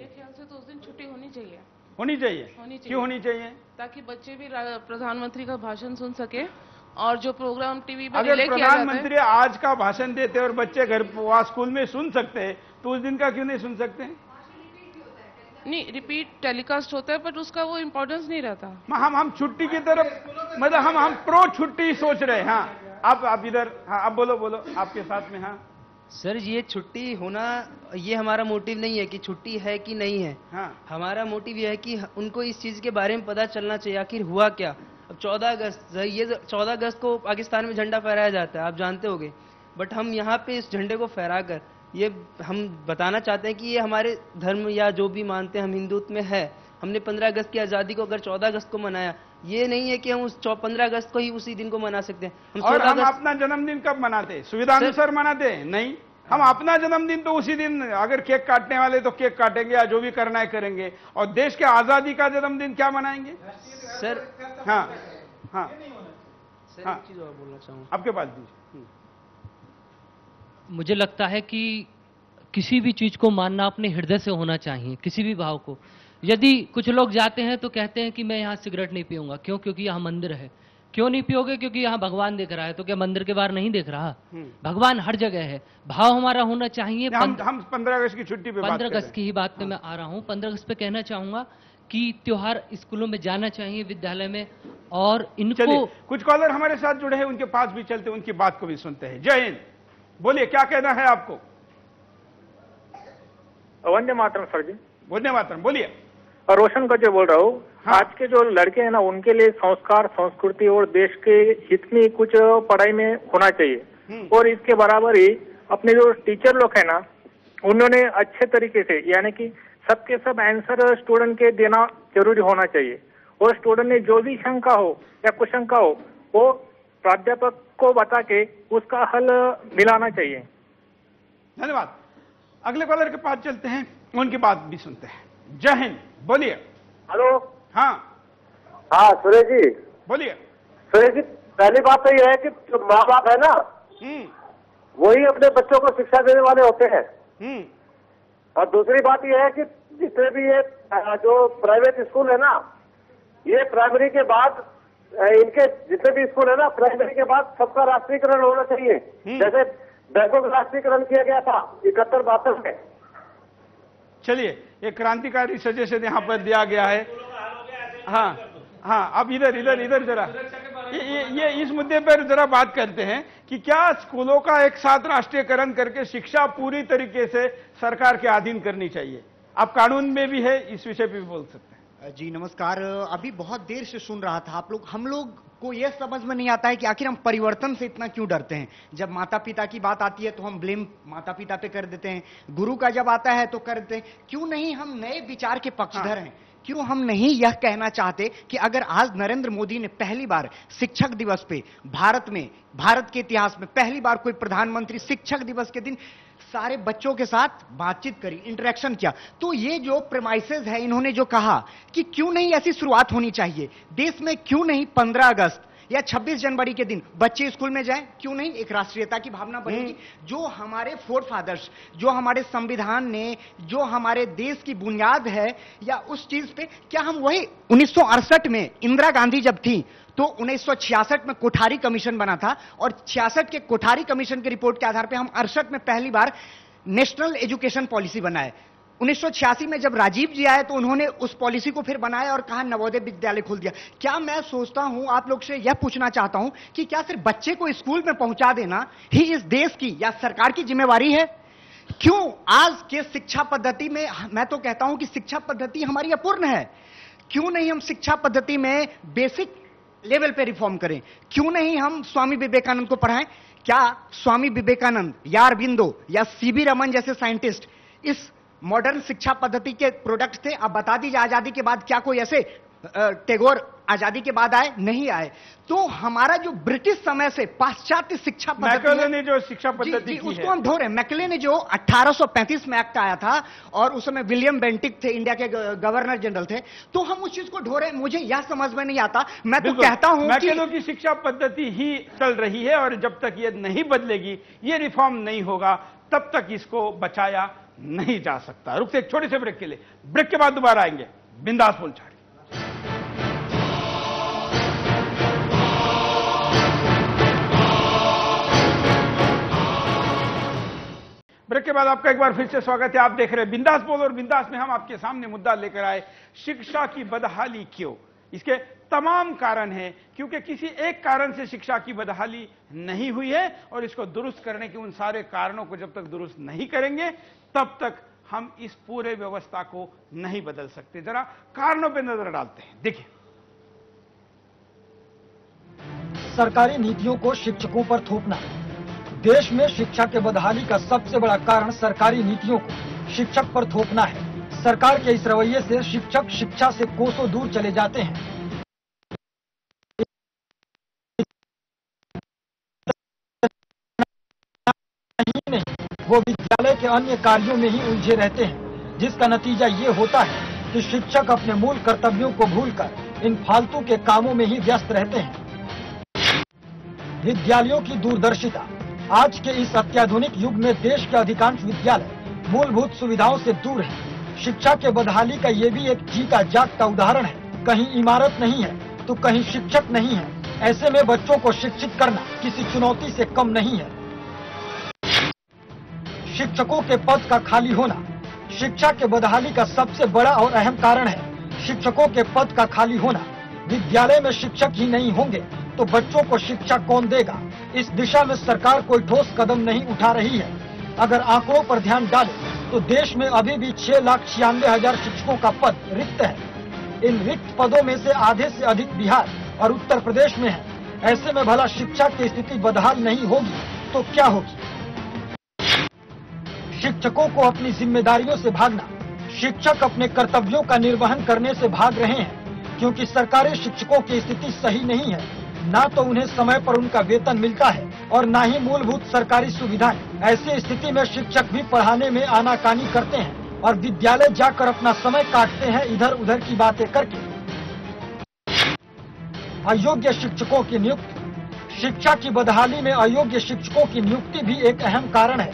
ख्याल से तो उस दिन छुट्टी होनी चाहिए। होनी चाहिए? क्यों होनी चाहिए? ताकि बच्चे भी प्रधानमंत्री का भाषण सुन सके और जो प्रोग्राम टीवी पर अगर प्रधानमंत्री आज का भाषण देते और बच्चे घर वहां स्कूल में सुन सकते हैं तो उस दिन का क्यों नहीं सुन सकते? नहीं, रिपीट टेलीकास्ट होता है बट उसका वो इम्पोर्टेंस नहीं रहता। हम छुट्टी की तरफ, मतलब हम प्रो छुट्टी सोच रहे हैं। हाँ, आप इधर, हाँ आप बोलो आपके साथ में। हाँ सर, ये छुट्टी होना ये हमारा मोटिव नहीं है कि छुट्टी है कि नहीं है। हाँ। हमारा मोटिव ये है कि उनको इस चीज के बारे में पता चलना चाहिए आखिर हुआ क्या। अब 14 अगस्त, ये 14 अगस्त को पाकिस्तान में झंडा फहराया जाता है, आप जानते होंगे, बट हम यहाँ पे इस झंडे को फहरा कर ये हम बताना चाहते हैं कि ये हमारे धर्म या जो भी मानते हैं हम हिंदुत्व में है। हमने 15 अगस्त की आजादी को अगर 14 अगस्त को मनाया, ये नहीं है कि हम उस 15 अगस्त को ही उसी दिन को मना सकते हैं। और हम अपना जन्मदिन कब मनाते? सुविधानुसार मनाते हैं? नहीं, हम अपना जन्मदिन तो उसी दिन, अगर केक काटने वाले तो केक काटेंगे या जो भी करना है करेंगे। और देश के आजादी का जन्मदिन क्या मनाएंगे सर? हाँ हाँ सर, एक चीज और बोलना चाहूँगा, आपके पास दीजिए। मुझे लगता है कि किसी भी चीज को मानना अपने हृदय से होना चाहिए, किसी भी भाव को। यदि कुछ लोग जाते हैं तो कहते हैं कि मैं यहाँ सिगरेट नहीं पीऊंगा, क्यों? क्योंकि यहाँ मंदिर है। क्यों नहीं पियोगे? क्योंकि यहाँ भगवान देख रहा है। तो क्या मंदिर के बाहर नहीं देख रहा? भगवान हर जगह है। भाव हमारा होना चाहिए। हम 15 अगस्त की छुट्टी पे 15 अगस्त की ही बात पे मैं आ रहा हूँ। 15 अगस्त पे कहना चाहूंगा कि त्योहार स्कूलों में जाना चाहिए, विद्यालय में, और इनको कुछ कॉलर हमारे साथ जुड़े हैं, उनके पास भी चलते, उनकी बात को भी सुनते हैं। जय हिंद, बोलिए क्या कहना है आपको? वंदे मातरम सर जी। वंदे मातरम, बोलिए। रोशन का जो बोल रहा हूँ, आज के जो लड़के हैं ना, उनके लिए संस्कार, संस्कृति और देश के हित में कुछ पढ़ाई में होना चाहिए। और इसके बराबर ही अपने जो टीचर लोग हैं ना, उन्होंने अच्छे तरीके से, यानी कि सबके सब आंसर स्टूडेंट के देना जरूरी होना चाहिए। और स्टूडेंट ने जो भी शंका हो या कुशंका हो, वो प्राध्यापक को बता के उसका हल मिलाना चाहिए। धन्यवाद। अगले कॉलर के पास चलते हैं, उनकी बात भी सुनते हैं। जय हिंद, बोलिए। हेलो। हाँ हाँ सुरेश जी, बोलिए। सुरेश जी, पहली बात तो यह है कि जो माँ बाप है ना, वही अपने बच्चों को शिक्षा देने वाले होते हैं। और दूसरी बात यह है कि जितने भी ये जो प्राइवेट स्कूल है ना, ये प्राइमरी के बाद, इनके जितने भी स्कूल है ना, प्राइमरी के बाद सबका राष्ट्रीयकरण होना चाहिए। जैसे बैंकों का राष्ट्रीयकरण किया गया था 71-72 में। चलिए, एक क्रांतिकारी सजेशन यहाँ पर दिया गया है। हाँ हाँ, अब इधर इधर इधर जरा ये इस मुद्दे पर जरा बात करते हैं कि क्या स्कूलों का एक साथ राष्ट्रीयकरण करके शिक्षा पूरी तरीके से सरकार के अधीन करनी चाहिए? आप कानून में भी है, इस विषय पे भी बोल सकते हैं। जी नमस्कार। अभी बहुत देर से सुन रहा था हम लोग को यह समझ में नहीं आता है कि आखिर हम परिवर्तन से इतना क्यों डरते हैं। जब माता पिता की बात आती है तो हम ब्लेम माता पिता पे कर देते हैं, गुरु का जब आता है तो कर देते हैं। क्यों नहीं हम नए विचार के पक्षधर हैं? क्यों हम नहीं यह कहना चाहते कि अगर आज नरेंद्र मोदी ने पहली बार शिक्षक दिवस पे भारत के इतिहास में पहली बार कोई प्रधानमंत्री शिक्षक दिवस के दिन सारे बच्चों के साथ बातचीत करी, इंटरेक्शन किया। तो ये जो प्रेमाइसेस है, इन्होंने जो कहा कि क्यों नहीं ऐसी शुरुआत होनी चाहिए देश में, क्यों नहीं 15 अगस्त या 26 जनवरी के दिन बच्चे स्कूल में जाएं, क्यों नहीं एक राष्ट्रीयता की भावना बनेगी। जो हमारे फोर फादर्स, जो हमारे संविधान ने, जो हमारे देश की बुनियाद है, या उस चीज पे क्या हम वही 1968 में इंदिरा गांधी जब थी तो 1966 में कोठारी कमीशन बना था, और 66 के कोठारी कमीशन की रिपोर्ट के आधार पर हम 68 में पहली बार नेशनल एजुकेशन पॉलिसी बनाए। 1986 में जब राजीव जी आए तो उन्होंने उस पॉलिसी को फिर बनाया और कहा नवोदय विद्यालय खोल दिया। क्या मैं सोचता हूं, आप लोग से यह पूछना चाहता हूं कि क्या सिर्फ बच्चे को स्कूल में पहुंचा देना ही इस देश की या सरकार की जिम्मेवारी है? क्यों आज के शिक्षा पद्धति में, मैं तो कहता हूं कि शिक्षा पद्धति हमारी अपूर्ण है। क्यों नहीं हम शिक्षा पद्धति में बेसिक लेवल पे रिफॉर्म करें? क्यों नहीं हम स्वामी विवेकानंद को पढ़ाएं? क्या स्वामी विवेकानंद या अरबिंदो या सीवी रमन जैसे साइंटिस्ट इस मॉडर्न शिक्षा पद्धति के प्रोडक्ट थे? अब बता दीजिए, आजादी के बाद क्या कोई ऐसे, टैगोर आजादी के बाद आए? नहीं आए। तो हमारा जो ब्रिटिश समय से पाश्चात्य शिक्षा पद्धति ने जो शिक्षा पद्धति की उसको हम ढो रहे हैं। मैकले ने जो 1835 में एक्ट आया था, और उस समय विलियम बेंटिक थे, इंडिया के गवर्नर जनरल थे, तो हम उस चीज को ढो रहे हैं। मुझे यह समझ में नहीं आता। मैं तो कहता हूं मैकेलो की शिक्षा पद्धति ही चल रही है, और जब तक ये नहीं बदलेगी, ये रिफॉर्म नहीं होगा, तब तक इसको बचाया नहीं जा सकता। रुकते एक छोटे से ब्रेक के लिए, ब्रेक के बाद दोबारा आएंगे। बिंदास बोल छाड़ी। ब्रेक के बाद आपका एक बार फिर से स्वागत है। आप देख रहे हैं बिंदास बोल, और बिंदास में हम आपके सामने मुद्दा लेकर आए, शिक्षा की बदहाली क्यों। इसके तमाम कारण हैं, क्योंकि किसी एक कारण से शिक्षा की बदहाली नहीं हुई है, और इसको दुरुस्त करने के उन सारे कारणों को जब तक दुरुस्त नहीं करेंगे, तब तक हम इस पूरे व्यवस्था को नहीं बदल सकते। जरा कारणों पर नजर डालते हैं, देखिए। सरकारी नीतियों को शिक्षकों पर थोपना। देश में शिक्षा के बदहाली का सबसे बड़ा कारण सरकारी नीतियों को शिक्षक पर थोपना है। सरकार के इस रवैये से शिक्षक शिक्षा से कोसों दूर चले जाते हैं। नहीं, वो विद्यालय के अन्य कार्यों में ही उलझे रहते हैं, जिसका नतीजा ये होता है कि शिक्षक अपने मूल कर्तव्यों को भूलकर इन फालतू के कामों में ही व्यस्त रहते हैं। विद्यालयों की दूरदर्शिता। आज के इस अत्याधुनिक युग में देश के अधिकांश विद्यालय मूलभूत सुविधाओं से दूर हैं। शिक्षा के बदहाली का ये भी एक जीता जागता उदाहरण है। कहीं इमारत नहीं है तो कहीं शिक्षक नहीं है। ऐसे में बच्चों को शिक्षित करना किसी चुनौती से कम नहीं है। शिक्षकों के पद का खाली होना शिक्षा के बदहाली का सबसे बड़ा और अहम कारण है। शिक्षकों के पद का खाली होना। विद्यालय में शिक्षक ही नहीं होंगे तो बच्चों को शिक्षा कौन देगा? इस दिशा में सरकार कोई ठोस कदम नहीं उठा रही है। अगर आंकड़ों पर ध्यान डालें तो देश में अभी भी 6,96,000 शिक्षकों का पद रिक्त है। इन रिक्त पदों में से आधे से अधिक बिहार और उत्तर प्रदेश में है। ऐसे में भला शिक्षा की स्थिति बदहाल नहीं होगी तो क्या होगी? शिक्षकों को अपनी जिम्मेदारियों से भागना। शिक्षक अपने कर्तव्यों का निर्वहन करने से भाग रहे हैं, क्योंकि सरकारी शिक्षकों की स्थिति सही नहीं है। ना तो उन्हें समय पर उनका वेतन मिलता है और ना ही मूलभूत सरकारी सुविधाएं। ऐसी स्थिति में शिक्षक भी पढ़ाने में आनाकानी करते हैं और विद्यालय जाकर अपना समय काटते हैं इधर उधर की बातें करके। अयोग्य शिक्षकों की नियुक्ति। शिक्षा की बदहाली में अयोग्य शिक्षकों की नियुक्ति भी एक अहम कारण है।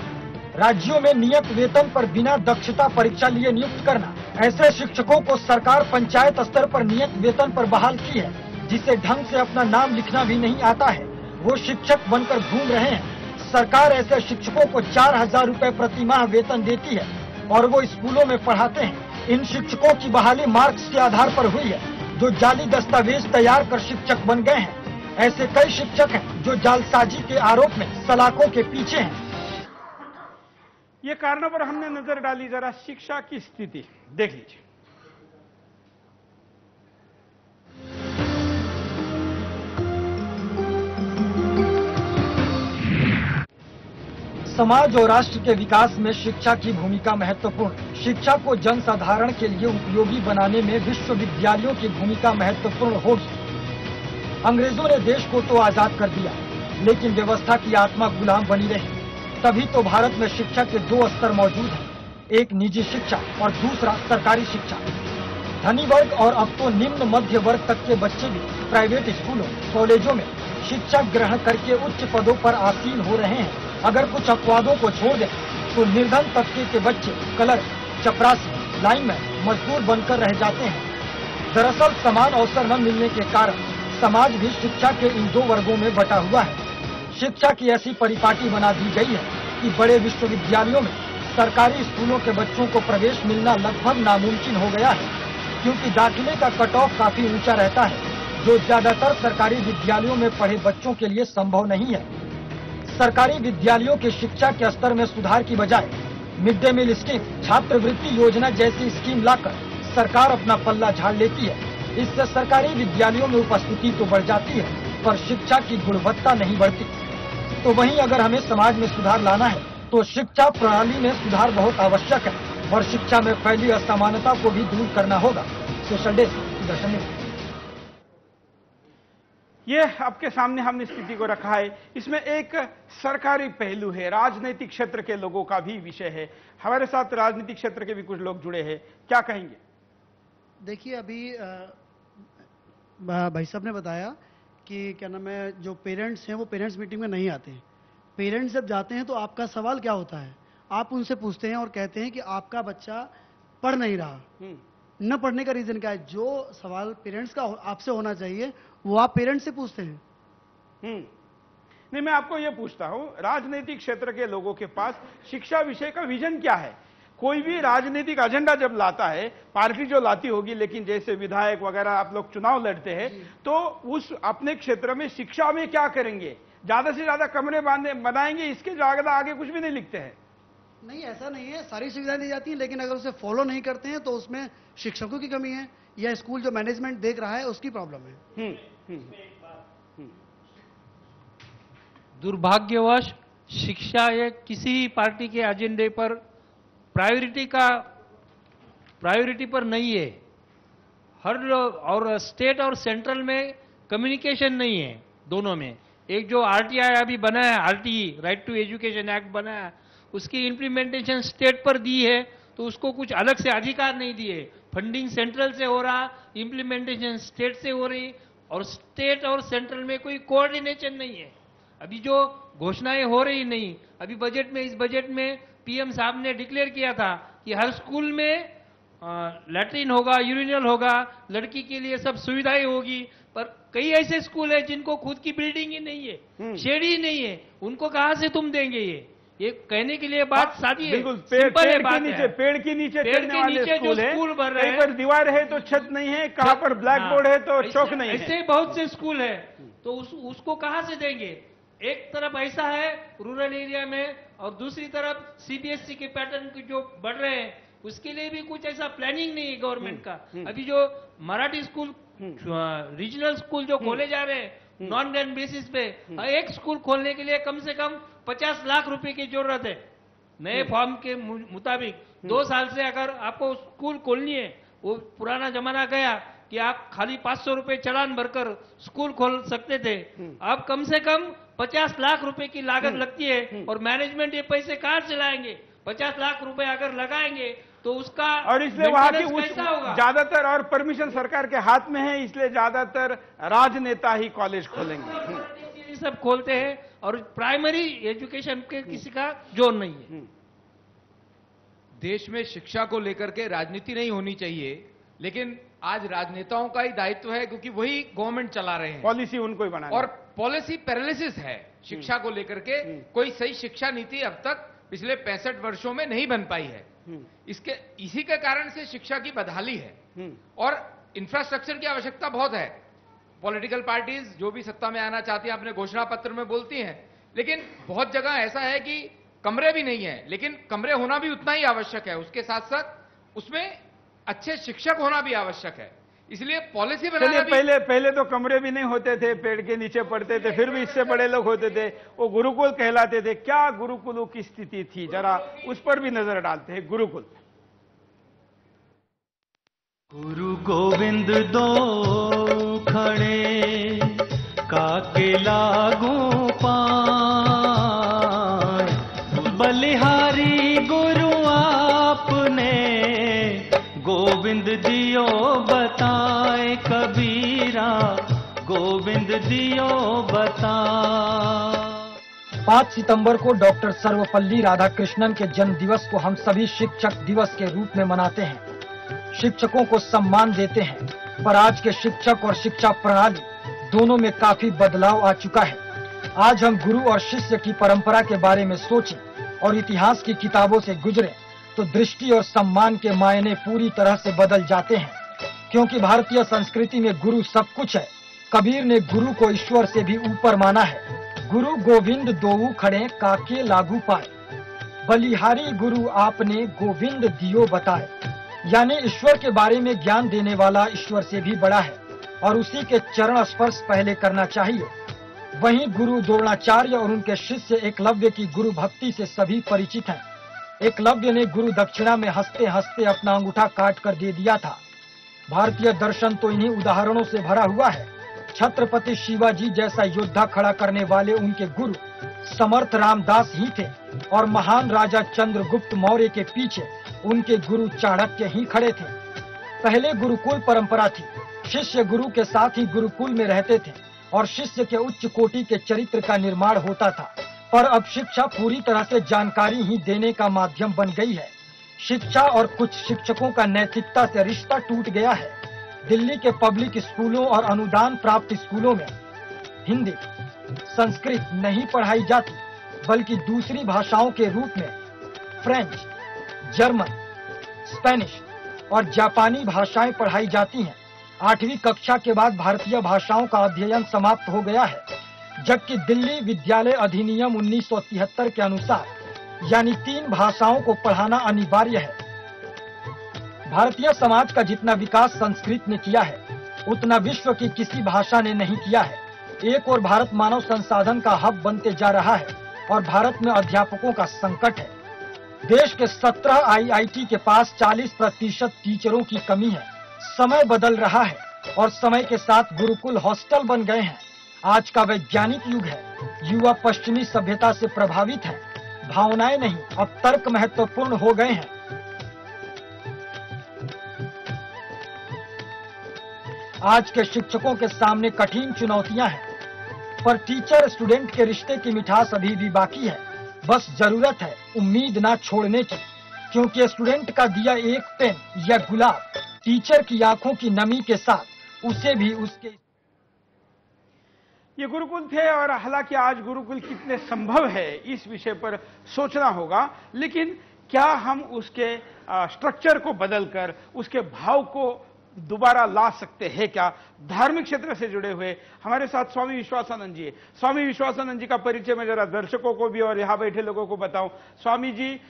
राज्यों में नियत वेतन पर बिना दक्षता परीक्षा लिए नियुक्त करना। ऐसे शिक्षकों को सरकार पंचायत स्तर पर नियत वेतन पर बहाल की है, जिसे ढंग से अपना नाम लिखना भी नहीं आता है। वो शिक्षक बनकर घूम रहे हैं। सरकार ऐसे शिक्षकों को 4,000 रुपए प्रति माह वेतन देती है और वो स्कूलों में पढ़ाते हैं। इन शिक्षकों की बहाली मार्क्स के आधार पर हुई है, जो जाली दस्तावेज तैयार कर शिक्षक बन गए हैं। ऐसे कई शिक्षक हैं जो जालसाजी के आरोप में सलाखों के पीछे हैं। ये कारणों पर हमने नजर डाली। जरा शिक्षा की स्थिति देख लीजिए। समाज और राष्ट्र के विकास में शिक्षा की भूमिका महत्वपूर्ण। शिक्षा को जनसाधारण के लिए उपयोगी बनाने में विश्वविद्यालयों की भूमिका महत्वपूर्ण होगी। अंग्रेजों ने देश को तो आजाद कर दिया, लेकिन व्यवस्था की आत्मा गुलाम बनी रही। तभी तो भारत में शिक्षा के 2 स्तर मौजूद हैं, एक निजी शिक्षा और दूसरा सरकारी शिक्षा। धनी वर्ग और अब तो निम्न मध्य वर्ग तक के बच्चे भी प्राइवेट स्कूलों, कॉलेजों में शिक्षा ग्रहण करके उच्च पदों पर आसीन हो रहे हैं। अगर कुछ अपवादों को छोड़ दें तो निर्धन तबके के बच्चे क्लर्क, चपरासी, लाइनमैन, मजदूर बनकर रह जाते हैं। दरअसल समान अवसर न मिलने के कारण समाज भी शिक्षा के इन 2 वर्गों में बटा हुआ है। शिक्षा की ऐसी परिपाटी बना दी गई है कि बड़े विश्वविद्यालयों में सरकारी स्कूलों के बच्चों को प्रवेश मिलना लगभग नामुमकिन हो गया है, क्योंकि दाखिले का कट ऑफ काफी ऊंचा रहता है, जो ज्यादातर सरकारी विद्यालयों में पढ़े बच्चों के लिए संभव नहीं है। सरकारी विद्यालयों के शिक्षा के स्तर में सुधार की बजाय मिड डे मील स्कीम, छात्रवृत्ति योजना जैसी स्कीम लाकर सरकार अपना पल्ला झाड़ लेती है। इससे सरकारी विद्यालयों में उपस्थिति तो बढ़ जाती है, पर शिक्षा की गुणवत्ता नहीं बढ़ती। तो वहीं अगर हमें समाज में सुधार लाना है तो शिक्षा प्रणाली में सुधार बहुत आवश्यक है और शिक्षा में फैली असमानता को भी दूर करना होगा। सोशल डेस्क, दर्शन न्यूज। ये आपके सामने हमने स्थिति को रखा है। इसमें एक सरकारी पहलू है, राजनीतिक क्षेत्र के लोगों का भी विषय है। हमारे साथ राजनीतिक क्षेत्र के भी कुछ लोग जुड़े हैं, क्या कहेंगे? देखिए, अभी भाई साहब ने बताया कि क्या नाम है, जो पेरेंट्स हैं वो पेरेंट्स मीटिंग में नहीं आते हैं। पेरेंट्स जब जाते हैं तो आपका सवाल क्या होता है, आप उनसे पूछते हैं और कहते हैं कि आपका बच्चा पढ़ नहीं रहा। न पढ़ने का रीजन क्या है? जो सवाल पेरेंट्स का आपसे होना चाहिए वो आप पेरेंट्स से पूछते हैं। नहीं, मैं आपको यह पूछता हूं, राजनीतिक क्षेत्र के लोगों के पास शिक्षा विषय का विजन क्या है? कोई भी राजनीतिक एजेंडा जब लाता है, पार्टी जो लाती होगी, लेकिन जैसे विधायक वगैरह आप लोग चुनाव लड़ते हैं, तो उस अपने क्षेत्र में शिक्षा में क्या करेंगे? ज्यादा से ज्यादा कमरे बनाएंगे, इसके ज्यादा आगे कुछ भी नहीं लिखते हैं। नहीं, ऐसा नहीं है, सारी सुविधाएं दी जाती हैं, लेकिन अगर उसे फॉलो नहीं करते हैं तो उसमें शिक्षकों की कमी है या स्कूल जो मैनेजमेंट देख रहा है उसकी प्रॉब्लम है। दुर्भाग्यवश शिक्षा एक किसी पार्टी के एजेंडे पर प्रायोरिटी पर नहीं है। और स्टेट और सेंट्रल में कम्युनिकेशन नहीं है दोनों में। एक जो आरटीआई अभी बना है, RTE, right to education act बना है, उसकी इंप्लीमेंटेशन स्टेट पर दी है, तो उसको कुछ अलग से अधिकार नहीं दिए। फंडिंग सेंट्रल से हो रहा, इंप्लीमेंटेशन स्टेट से हो रही, और स्टेट और सेंट्रल में कोई कोऑर्डिनेशन नहीं है। अभी जो घोषणाएं हो रही नहीं, अभी बजट में, इस बजट में पीएम साहब ने डिक्लेयर किया था कि हर स्कूल में लैट्रिन होगा, यूरिनल होगा, लड़की के लिए सब सुविधाएं होगी, पर कई ऐसे स्कूल है जिनको खुद की बिल्डिंग ही नहीं है, शेड ही नहीं है, उनको कहां से तुम देंगे? ये कहने के लिए बात सादी है, बिल्कुल। पेड़ के नीचे चढ़ने वाले स्कूल बन रहे हैं, कहीं पर दीवार है तो छत नहीं है, कहां पर ब्लैक बोर्ड है तो चौक नहीं है। ऐसे बहुत से स्कूल है, तो उसको कहां से देंगे? एक तरफ ऐसा है रूरल एरिया में, और दूसरी तरफ सीबीएसई के पैटर्न के जो बढ़ रहे हैं, उसके लिए भी कुछ ऐसा प्लानिंग नहीं है गवर्नमेंट का। अभी जो मराठी स्कूल, रीजनल स्कूल जो खोले जा रहे हैं नॉन ग्रांट बेसिस पे, एक स्कूल खोलने के लिए कम से कम 50 लाख रुपए की जरूरत है। नए फॉर्म के मुताबिक 2 साल से अगर आपको स्कूल खोलनी है, वो पुराना जमाना गया कि आप खाली 500 रुपए चालान भरकर स्कूल खोल सकते थे। अब कम से कम 50 लाख रुपए की लागत लगती है, और मैनेजमेंट ये पैसे कहां से लाएंगे? 50 लाख रुपए अगर लगाएंगे तो उसका, और इसलिए वहां की ज्यादातर, और परमिशन सरकार के हाथ में है, इसलिए ज्यादातर राजनेता ही कॉलेज खोलेंगे, सब खोलते हैं, और प्राइमरी एजुकेशन के किसी का जोर नहीं है। देश में शिक्षा को लेकर के राजनीति नहीं होनी चाहिए, लेकिन आज राजनेताओं का ही दायित्व है, क्योंकि वही गवर्नमेंट चला रहे हैं, पॉलिसी उनको ही बनानी, और पॉलिसी पैरालिसिस है शिक्षा को लेकर के। कोई सही शिक्षा नीति अब तक पिछले 65 वर्षों में नहीं बन पाई है। इसी के कारण से शिक्षा की बदहाली है, और इंफ्रास्ट्रक्चर की आवश्यकता बहुत है। पॉलिटिकल पार्टीज जो भी सत्ता में आना चाहती हैं अपने घोषणा पत्र में बोलती हैं, लेकिन बहुत जगह ऐसा है कि कमरे भी नहीं है, लेकिन कमरे होना भी उतना ही आवश्यक है, उसके साथ साथ उसमें अच्छे शिक्षक होना भी आवश्यक है। इसलिए पॉलिसी बनाना भी, पहले तो कमरे भी नहीं होते थे, पेड़ के नीचे पढ़ते थे, फिर भी इससे बड़े लोग होते थे, वो गुरुकुल कहलाते थे। क्या गुरुकुलों की स्थिति थी, जरा उस पर भी नजर डालते हैं। गुरुकुल। गुरु गोविंद दो खड़े काके लागू पाए, गोविंद दियो बताए कबीरा, गोविंद दियो बता। 5 सितंबर को डॉक्टर सर्वपल्ली राधाकृष्णन के जन्म दिवस को हम सभी शिक्षक दिवस के रूप में मनाते हैं, शिक्षकों को सम्मान देते हैं। पर आज के शिक्षक और शिक्षा प्रणाली दोनों में काफी बदलाव आ चुका है। आज हम गुरु और शिष्य की परंपरा के बारे में सोचें और इतिहास की किताबों से गुजरें तो दृष्टि और सम्मान के मायने पूरी तरह से बदल जाते हैं। क्योंकि भारतीय संस्कृति में गुरु सब कुछ है। कबीर ने गुरु को ईश्वर से भी ऊपर माना है। गुरु गोविंद दोऊ खड़े काके लागू पाए, बलिहारी गुरु आपने गोविंद दियो बताए। यानी ईश्वर के बारे में ज्ञान देने वाला ईश्वर से भी बड़ा है और उसी के चरण स्पर्श पहले करना चाहिए। वहीं गुरु द्रोणाचार्य और उनके शिष्य एकलव्य की गुरु भक्ति से सभी परिचित हैं। एकलव्य ने गुरु दक्षिणा में हंसते हंसते अपना अंगूठा काट कर दे दिया था। भारतीय दर्शन तो इन्हीं उदाहरणों से भरा हुआ है। छत्रपति शिवाजी जैसा योद्धा खड़ा करने वाले उनके गुरु समर्थ रामदास ही थे और महान राजा चंद्रगुप्त मौर्य के पीछे उनके गुरु चाणक्य ही खड़े थे। पहले गुरुकुल परंपरा थी। शिष्य गुरु के साथ ही गुरुकुल में रहते थे और शिष्य के उच्च कोटि के चरित्र का निर्माण होता था। पर अब शिक्षा पूरी तरह से जानकारी ही देने का माध्यम बन गई है। शिक्षा और कुछ शिक्षकों का नैतिकता से रिश्ता टूट गया है। दिल्ली के पब्लिक स्कूलों और अनुदान प्राप्त स्कूलों में हिंदी, संस्कृत नहीं पढ़ाई जाती, बल्कि दूसरी भाषाओं के रूप में फ्रेंच, जर्मन, स्पेनिश और जापानी भाषाएं पढ़ाई जाती हैं। 8वीं कक्षा के बाद भारतीय भाषाओं का अध्ययन समाप्त हो गया है, जबकि दिल्ली विद्यालय अधिनियम 1973 के अनुसार यानी 3 भाषाओं को पढ़ाना अनिवार्य है। भारतीय समाज का जितना विकास संस्कृत ने किया है, उतना विश्व की किसी भाषा ने नहीं किया है। एक और भारत मानव संसाधन का हब बनते जा रहा है और भारत में अध्यापकों का संकट है। देश के 17 IIT के पास 40% टीचरों की कमी है। समय बदल रहा है और समय के साथ गुरुकुल हॉस्टल बन गए हैं। आज का वैज्ञानिक युग है। युवा पश्चिमी सभ्यता से प्रभावित है। भावनाएं नहीं, अब तर्क महत्वपूर्ण हो गए हैं। आज के शिक्षकों के सामने कठिन चुनौतियां हैं, पर टीचर स्टूडेंट के रिश्ते की मिठास अभी भी बाकी है। बस जरूरत है उम्मीद ना छोड़ने की, क्योंकि स्टूडेंट का दिया एक पेन या गुलाब टीचर की आंखों की नमी के साथ उसे भी उसके। ये गुरुकुल थे और हालांकि आज गुरुकुल कितने संभव है इस विषय पर सोचना होगा, लेकिन क्या हम उसके स्ट्रक्चर को बदलकर उसके भाव को दोबारा ला सकते हैं क्या? धार्मिक क्षेत्र से जुड़े हुए हमारे साथ स्वामी विश्वासानंद जी है। स्वामी विश्वासानंद जी का परिचय मैं जरा दर्शकों को भी और यहां बैठे लोगों को बताऊं। स्वामी जी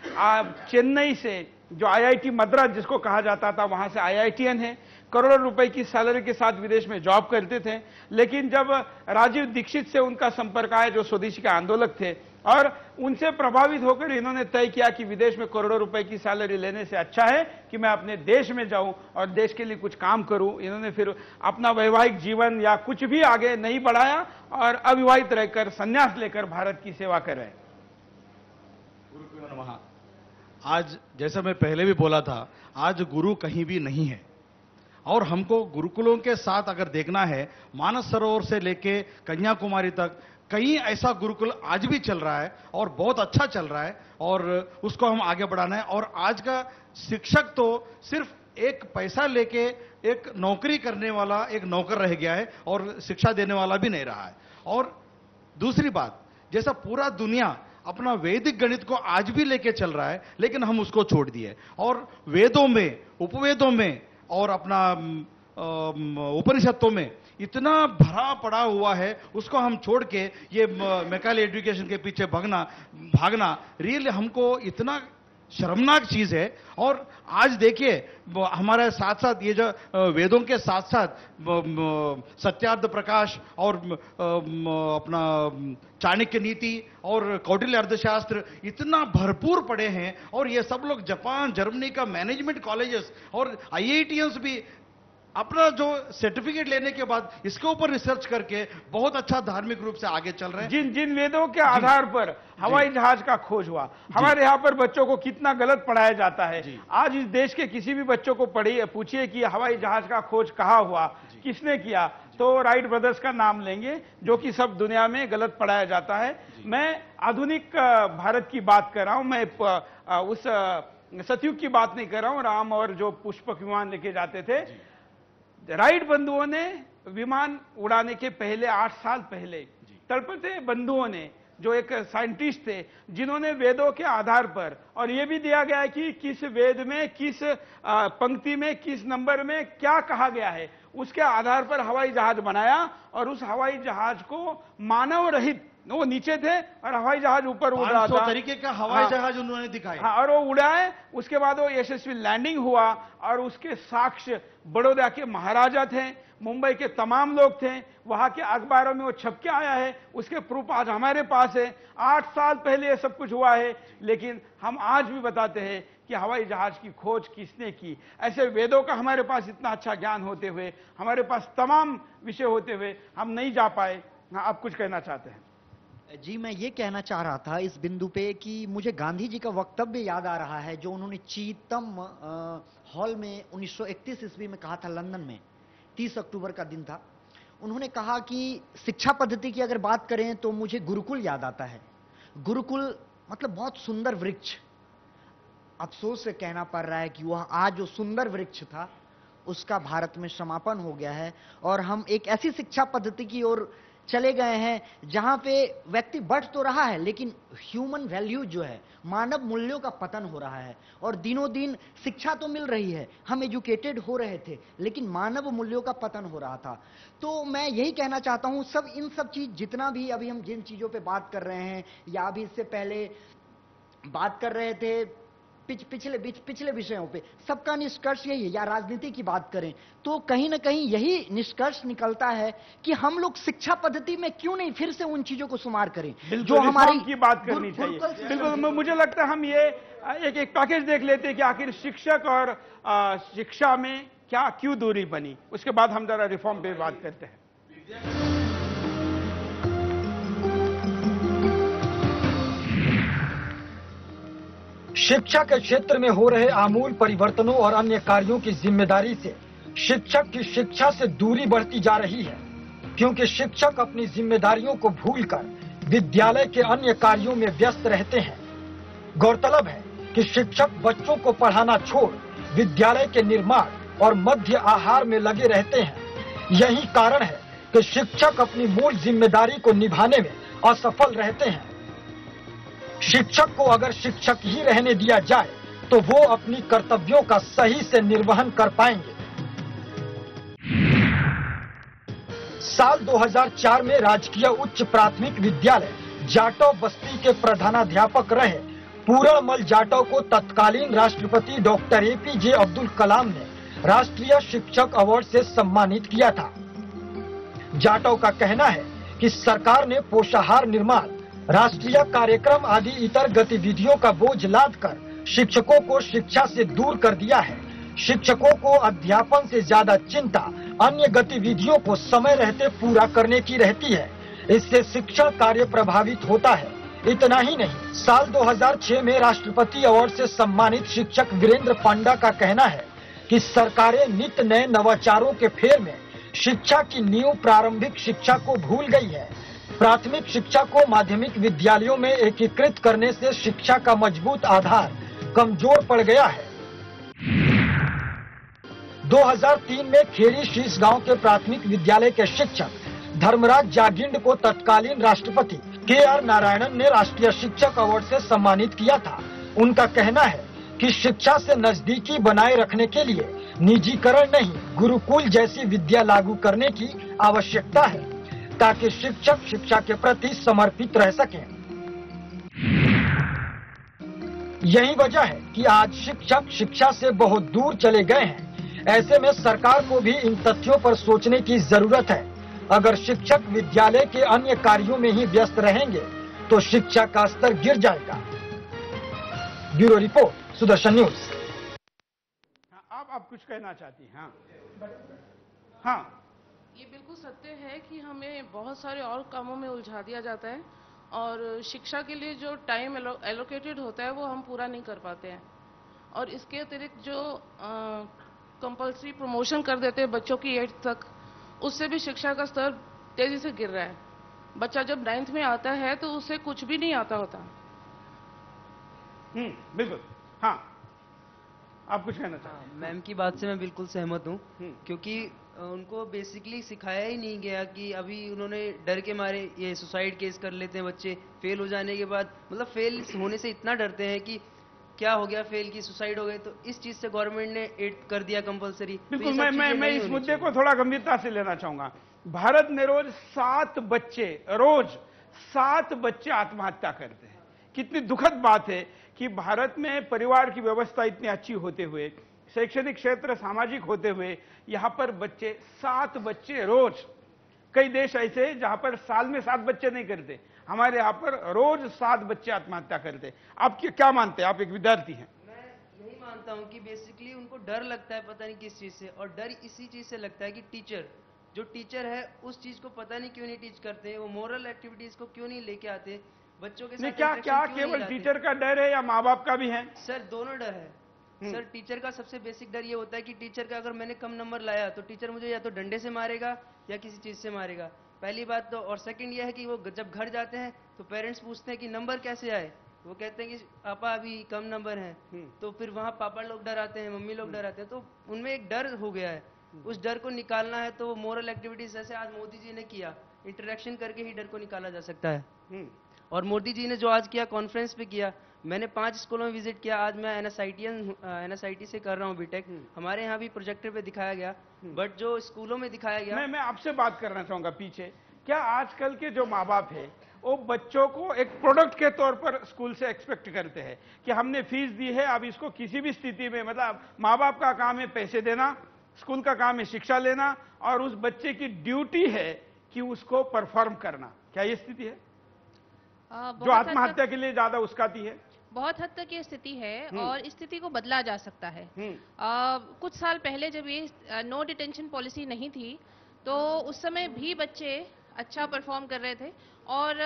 चेन्नई से जो IIT मद्रास जिसको कहा जाता था, वहां से IITian है। करोड़ों रुपए की सैलरी के साथ विदेश में जॉब करते थे, लेकिन जब राजीव दीक्षित से उनका संपर्क आया, जो स्वदेशी के आंदोलक थे, और उनसे प्रभावित होकर इन्होंने तय किया कि विदेश में करोड़ों रुपए की सैलरी लेने से अच्छा है कि मैं अपने देश में जाऊं और देश के लिए कुछ काम करूं। इन्होंने फिर अपना वैवाहिक जीवन या कुछ भी आगे नहीं बढ़ाया और अविवाहित रहकर संन्यास लेकर भारत की सेवा कर रहे हैं। आज जैसा मैं पहले भी बोला था, आज गुरु कहीं भी नहीं है और हमको गुरुकुलों के साथ अगर देखना है, मानस सरोवर से लेके कन्याकुमारी तक कहीं ऐसा गुरुकुल आज भी चल रहा है और बहुत अच्छा चल रहा है और उसको हम आगे बढ़ाना है। और आज का शिक्षक तो सिर्फ एक पैसा लेके एक नौकरी करने वाला एक नौकर रह गया है और शिक्षा देने वाला भी नहीं रहा है। और दूसरी बात, जैसा पूरा दुनिया अपना वैदिक गणित को आज भी लेके चल रहा है, लेकिन हम उसको छोड़ दिए और वेदों में, उपवेदों में और अपना उपनिषदों में इतना भरा पड़ा हुआ है, उसको हम छोड़ के ये मैकेले एजुकेशन के पीछे भागना रियली हमको इतना शर्मनाक चीज है। और आज देखिए हमारे साथ साथ ये जो वेदों के साथ साथ सत्यार्थ प्रकाश और अपना चाणक्य नीति और कौटिल्य अर्थशास्त्र इतना भरपूर पड़े हैं और ये सब लोग जापान, जर्मनी का मैनेजमेंट कॉलेजेस और IITians भी अपना जो सर्टिफिकेट लेने के बाद इसके ऊपर रिसर्च करके बहुत अच्छा धार्मिक रूप से आगे चल रहे हैं। जिन जिन वेदों के आधार पर हवाई जहाज का खोज हुआ, हमारे यहाँ पर बच्चों को कितना गलत पढ़ाया जाता है। आज इस देश के किसी भी बच्चों को पूछिए कि हवाई जहाज का खोज कहाँ हुआ, किसने किया, तो राइट ब्रदर्स का नाम लेंगे, जो कि सब दुनिया में गलत पढ़ाया जाता है। मैं आधुनिक भारत की बात कर रहा हूं, मैं उस सतयुग की बात नहीं कर रहा हूं। राम और जो पुष्पक विमान लेके जाते थे, राइट बंधुओं ने विमान उड़ाने के पहले 8 साल पहले तलपते बंधुओं ने, जो एक साइंटिस्ट थे, जिन्होंने वेदों के आधार पर, और यह भी दिया गया है कि किस वेद में, किस पंक्ति में, किस नंबर में क्या कहा गया है, उसके आधार पर हवाई जहाज बनाया। और उस हवाई जहाज को मानव रहित, वो नीचे थे और हवाई जहाज ऊपर उड़ रहा था, तरीके का हवाई जहाज उन्होंने दिखाया। हाँ, और वो उड़ा है। उसके बाद वो यशस्वी लैंडिंग हुआ और उसके साक्ष्य बड़ौदा के महाराजा थे, मुंबई के तमाम लोग थे, वहां के अखबारों में वो छप के आया है, उसके प्रूफ आज हमारे पास है। 8 साल पहले ये सब कुछ हुआ है, लेकिन हम आज भी बताते हैं कि हवाई जहाज की खोज किसने की। ऐसे वेदों का हमारे पास इतना अच्छा ज्ञान होते हुए, हमारे पास तमाम विषय होते हुए हम नहीं जा पाए। हाँ, आप कुछ कहना चाहते हैं? जी, मैं ये कहना चाह रहा था इस बिंदु पे कि मुझे गांधी जी का वक्तव्य याद आ रहा है, जो उन्होंने चीतम हॉल में 1931 ईस्वी में कहा था, लंदन में 30 अक्टूबर का दिन था। उन्होंने कहा कि शिक्षा पद्धति की अगर बात करें तो मुझे गुरुकुल याद आता है। गुरुकुल मतलब बहुत सुंदर वृक्ष। अफसोस से कहना पड़ रहा है कि वह आज जो सुंदर वृक्ष था उसका भारत में समापन हो गया है, और हम एक ऐसी शिक्षा पद्धति की ओर चले गए हैं जहां पे व्यक्ति बढ़ तो रहा है, लेकिन ह्यूमन वैल्यू जो है, मानव मूल्यों का पतन हो रहा है। और दिनों दिन शिक्षा तो मिल रही है, हम एजुकेटेड हो रहे थे, लेकिन मानव मूल्यों का पतन हो रहा था। तो मैं यही कहना चाहता हूं, इन सब चीज जितना भी अभी हम जिन चीजों पे बात कर रहे हैं, या अभी इससे पहले बात कर रहे थे पिछले विषयों पे, सबका निष्कर्ष यही है। या राजनीति की बात करें तो कहीं ना कहीं यही निष्कर्ष निकलता है कि हम लोग शिक्षा पद्धति में क्यों नहीं फिर से उन चीजों को शुमार करें जो हमारी की बात करनी चाहिए। बिल्कुल, मुझे लगता है हम ये एक पैकेज देख लेते हैं कि आखिर शिक्षक और शिक्षा में क्यों दूरी बनी। उसके बाद हम जरा रिफॉर्म पे बात करते हैं। शिक्षा के क्षेत्र में हो रहे आमूल परिवर्तनों और अन्य कार्यों की जिम्मेदारी से शिक्षक की शिक्षा से दूरी बढ़ती जा रही है, क्योंकि शिक्षक अपनी जिम्मेदारियों को भूलकर विद्यालय के अन्य कार्यों में व्यस्त रहते हैं। गौरतलब है कि शिक्षक बच्चों को पढ़ाना छोड़ विद्यालय के निर्माण और मध्य आहार में लगे रहते हैं। यही कारण है कि शिक्षक अपनी मूल जिम्मेदारी को निभाने में असफल रहते हैं। शिक्षक को अगर शिक्षक ही रहने दिया जाए तो वो अपनी कर्तव्यों का सही से निर्वहन कर पाएंगे। साल 2004 में राजकीय उच्च प्राथमिक विद्यालय जाटव बस्ती के प्रधानाध्यापक रहे पूरणमल जाटव को तत्कालीन राष्ट्रपति डॉक्टर APJ अब्दुल कलाम ने राष्ट्रीय शिक्षक अवार्ड से सम्मानित किया था। जाटव का कहना है कि सरकार ने पोषाहार निर्माण, राष्ट्रीय कार्यक्रम आदि इतर गतिविधियों का बोझ लादकर शिक्षकों को शिक्षा से दूर कर दिया है। शिक्षकों को अध्यापन से ज्यादा चिंता अन्य गतिविधियों को समय रहते पूरा करने की रहती है। इससे शिक्षण कार्य प्रभावित होता है। इतना ही नहीं, साल 2006 में राष्ट्रपति अवार्ड से सम्मानित शिक्षक वीरेंद्र पांडा का कहना है कि सरकारें नित्य नए नवाचारों के फेर में शिक्षा की नींव प्रारंभिक शिक्षा को भूल गई है। प्राथमिक शिक्षा को माध्यमिक विद्यालयों में एकीकृत करने से शिक्षा का मजबूत आधार कमजोर पड़ गया है। 2003 में खेरी शीश गांव के प्राथमिक विद्यालय के शिक्षक धर्मराज जागिंड को तत्कालीन राष्ट्रपति KR नारायणन ने राष्ट्रीय शिक्षक अवार्ड से सम्मानित किया था। उनका कहना है कि शिक्षा से नजदीकी बनाए रखने के लिए निजीकरण नहीं, गुरुकुल जैसी विद्या लागू करने की आवश्यकता है, ताकि शिक्षक शिक्षा के प्रति समर्पित रह सकें। यही वजह है कि आज शिक्षक शिक्षा से बहुत दूर चले गए हैं। ऐसे में सरकार को भी इन तथ्यों पर सोचने की जरूरत है। अगर शिक्षक विद्यालय के अन्य कार्यों में ही व्यस्त रहेंगे तो शिक्षा का स्तर गिर जाएगा। Bureau report, Sudarshan news. आप कुछ कहना चाहती हैं? हाँ, ये बिल्कुल सत्य है कि हमें बहुत सारे और कामों में उलझा दिया जाता है और शिक्षा के लिए जो टाइम एलोकेटेड होता है वो हम पूरा नहीं कर पाते हैं। और इसके अतिरिक्त जो कंपल्सरी प्रमोशन कर देते हैं बच्चों की 8th तक, उससे भी शिक्षा का स्तर तेजी से गिर रहा है। बच्चा जब 9th में आता है तो उसे कुछ भी नहीं आता होता। बिल्कुल। हाँ, आप कुछ कहना चाहते हैं? मैम की बात से मैं बिल्कुल सहमत हूँ, क्योंकि उनको बेसिकली सिखाया ही नहीं गया कि अभी उन्होंने डर के मारे ये सुसाइड केस कर लेते हैं बच्चे फेल हो जाने के बाद, मतलब फेल होने से इतना डरते हैं कि क्या हो गया फेल की सुसाइड हो गए। तो इस चीज से गवर्नमेंट ने 8 कर दिया कंपलसरी। बिल्कुल, मैं इस मुद्दे को थोड़ा गंभीरता से लेना चाहूंगा। भारत में रोज 7 बच्चे आत्महत्या करते हैं। कितनी दुखद बात है कि भारत में परिवार की व्यवस्था इतनी अच्छी होते हुए, शैक्षणिक क्षेत्र सामाजिक होते हुए, यहां पर 7 बच्चे रोज। कई देश ऐसे हैं जहां पर साल में 7 बच्चे नहीं करते, हमारे यहां पर रोज 7 बच्चे आत्महत्या करते। आप क्या मानते हैं? आप एक विद्यार्थी हैं। मैं यही मानता हूं कि बेसिकली उनको डर लगता है पता नहीं किस चीज से, और डर इसी चीज से लगता है कि जो टीचर है उस चीज को पता नहीं क्यों नहीं टीच करते, वो मोरल एक्टिविटीज को क्यों नहीं लेके आते बच्चों के साथ। क्या केवल टीचर का डर है या माँ बाप का भी है? सर दोनों डर है। सर टीचर का सबसे बेसिक डर ये होता है कि टीचर का अगर मैंने कम नंबर लाया तो टीचर मुझे या तो डंडे से मारेगा या किसी चीज से मारेगा, पहली बात तो। और सेकंड ये है कि वो जब घर जाते हैं तो पेरेंट्स पूछते हैं कि नंबर कैसे आए, वो कहते हैं कि पापा अभी कम नंबर हैं। तो फिर वहाँ पापा लोग डर आते हैं, मम्मी लोग डर आते हैं, तो उनमें एक डर हो गया है। उस डर को निकालना है तो मोरल एक्टिविटीज जैसे आज मोदी जी ने किया, इंटरेक्शन करके ही डर को निकाला जा सकता है। और मोदी जी ने जो आज किया, कॉन्फ्रेंस पे किया, मैंने 5 स्कूलों में विजिट किया। आज मैं NSIT से कर रहा हूँ बीटेक। हमारे यहाँ भी प्रोजेक्टर पे दिखाया गया, बट जो स्कूलों में दिखाया गया। मैं आपसे बात करना चाहूंगा पीछे। क्या आजकल के जो माँ बाप है वो बच्चों को एक प्रोडक्ट के तौर पर स्कूल से एक्सपेक्ट करते हैं कि हमने फीस दी है, अब इसको किसी भी स्थिति में, मतलब माँ बाप का काम है पैसे देना, स्कूल का काम है शिक्षा लेना, और उस बच्चे की ड्यूटी है कि उसको परफॉर्म करना। क्या ये स्थिति है जो आत्महत्या के लिए ज्यादा उस्काती है? बहुत हद तक ये स्थिति है और इस स्थिति को बदला जा सकता है। कुछ साल पहले जब ये नो डिटेंशन पॉलिसी नहीं थी तो उस समय भी बच्चे अच्छा परफॉर्म कर रहे थे, और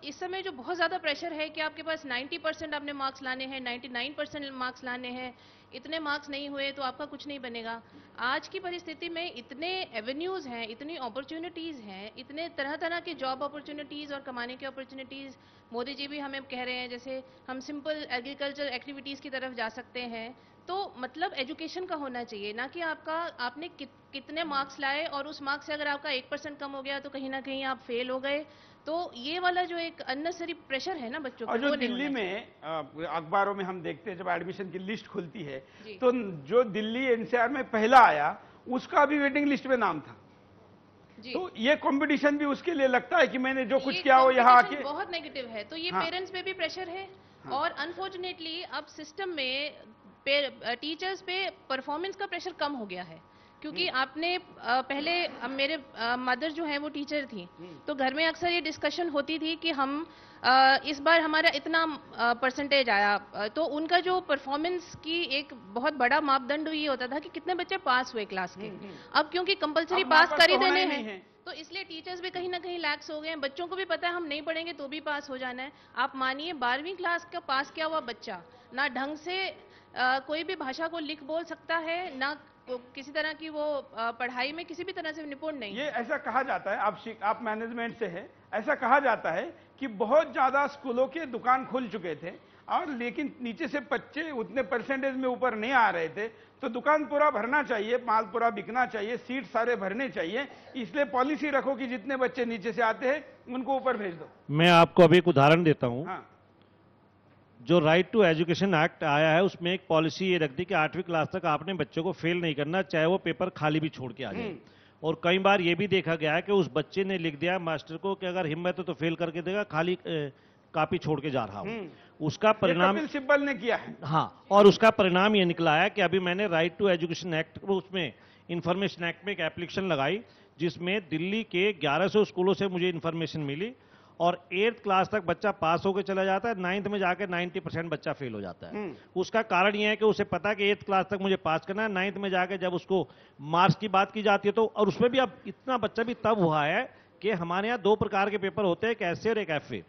इस समय जो बहुत ज़्यादा प्रेशर है कि आपके पास 90% आपने मार्क्स लाने हैं, 99% मार्क्स लाने हैं, इतने मार्क्स नहीं हुए तो आपका कुछ नहीं बनेगा। आज की परिस्थिति में इतने एवेन्यूज़ हैं, इतनी अपॉर्चुनिटीज़ हैं, इतने तरह तरह की जॉब अपॉर्चुनिटीज़ और कमाने की अपॉर्चुनिटीज़ मोदी जी भी हमें कह रहे हैं, जैसे हम सिंपल एग्रीकल्चर एक्टिविटीज़ की तरफ जा सकते हैं। तो मतलब एजुकेशन का होना चाहिए, ना कि आपने कितने मार्क्स लाए और उस मार्क्स से अगर आपका 1% कम हो गया तो कहीं ना कहीं आप फेल हो गए। तो ये वाला जो एक अननेसेसरी प्रेशर है ना बच्चों का, और जो दिल्ली में अखबारों में हम देखते हैं जब एडमिशन की लिस्ट खुलती है तो जो दिल्ली NCR में पहला आया उसका भी वेटिंग लिस्ट में नाम था। तो ये कंपटीशन भी उसके लिए लगता है कि मैंने जो कुछ किया वो यहाँ आके बहुत नेगेटिव है। तो ये पेरेंट्स पे भी प्रेशर है और अनफॉर्चुनेटली अब सिस्टम में टीचर्स पे परफॉर्मेंस का प्रेशर कम हो गया है, क्योंकि आपने पहले मेरे मदर जो है वो टीचर थी, तो घर में अक्सर ये डिस्कशन होती थी कि हम इस बार हमारा इतना परसेंटेज आया, तो उनका जो परफॉर्मेंस की एक बहुत बड़ा मापदंड ये होता था कि कितने बच्चे पास हुए क्लास के। अब क्योंकि कंपलसरी पास कर ही देने हैं तो इसलिए टीचर्स भी कहीं ना कहीं लैक्स हो गए हैं। बच्चों को भी पता है हम नहीं पढ़ेंगे तो भी पास हो जाना है। आप मानिए 12वीं क्लास का पास किया हुआ बच्चा ना ढंग से कोई भी भाषा को लिख बोल सकता है, ना किसी तरह की वो पढ़ाई में किसी भी तरह से निपुण नहीं। ये ऐसा कहा जाता है, आप मैनेजमेंट से है, ऐसा कहा जाता है कि बहुत ज्यादा स्कूलों के दुकान खुल चुके थे और लेकिन नीचे से बच्चे उतने परसेंटेज में ऊपर नहीं आ रहे थे, तो दुकान पूरा भरना चाहिए, माल पूरा बिकना चाहिए, सीट सारे भरने चाहिए, इसलिए पॉलिसी रखो कि जितने बच्चे नीचे से आते हैं उनको ऊपर भेज दो। मैं आपको अभी एक उदाहरण देता हूं। जो राइट टू एजुकेशन एक्ट आया है उसमें एक पॉलिसी ये रख दी कि 8वीं क्लास तक आपने बच्चों को फेल नहीं करना, चाहे वो पेपर खाली भी छोड़ के आ जाए। और कई बार ये भी देखा गया है कि उस बच्चे ने लिख दिया मास्टर को कि अगर हिम्मत है तो फेल करके देगा, खाली कॉपी छोड़ के जा रहा हूं। उसका परिणाम कपिल सिब्बल ने किया है। हाँ, और उसका परिणाम ये निकला है कि अभी मैंने राइट टू एजुकेशन एक्ट, उसमें इंफॉर्मेशन एक्ट में एक एप्लीकेशन लगाई जिसमें दिल्ली के 1100 स्कूलों से मुझे इंफॉर्मेशन मिली और 8th क्लास तक बच्चा पास होकर चला जाता है, 9th में जाकर 90% बच्चा फेल हो जाता है। उसका कारण यह है कि उसे पता है कि 8th क्लास तक मुझे पास करना है, 9th में जाकर जब उसको मार्क्स की बात की जाती है तो, और उसमें भी अब इतना बच्चा भी तब हुआ है कि हमारे यहाँ 2 प्रकार के पेपर होते हैं, एक एसए और एक एफए।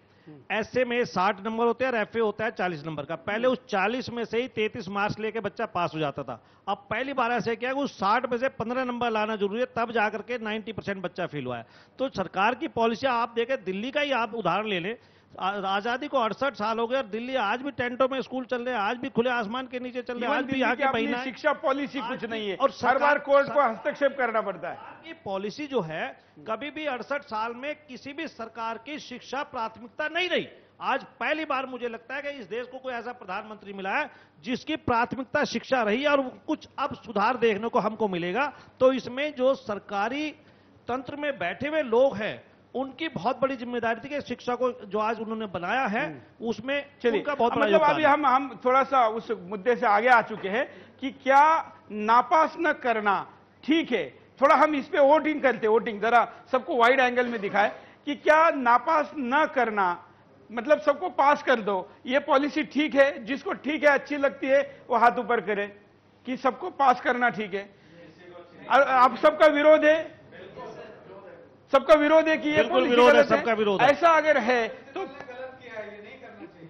एसए में 60 नंबर होते हैं और एफए होता है 40 नंबर का। पहले उस 40 में से ही 33 मार्क्स लेके बच्चा पास हो जाता था। अब पहली बार ऐसे किया कि उस 60 में से 15 नंबर लाना जरूरी है, तब जाकर के 90% बच्चा फेल हुआ है। तो सरकार की पॉलिसियां आप देखें, दिल्ली का ही आप उदाहरण ले लें, आजादी को 68 साल हो गए और दिल्ली आज भी टेंटों में स्कूल चल रहे हैं, आज भी खुले आसमान के नीचे चल रहे हैं, आज भी यहाँ की महिलाएं, शिक्षा पॉलिसी कुछ नहीं है और हर बार कोर्ट को हस्तक्षेप करना पड़ता है। ये पॉलिसी जो है कभी भी 68 साल में किसी भी सरकार की शिक्षा प्राथमिकता नहीं रही। आज पहली बार मुझे लगता है कि इस देश को कोई ऐसा प्रधानमंत्री मिला है जिसकी प्राथमिकता शिक्षा रही और कुछ अब सुधार देखने को हमको मिलेगा। तो इसमें जो सरकारी तंत्र में बैठे हुए लोग हैं उनकी बहुत बड़ी जिम्मेदारी थी कि शिक्षा को जो आज उन्होंने बनाया है उसमें उनका बहुत बड़ा मतलब अभी हम थोड़ा सा उस मुद्दे से आगे आ चुके हैं कि क्या नापास न करना ठीक है। थोड़ा हम इस पे वोटिंग जरा सबको वाइड एंगल में दिखाए कि क्या नापास न करना मतलब सबको पास कर दो, ये पॉलिसी ठीक है? जिसको ठीक है, अच्छी लगती है, वो हाथ ऊपर करे कि सबको पास करना ठीक है। आप सबका विरोध है? सबका विरोध है कि ये पॉलिसी विरोध है, गलत सबका विरोध है। ऐसा अगर है तो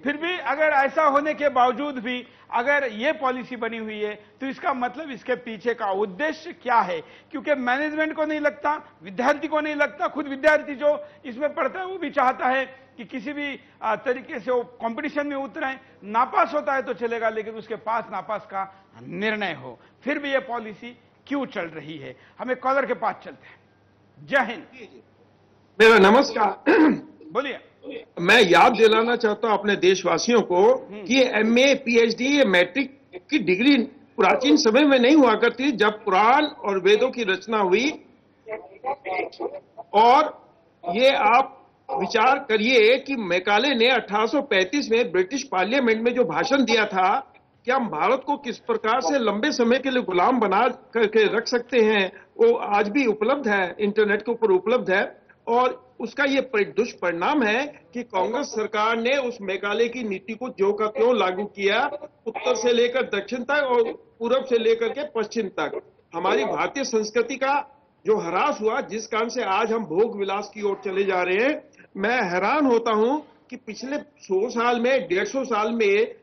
फिर भी अगर ऐसा होने के बावजूद भी अगर ये पॉलिसी बनी हुई है तो इसका मतलब इसके पीछे का उद्देश्य क्या है? क्योंकि मैनेजमेंट को नहीं लगता, विद्यार्थी को नहीं लगता, खुद विद्यार्थी जो इसमें पढ़ता है वो भी चाहता है कि किसी भी तरीके से वो कंपटीशन में उतरे। नापास होता है तो चलेगा, लेकिन उसके पास नापास का निर्णय हो। फिर भी ये पॉलिसी क्यों चल रही है? हमें कॉलर के पास चलते हैं। जय हिंद। मेरा नमस्कार। बोलिए। मैं याद दिलाना चाहता हूं अपने देशवासियों को कि एमए, पीएचडी, ये मैट्रिक की डिग्री प्राचीन समय में नहीं हुआ करती। जब पुराण और वेदों की रचना हुई, और ये आप विचार करिए कि मैकाले ने 1835 में ब्रिटिश पार्लियामेंट में जो भाषण दिया था कि हम भारत को किस प्रकार से लंबे समय के लिए गुलाम बना करके रख सकते हैं, वो आज भी उपलब्ध है, इंटरनेट के ऊपर उपलब्ध है। और उसका ये दुष्परिणाम है कि कांग्रेस सरकार ने उस मेघालय की नीति को ज्यों का त्यों लागू किया, उत्तर से लेकर दक्षिण तक और पूरब से लेकर के पश्चिम तक। हमारी भारतीय संस्कृति का जो ह्रास हुआ, जिस कारण से आज हम भोग विलास की ओर चले जा रहे हैं। मैं हैरान होता हूं कि पिछले 100 साल में, 150 साल में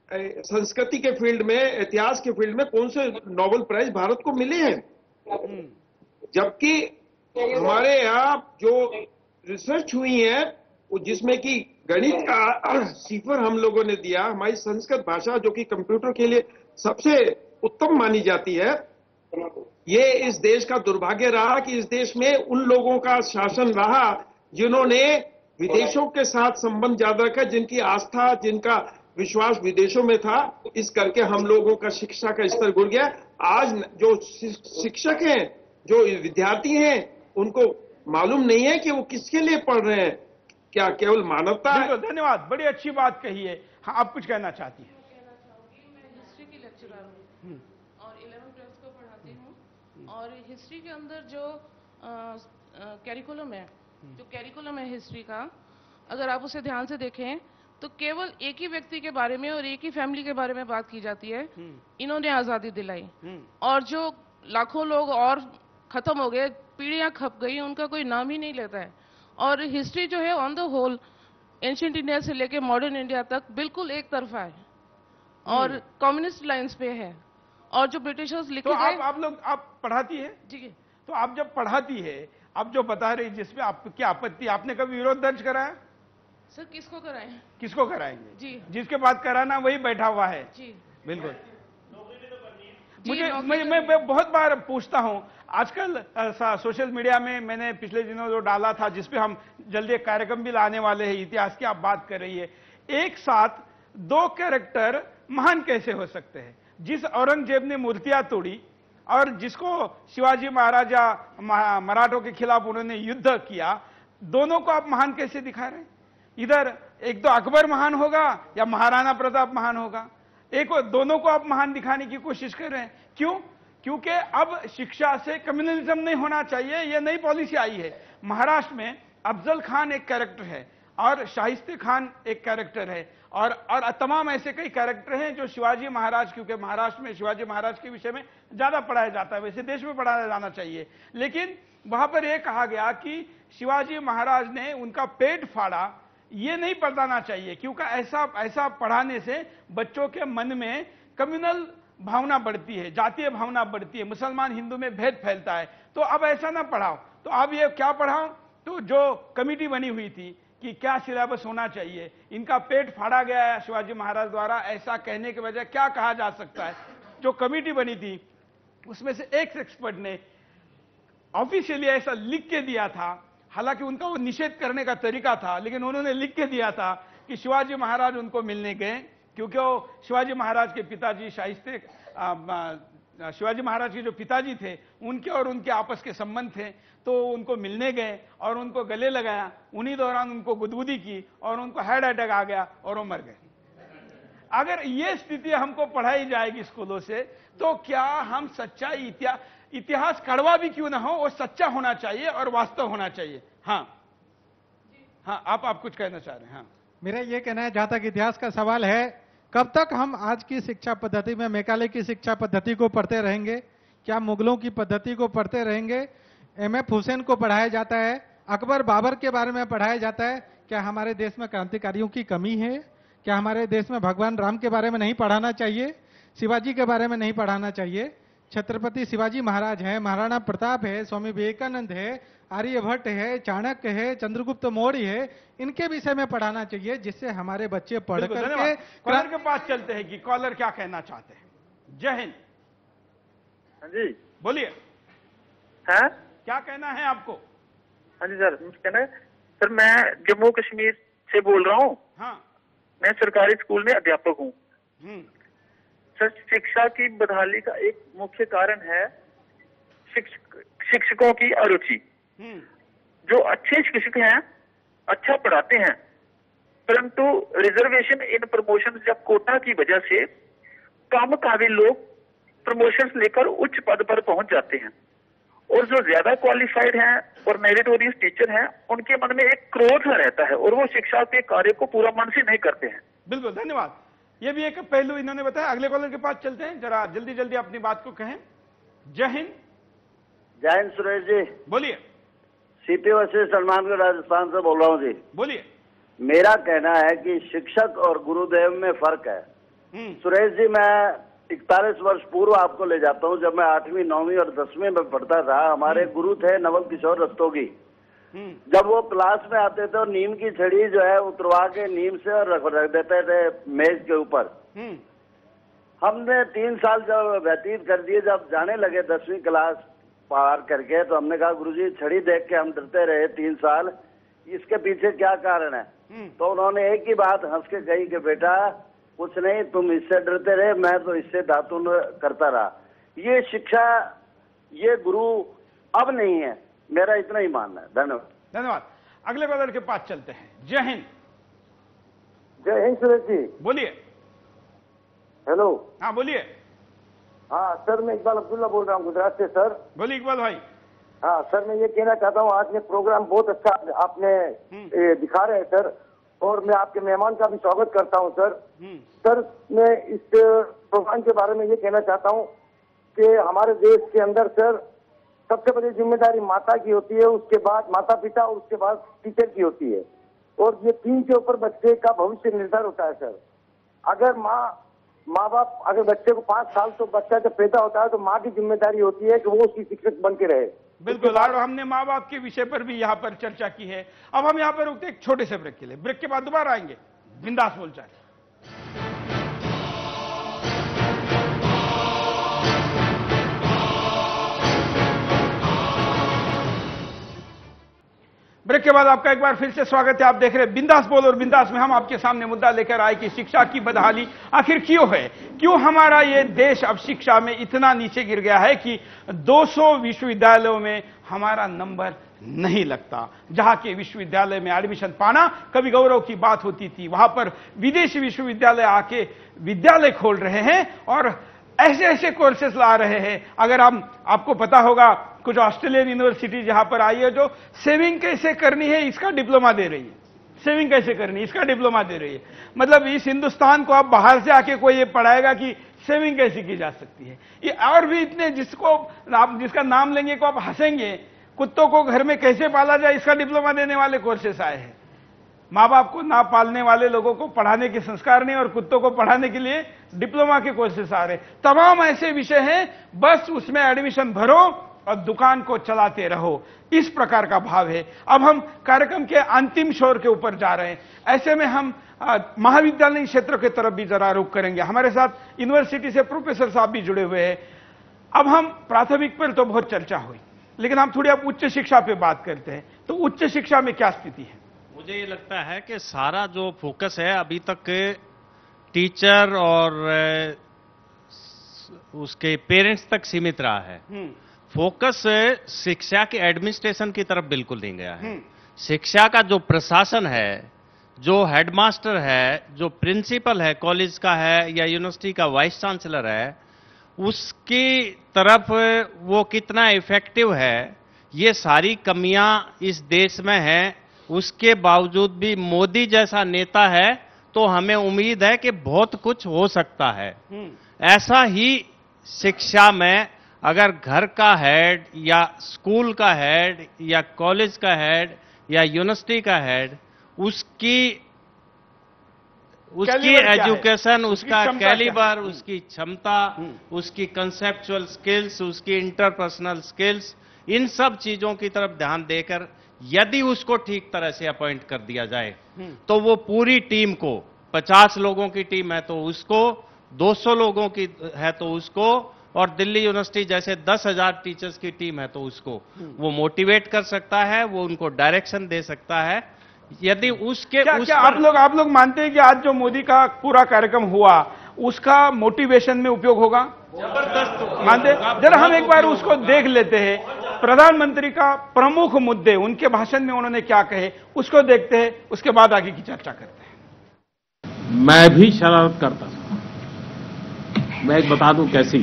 संस्कृति के फील्ड में, इतिहास के फील्ड में कौन से नोबेल प्राइज भारत को मिले हैं? जबकि हमारे यहाँ जो रिसर्च हुई है वो जिसमें कि गणित का सिफर हम लोगों ने दिया, हमारी संस्कृत भाषा जो कि कंप्यूटर के लिए सबसे उत्तम मानी जाती है, ये इस देश का दुर्भाग्य रहा कि इस देश में उन लोगों का शासन रहा जिन्होंने विदेशों के साथ संबंध ज्यादा रखा, जिनकी आस्था, जिनका विश्वास विदेशों में था। इस करके हम लोगों का शिक्षा का स्तर गिर गया। आज जो शिक्षक हैं, जो विद्यार्थी हैं, उनको मालूम नहीं है कि वो किसके लिए पढ़ रहे हैं, क्या केवल मानवता है। धन्यवाद, बड़ी अच्छी बात कही है। हाँ, आप कुछ कहना चाहती हैं? मैं हिस्ट्री की लेक्चरर हूँ और 11th 12th को पढ़ाती हूँ। और हिस्ट्री के अंदर जो कैरिकुलम है, हिस्ट्री का, अगर आप उसे ध्यान से देखें तो केवल एक ही व्यक्ति के बारे में और एक ही फैमिली के बारे में बात की जाती है। इन्होंने आजादी दिलाई और जो लाखों लोग और खत्म हो गए, पीढ़ियां खप गई, उनका कोई नाम ही नहीं लेता है। और हिस्ट्री जो है on the whole ancient India से लेके मॉडर्न इंडिया तक बिल्कुल एक तरफा है और कम्युनिस्ट लाइंस पे है। और जो ब्रिटिशर्स लिखे गए, आप पढ़ाती है जी, तो आप जब पढ़ाती है, आप जो बता रही जिसमें आपकी आपत्ति, आपने कभी विरोध दर्ज कराया? सर किसको कराएं? किसको कराएंगे जी, जिसके बात कराना वही बैठा हुआ है जी, बिल्कुल। मैं बहुत बार पूछता हूं, आजकल सोशल मीडिया में मैंने पिछले दिनों जो डाला था, जिसपे हम जल्दी एक कार्यक्रम भी लाने वाले हैं, इतिहास की आप बात कर रही है, एक साथ 2 कैरेक्टर महान कैसे हो सकते हैं? जिस औरंगजेब ने मूर्तियां तोड़ी और जिसको शिवाजी महाराजा मराठों के खिलाफ उन्होंने युद्ध किया, दोनों को आप महान कैसे दिखा रहे हैं? इधर एक तो अकबर महान होगा या महाराणा प्रताप महान होगा, दोनों को आप महान दिखाने की कोशिश कर रहे हैं। क्यों? क्योंकि अब शिक्षा से कम्युनलिज्म नहीं होना चाहिए, यह नई पॉलिसी आई है। महाराष्ट्र में अफजल खान एक कैरेक्टर है और शाहिस्ते खान एक कैरेक्टर है और तमाम ऐसे कई कैरेक्टर हैं जो शिवाजी महाराज, क्योंकि महाराष्ट्र में शिवाजी महाराज के विषय में ज्यादा पढ़ाया जाता है, वैसे देश में पढ़ाया जाना चाहिए, लेकिन वहां पर यह कहा गया कि शिवाजी महाराज ने उनका पेट फाड़ा, ये नहीं पढ़ाना चाहिए क्योंकि ऐसा पढ़ाने से बच्चों के मन में कम्युनल भावना बढ़ती है, जातीय भावना बढ़ती है, मुसलमान हिंदू में भेद फैलता है, तो अब ऐसा ना पढ़ाओ। तो अब ये क्या पढ़ाओ? तो जो कमिटी बनी हुई थी कि क्या सिलेबस होना चाहिए, इनका पेट फाड़ा गया है शिवाजी महाराज द्वारा, ऐसा कहने के बजाय क्या कहा जा सकता है? जो कमिटी बनी थी उसमें से एक एक्सपर्ट ने ऑफिशियली ऐसा लिख के दिया था, हालांकि उनका वो निषेध करने का तरीका था, लेकिन उन्होंने लिख के दिया था कि शिवाजी महाराज उनको मिलने गए, क्योंकि वो शिवाजी महाराज के पिताजी शिवाजी महाराज के जो पिताजी थे उनके और उनके आपस के संबंध थे, तो उनको मिलने गए और उनको गले लगाया, उन्हीं दौरान उनको गुदगुदी की और उनको हार्ट अटैक आ गया और वो मर गए। अगर ये स्थिति हमको पढ़ाई जाएगी स्कूलों से, तो क्या हम सच्चाई इतिहास कड़वा भी क्यों ना हो और सच्चा होना चाहिए और वास्तव होना चाहिए। हाँ हाँ, आप कुछ कहना चाह रहे हैं? हाँ, मेरा ये कहना है, जहां तक इतिहास का सवाल है, कब तक हम आज की शिक्षा पद्धति में मैकाले की शिक्षा पद्धति को पढ़ते रहेंगे? क्या मुगलों की पद्धति को पढ़ते रहेंगे? एमएफ हुसैन को पढ़ाया जाता है, अकबर बाबर के बारे में पढ़ाया जाता है। क्या हमारे देश में क्रांतिकारियों की कमी है? क्या हमारे देश में भगवान राम के बारे में नहीं पढ़ाना चाहिए? शिवाजी के बारे में नहीं पढ़ाना चाहिए? छत्रपति शिवाजी महाराज है, महाराणा प्रताप है, स्वामी विवेकानंद है, आर्यभट्ट है, चाणक्य है, चंद्रगुप्त मौर्य है, इनके विषय में पढ़ाना चाहिए, जिससे हमारे बच्चे पढ़ करके। कॉलर के पास चलते हैं कि कॉलर क्या कहना चाहते हैं। जय हिंद। हाँ जी, बोलिए। हाँ, क्या कहना है आपको? हाँ जी सर, कहना है सर, मैं जम्मू कश्मीर से बोल रहा हूँ। हाँ, मैं सरकारी स्कूल में अध्यापक हूँ। सर, शिक्षा की बदहाली का एक मुख्य कारण है शिक्षकों की अरुचि। जो अच्छे शिक्षक हैं, अच्छा पढ़ाते हैं, परंतु रिजर्वेशन इन प्रमोशन या कोटा की वजह से कम काबिल लोग प्रमोशंस लेकर उच्च पद पर पहुंच जाते हैं, और जो ज्यादा क्वालिफाइड हैं और मेरिटोरियस टीचर हैं, उनके मन में एक क्रोध रहता है और वो शिक्षा के कार्य को पूरा मन से नहीं करते हैं। बिल्कुल, धन्यवाद। ये भी एक पहलू इन्होंने बताया। अगले कॉलर के पास चलते हैं, जरा जल्दी जल्दी अपनी बात को कहें। जय हिंद। जय हिंद सुरेश जी। बोलिए। सीपी वसी सलमानगढ़ राजस्थान से बोल रहा हूँ जी। बोलिए। मेरा कहना है कि शिक्षक और गुरुदेव में फर्क है। सुरेश जी, मैं 41 वर्ष पूर्व आपको ले जाता हूँ। जब मैं 8वीं 9वीं और 10वीं में पढ़ता था, हमारे गुरु थे नवल किशोर रस्तोगी। जब वो क्लास में आते थे और नीम की छड़ी जो है उतरवा के नीम से और रख देते थे मेज के ऊपर। हमने 3 साल जब व्यतीत कर दिए, जब जाने लगे 10वीं क्लास पार करके, तो हमने कहा गुरुजी, छड़ी देख के हम डरते रहे 3 साल, इसके पीछे क्या कारण है? तो उन्होंने एक ही बात हंस के कही कि बेटा कुछ नहीं, तुम इससे डरते रहे, मैं तो इससे दातुन करता रहा। ये शिक्षा, ये गुरु अब नहीं है, मेरा इतना ही मानना है। धन्यवाद। धन्यवाद। अगले कॉलर के पास चलते हैं। जय हिंद। जय हिंद सुरेश जी। बोलिए। हेलो। हाँ, बोलिए। हाँ सर, मैं इकबाल अब्दुल्ला बोल रहा हूँ गुजरात से सर। बोलिए इकबाल भाई। हाँ सर, मैं ये कहना चाहता हूँ, आज ये प्रोग्राम बहुत अच्छा आपने दिखा रहे हैं सर, और मैं आपके मेहमान का भी स्वागत करता हूँ सर। सर, मैं इस प्रोग्राम के बारे में ये कहना चाहता हूँ कि हमारे देश के अंदर सर सबसे बड़ी जिम्मेदारी माता की होती है, उसके बाद माता पिता और उसके बाद टीचर की होती है, और ये 3 के ऊपर बच्चे का भविष्य निर्भर होता है सर। अगर माँ बाप, अगर बच्चे को 5 साल तो बच्चा जब पैदा होता है तो माँ की जिम्मेदारी होती है कि वो उसकी शिक्षक बन के रहे। बिल्कुल, और हमने माँ बाप के विषय पर भी यहाँ पर चर्चा की है। अब हम यहाँ पर रुकते एक छोटे से ब्रेक के लिए, ब्रेक के बाद दोबारा आएंगे। बिंदास बोलचाल। ब्रेक के बाद आपका एक बार फिर से स्वागत है। आप देख रहे हैं बिंदास बोल, और बिंदास में हम आपके सामने मुद्दा लेकर आए कि शिक्षा की बदहाली आखिर क्यों है, क्यों हमारा ये देश अब शिक्षा में इतना नीचे गिर गया है कि 200 विश्वविद्यालयों में हमारा नंबर नहीं लगता। जहां के विश्वविद्यालय में एडमिशन पाना कभी गौरव की बात होती थी, वहां पर विदेशी विश्वविद्यालय आके विद्यालय खोल रहे हैं और ऐसे ऐसे कोर्सेस ला रहे हैं। अगर आपको पता होगा कुछ ऑस्ट्रेलियन यूनिवर्सिटी जहां पर आई है जो सेविंग कैसे करनी है इसका डिप्लोमा दे रही है, सेविंग कैसे करनी है इसका डिप्लोमा दे रही है। मतलब इस हिंदुस्तान को आप बाहर से आके कोई ये पढ़ाएगा कि सेविंग कैसे की जा सकती है। ये और भी इतने जिसका नाम लेंगे को आप हंसेंगे। कुत्तों को घर में कैसे पाला जाए इसका डिप्लोमा देने वाले कोर्सेस आए हैं। माँ बाप को ना पालने वाले लोगों को पढ़ाने के संस्कार नहीं और कुत्तों को पढ़ाने के लिए डिप्लोमा के कोर्सेस आ रहे। तमाम ऐसे विषय हैं, बस उसमें एडमिशन भरो और दुकान को चलाते रहो, इस प्रकार का भाव है। अब हम कार्यक्रम के अंतिम छोर के ऊपर जा रहे हैं। ऐसे में हम महाविद्यालयीन क्षेत्र की तरफ भी जरा रुख करेंगे। हमारे साथ यूनिवर्सिटी से प्रोफेसर साहब भी जुड़े हुए हैं। अब हम प्राथमिक पर तो बहुत चर्चा हुई, लेकिन हम थोड़ी अब उच्च शिक्षा पे बात करते हैं। तो उच्च शिक्षा में क्या स्थिति है? मुझे ये लगता है कि सारा जो फोकस है अभी तक टीचर और उसके पेरेंट्स तक सीमित रहा है। फोकस शिक्षा के एडमिनिस्ट्रेशन की तरफ बिल्कुल नहीं गया है। शिक्षा का जो प्रशासन है, जो हेडमास्टर है, जो प्रिंसिपल है कॉलेज का है या यूनिवर्सिटी का वाइस चांसलर है, उसकी तरफ वो कितना इफेक्टिव है, ये सारी कमियां इस देश में हैं। उसके बावजूद भी मोदी जैसा नेता है तो हमें उम्मीद है कि बहुत कुछ हो सकता है। ऐसा ही शिक्षा में अगर घर का हेड या स्कूल का हेड या कॉलेज का हेड या यूनिवर्सिटी का हेड उसकी एजुकेशन, उसका कैलिबर, उसकी क्षमता, उसकी कंसेप्चुअल स्किल्स, उसकी इंटरपर्सनल स्किल्स, इन सब चीजों की तरफ ध्यान देकर यदि उसको ठीक तरह से अपॉइंट कर दिया जाए तो वो पूरी टीम को, 50 लोगों की टीम है तो उसको, 200 लोगों की है तो उसको, और दिल्ली यूनिवर्सिटी जैसे 10,000 टीचर्स की टीम है तो उसको वो मोटिवेट कर सकता है, वो उनको डायरेक्शन दे सकता है। यदि उसके क्या आप लोग मानते हैं कि आज जो मोदी का पूरा कार्यक्रम हुआ उसका मोटिवेशन में उपयोग होगा? जबरदस्त मानते। जरा हम एक बार उसको देख लेते हैं। प्रधानमंत्री का प्रमुख मुद्दे उनके भाषण में उन्होंने क्या कहे उसको देखते हैं, उसके बाद आगे की चर्चा करते हैं। मैं भी शरारत करता था। मैं एक बता दूं कैसी।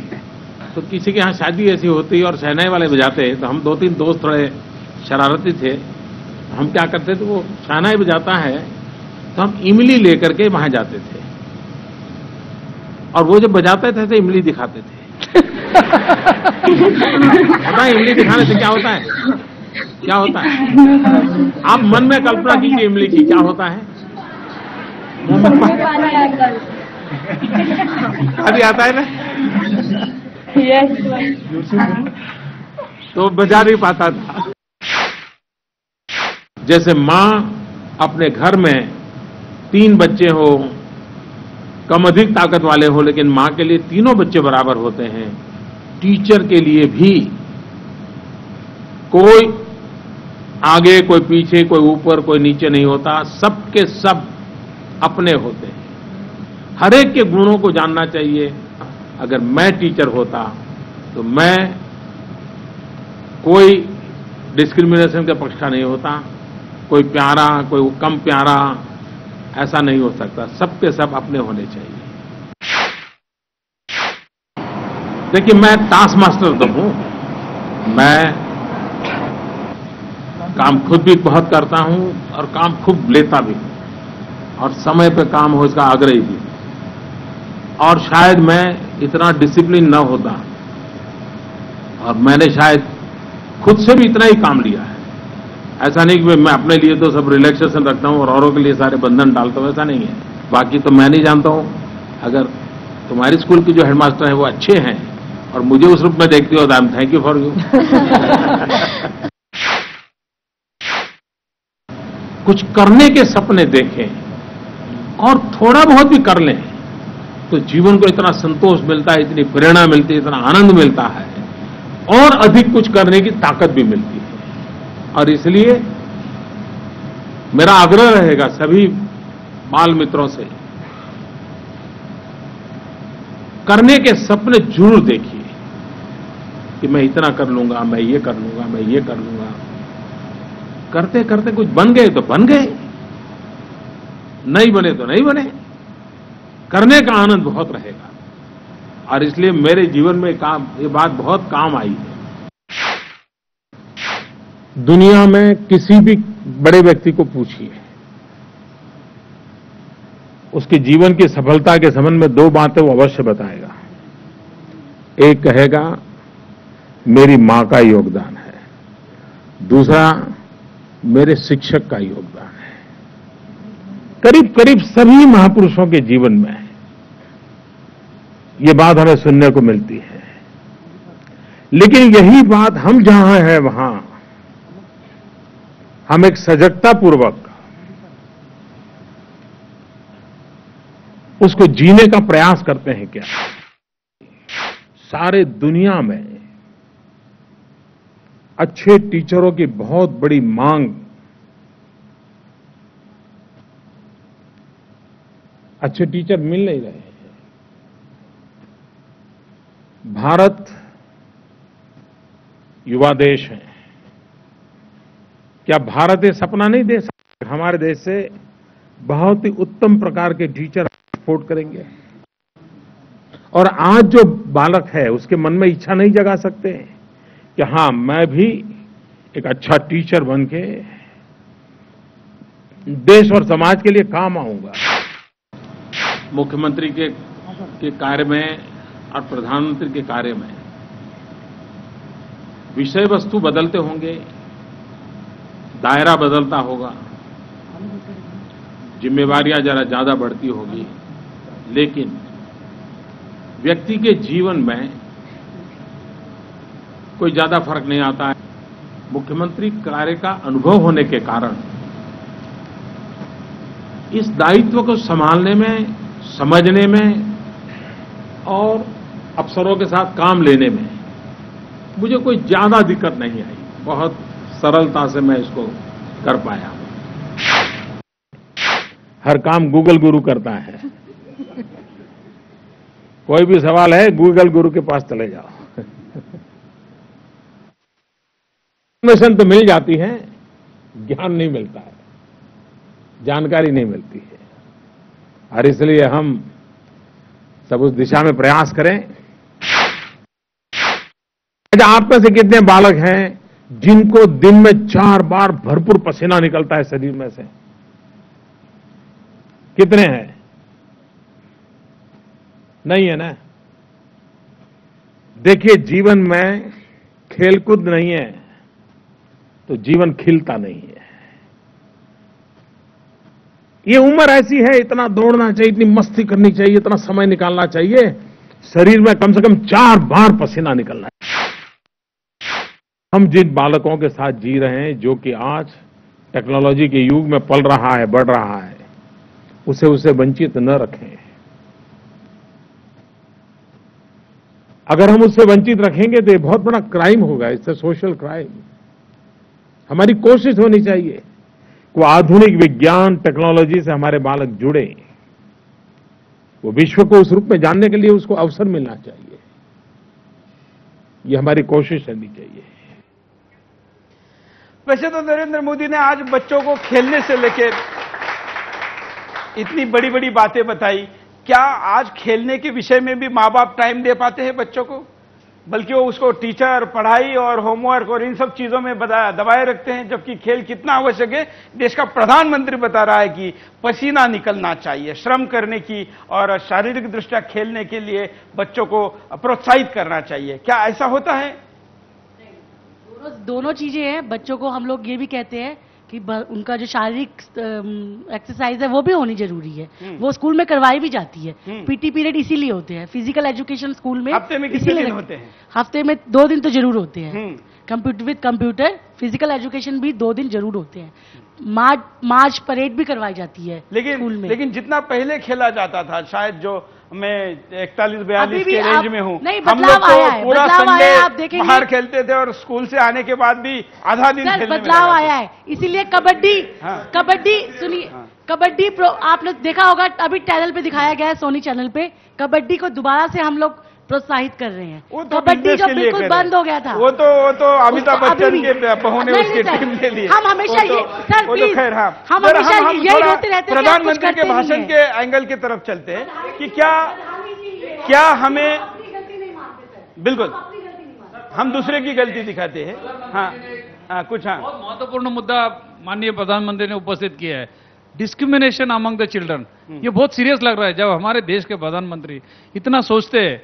तो किसी के यहां शादी ऐसी होती और शहनाई वाले बजाते तो हम 2-3 दोस्त थोड़े शरारती थे। हम क्या करते थे, वो शहनाई बजाता है तो हम इमली लेकर के वहां जाते थे और वो जब बजाते थे तो इमली दिखाते थे। पता है इमली दिखाने से क्या होता है? क्या होता है? आप मन में कल्पना कीजिए इमली की, क्या होता है? अभी आता है ना? तो बजा नहीं पाता था। जैसे मां अपने घर में 3 बच्चे हो, कम अधिक ताकत वाले हो, लेकिन मां के लिए तीनों बच्चे बराबर होते हैं। टीचर के लिए भी कोई आगे, कोई पीछे, कोई ऊपर, कोई नीचे नहीं होता। सबके सब अपने होते हैं। हर एक के गुणों को जानना चाहिए। अगर मैं टीचर होता तो मैं कोई डिस्क्रिमिनेशन के पक्ष का नहीं होता। कोई प्यारा, कोई कम प्यारा, ऐसा नहीं हो सकता। सबके सब अपने होने चाहिए। देखिए, मैं टास्क मास्टर तो हूं। मैं काम खुद भी बहुत करता हूं और काम खूब लेता भी हूं और समय पे काम हो इसका आग्रही भी। और शायद मैं इतना डिसिप्लिन न होता और मैंने शायद खुद से भी इतना ही काम लिया है। ऐसा नहीं कि मैं अपने लिए तो सब रिलैक्सेशन रखता हूं और औरों के लिए सारे बंधन डालता हूं, ऐसा नहीं है। बाकी तो मैं नहीं जानता हूं। अगर तुम्हारी स्कूल के जो हेडमास्टर हैं वो अच्छे हैं और मुझे उस रूप में देखती हो, I am thank you for you. कुछ करने के सपने देखें और थोड़ा बहुत भी कर लें तो जीवन को इतना संतोष मिलता है, इतनी प्रेरणा मिलती है, इतना आनंद मिलता है और अधिक कुछ करने की ताकत भी मिलती है। और इसलिए मेरा आग्रह रहेगा सभी बाल मित्रों से, करने के सपने जरूर देखिए कि मैं इतना कर लूंगा, मैं ये कर लूंगा, मैं ये कर लूंगा। करते करते कुछ बन गए तो बन गए, नहीं बने तो नहीं बने। करने का आनंद बहुत रहेगा और इसलिए मेरे जीवन में ये बात बहुत काम आई है। दुनिया में किसी भी बड़े व्यक्ति को पूछिए, उसके जीवन की सफलता के संबंध में दो बातें वो अवश्य बताएगा। एक कहेगा मेरी मां का योगदान है, दूसरा मेरे शिक्षक का योगदान है। करीब करीब सभी महापुरुषों के जीवन में ये बात हमें सुनने को मिलती है। लेकिन यही बात हम जहां हैं वहां हम एक सजगता पूर्वक उसको जीने का प्रयास करते हैं क्या? सारे दुनिया में अच्छे टीचरों की बहुत बड़ी मांग, अच्छे टीचर मिल नहीं रहे हैं। भारत युवा देश है, क्या भारत ये सपना नहीं दे सकता? हमारे देश से बहुत ही उत्तम प्रकार के टीचर अफोर्ड करेंगे, और आज जो बालक है उसके मन में इच्छा नहीं जगा सकते कि हां मैं भी एक अच्छा टीचर बन के देश और समाज के लिए काम आऊंगा। मुख्यमंत्री के कार्य में और प्रधानमंत्री के कार्य में विषय वस्तु बदलते होंगे, दायरा बदलता होगा, जिम्मेवारियां जरा ज्यादा बढ़ती होगी, लेकिन व्यक्ति के जीवन में कोई ज्यादा फर्क नहीं आता है। मुख्यमंत्री कार्य का अनुभव होने के कारण इस दायित्व को संभालने में, समझने में और अफसरों के साथ काम लेने में मुझे कोई ज्यादा दिक्कत नहीं आई। बहुत सरलता से मैं इसको कर पाया। हर काम गूगल गुरु करता है। कोई भी सवाल है गूगल गुरु के पास चले जाओ, इन्फॉर्मेशन तो मिल जाती है, ज्ञान नहीं मिलता है, जानकारी नहीं मिलती है। और इसलिए हम सब उस दिशा में प्रयास करें। आप में से कितने बालक हैं जिनको दिन में 4 बार भरपूर पसीना निकलता है शरीर में से? कितने हैं? नहीं है ना? देखिए, जीवन में खेलकूद नहीं है तो जीवन खिलता नहीं है। ये उम्र ऐसी है, इतना दौड़ना चाहिए, इतनी मस्ती करनी चाहिए, इतना समय निकालना चाहिए, शरीर में कम से कम 4 बार पसीना निकलना है। हम जिन बालकों के साथ जी रहे हैं, जो कि आज टेक्नोलॉजी के युग में पल रहा है, बढ़ रहा है, उसे वंचित न रखें। अगर हम उससे वंचित रखेंगे तो ये बहुत बड़ा क्राइम होगा, इससे सोशल क्राइम। हमारी कोशिश होनी चाहिए कि आधुनिक विज्ञान टेक्नोलॉजी से हमारे बालक जुड़े, वो विश्व को उस रूप में जानने के लिए उसको अवसर मिलना चाहिए। ये हमारी कोशिश रहनी चाहिए। वैसे तो नरेंद्र मोदी ने आज बच्चों को खेलने से लेकर इतनी बड़ी बड़ी बातें बताई। क्या आज खेलने के विषय में भी माँ बाप टाइम दे पाते हैं बच्चों को? बल्कि वो उसको टीचर, पढ़ाई और होमवर्क और इन सब चीजों में दबाए रखते हैं, जबकि खेल कितना आवश्यक है। देश का प्रधानमंत्री बता रहा है कि पसीना निकलना चाहिए, श्रम करने की और शारीरिक दृष्टया खेलने के लिए बच्चों को प्रोत्साहित करना चाहिए। क्या ऐसा होता है? दोनों चीजें हैं। बच्चों को हम लोग ये भी कहते हैं कि उनका जो शारीरिक एक्सरसाइज है वो भी होनी जरूरी है। वो स्कूल में करवाई भी जाती है। पीटी पीरियड इसीलिए होते हैं, फिजिकल एजुकेशन स्कूल में। हफ्ते में कितने दिन होते हैं? हफ्ते में 2 दिन तो जरूर होते हैं। कंप्यूटर फिजिकल एजुकेशन भी 2 दिन जरूर होते हैं। मार्च परेड भी करवाई जाती है स्कूल में। लेकिन जितना पहले खेला जाता था, शायद जो मैं 41-42 के रेंज में हूँ, हम लोग तो पूरा संडे बाहर खेलते थे और स्कूल से आने के बाद भी आधा दिन खेलने में बदलाव आया है। इसीलिए कबड्डी सुनिए, कबड्डी आपने देखा होगा, अभी चैनल पे दिखाया गया है, सोनी चैनल पे। कबड्डी को दोबारा से हम लोग प्रोत्साहित कर रहे हैं। कबड्डी जो बिल्कुल बंद हो गया था, वो तो अमिताभ बच्चन के बहू ने उसकी टीम ले ली। हम हमेशा हम हमेशा यही होते रहते हैं। प्रधानमंत्री के भाषण के एंगल की तरफ चलते हैं कि क्या हमें बिल्कुल, हम दूसरे की गलती दिखाते हैं। हाँ, कुछ बहुत महत्वपूर्ण मुद्दा माननीय प्रधानमंत्री ने उपस्थित किया है, डिस्क्रिमिनेशन अमंग द चिल्ड्रन। ये बहुत सीरियस लग रहा है। जब हमारे देश के प्रधानमंत्री इतना सोचते हैं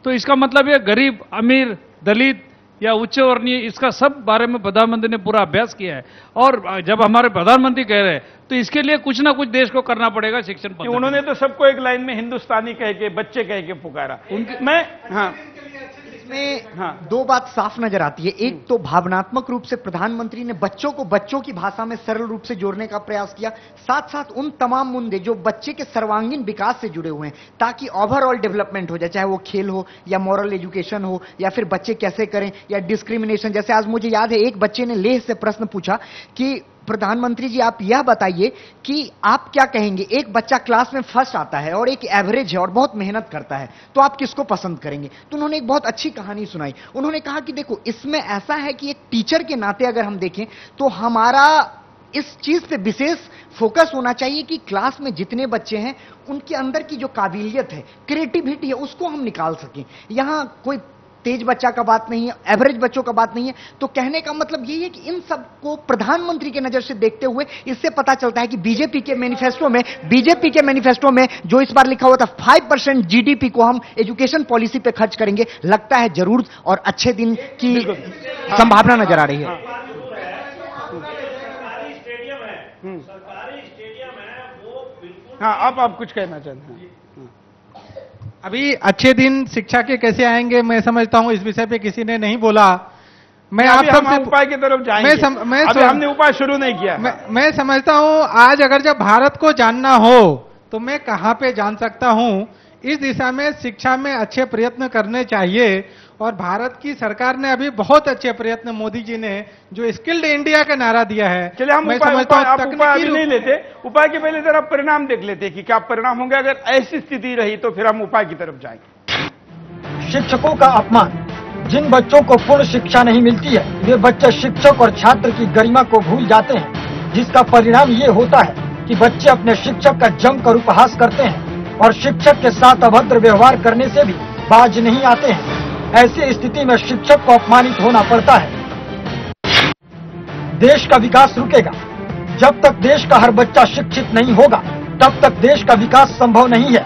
तो इसका मतलब ये गरीब, अमीर, दलित या उच्च वर्णीय, इसका सब बारे में प्रधानमंत्री ने पूरा अभ्यास किया है। और जब हमारे प्रधानमंत्री कह रहे हैं तो इसके लिए कुछ ना कुछ देश को करना पड़ेगा शिक्षण पद्धति। उन्होंने तो सबको एक लाइन में हिंदुस्तानी कह के, बच्चे कह के पुकारा। इसमें दो बात साफ नजर आती है। एक तो भावनात्मक रूप से प्रधानमंत्री ने बच्चों को बच्चों की भाषा में सरल रूप से जोड़ने का प्रयास किया, साथ साथ उन तमाम मुद्दे जो बच्चे के सर्वांगीण विकास से जुड़े हुए हैं, ताकि ओवरऑल डेवलपमेंट हो जाए, चाहे वो खेल हो या मॉरल एजुकेशन हो या फिर बच्चे कैसे करें या डिस्क्रिमिनेशन। जैसे आज मुझे याद है एक बच्चे ने लेह से प्रश्न पूछा कि प्रधानमंत्री जी आप यह बताइए कि आप क्या कहेंगे, एक बच्चा क्लास में फर्स्ट आता है और एक एवरेज है और बहुत मेहनत करता है, तो आप किसको पसंद करेंगे? तो उन्होंने एक बहुत अच्छी कहानी सुनाई। उन्होंने कहा कि देखो, इसमें ऐसा है कि एक टीचर के नाते अगर हम देखें तो हमारा इस चीज पे विशेष फोकस होना चाहिए कि क्लास में जितने बच्चे हैं उनके अंदर की जो काबिलियत है, क्रिएटिविटी है, उसको हम निकाल सकें। यहां कोई तेज बच्चा का बात नहीं है, एवरेज बच्चों का बात नहीं है। तो कहने का मतलब यही है कि इन सबको प्रधानमंत्री के नजर से देखते हुए इससे पता चलता है कि बीजेपी के मैनिफेस्टो में जो इस बार लिखा हुआ था 5% जीडीपी को हम एजुकेशन पॉलिसी पे खर्च करेंगे, लगता है जरूर और अच्छे दिन की संभावना नजर आ रही है। हाँ, आप कुछ कहना चाहते हैं? अभी अच्छे दिन शिक्षा के कैसे आएंगे, मैं समझता हूं इस विषय पे किसी ने नहीं बोला। मैं आप सबसे उपाय की तरफ जाएंगे। अभी हमने उपाय शुरू नहीं किया। मैं समझता हूं आज अगर जब भारत को जानना हो तो मैं कहां पे जान सकता हूं। इस दिशा में शिक्षा में अच्छे प्रयत्न करने चाहिए और भारत की सरकार ने अभी बहुत अच्छे प्रयत्न, मोदी जी ने जो स्किल्ड इंडिया का नारा दिया है। चलिए हम उपाय अभी नहीं लेते, उपाय के पहले जरा परिणाम देख लेते कि क्या परिणाम होंगे। अगर ऐसी स्थिति रही तो फिर हम उपाय की तरफ जाएंगे। शिक्षकों का अपमान। जिन बच्चों को पूर्ण शिक्षा नहीं मिलती है वे बच्चे शिक्षक और छात्र की गरिमा को भूल जाते हैं, जिसका परिणाम ये होता है कि बच्चे अपने शिक्षक का जमकर उपहास करते हैं और शिक्षक के साथ अभद्र व्यवहार करने से भी बाज नहीं आते हैं। ऐसी स्थिति में शिक्षक को अपमानित होना पड़ता है। देश का विकास रुकेगा। जब तक देश का हर बच्चा शिक्षित नहीं होगा तब तक देश का विकास संभव नहीं है।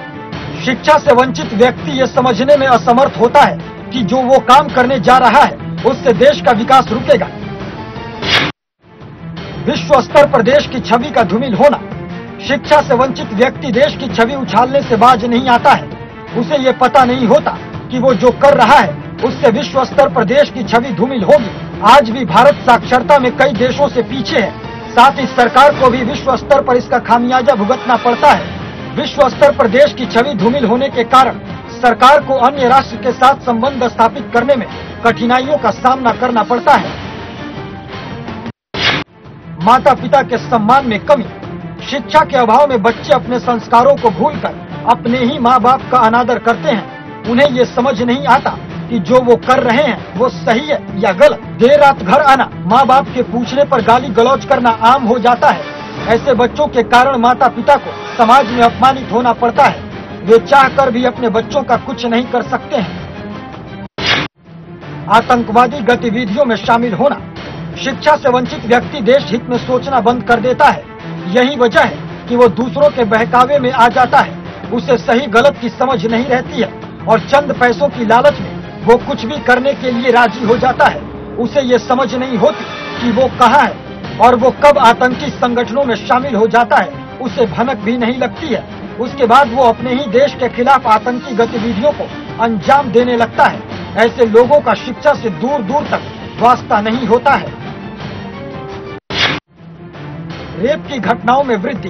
शिक्षा से वंचित व्यक्ति ये समझने में असमर्थ होता है कि जो वो काम करने जा रहा है उससे देश का विकास रुकेगा। विश्व स्तर पर देश की छवि का धूमिल होना। शिक्षा से वंचित व्यक्ति देश की छवि उछालने से बाज नहीं आता है। उसे ये पता नहीं होता कि वो जो कर रहा है उससे विश्व स्तर पर देश की छवि धूमिल होगी। आज भी भारत साक्षरता में कई देशों से पीछे है। साथ ही सरकार को भी विश्व स्तर पर इसका खामियाजा भुगतना पड़ता है। विश्व स्तर पर देश की छवि धूमिल होने के कारण सरकार को अन्य राष्ट्र के साथ संबंध स्थापित करने में कठिनाइयों का सामना करना पड़ता है। माता पिता के सम्मान में कमी। शिक्षा के अभाव में बच्चे अपने संस्कारों को भूलकर अपने ही माँ बाप का अनादर करते हैं। उन्हें ये समझ नहीं आता कि जो वो कर रहे हैं वो सही है या गलत। देर रात घर आना, माँ बाप के पूछने पर गाली गलौज करना आम हो जाता है। ऐसे बच्चों के कारण माता पिता को समाज में अपमानित होना पड़ता है। वे चाहकर भी अपने बच्चों का कुछ नहीं कर सकते हैं। आतंकवादी गतिविधियों में शामिल होना। शिक्षा से वंचित व्यक्ति देश हित में सोचना बंद कर देता है। यही वजह है कि वो दूसरों के बहकावे में आ जाता है। उसे सही गलत की समझ नहीं रहती है और चंद पैसों की लालच में वो कुछ भी करने के लिए राजी हो जाता है। उसे ये समझ नहीं होती कि वो कहाँ है और वो कब आतंकी संगठनों में शामिल हो जाता है। उसे भनक भी नहीं लगती है। उसके बाद वो अपने ही देश के खिलाफ आतंकी गतिविधियों को अंजाम देने लगता है। ऐसे लोगों का शिक्षा से दूर दूर तक वास्ता नहीं होता है। रेप की घटनाओं में वृद्धि।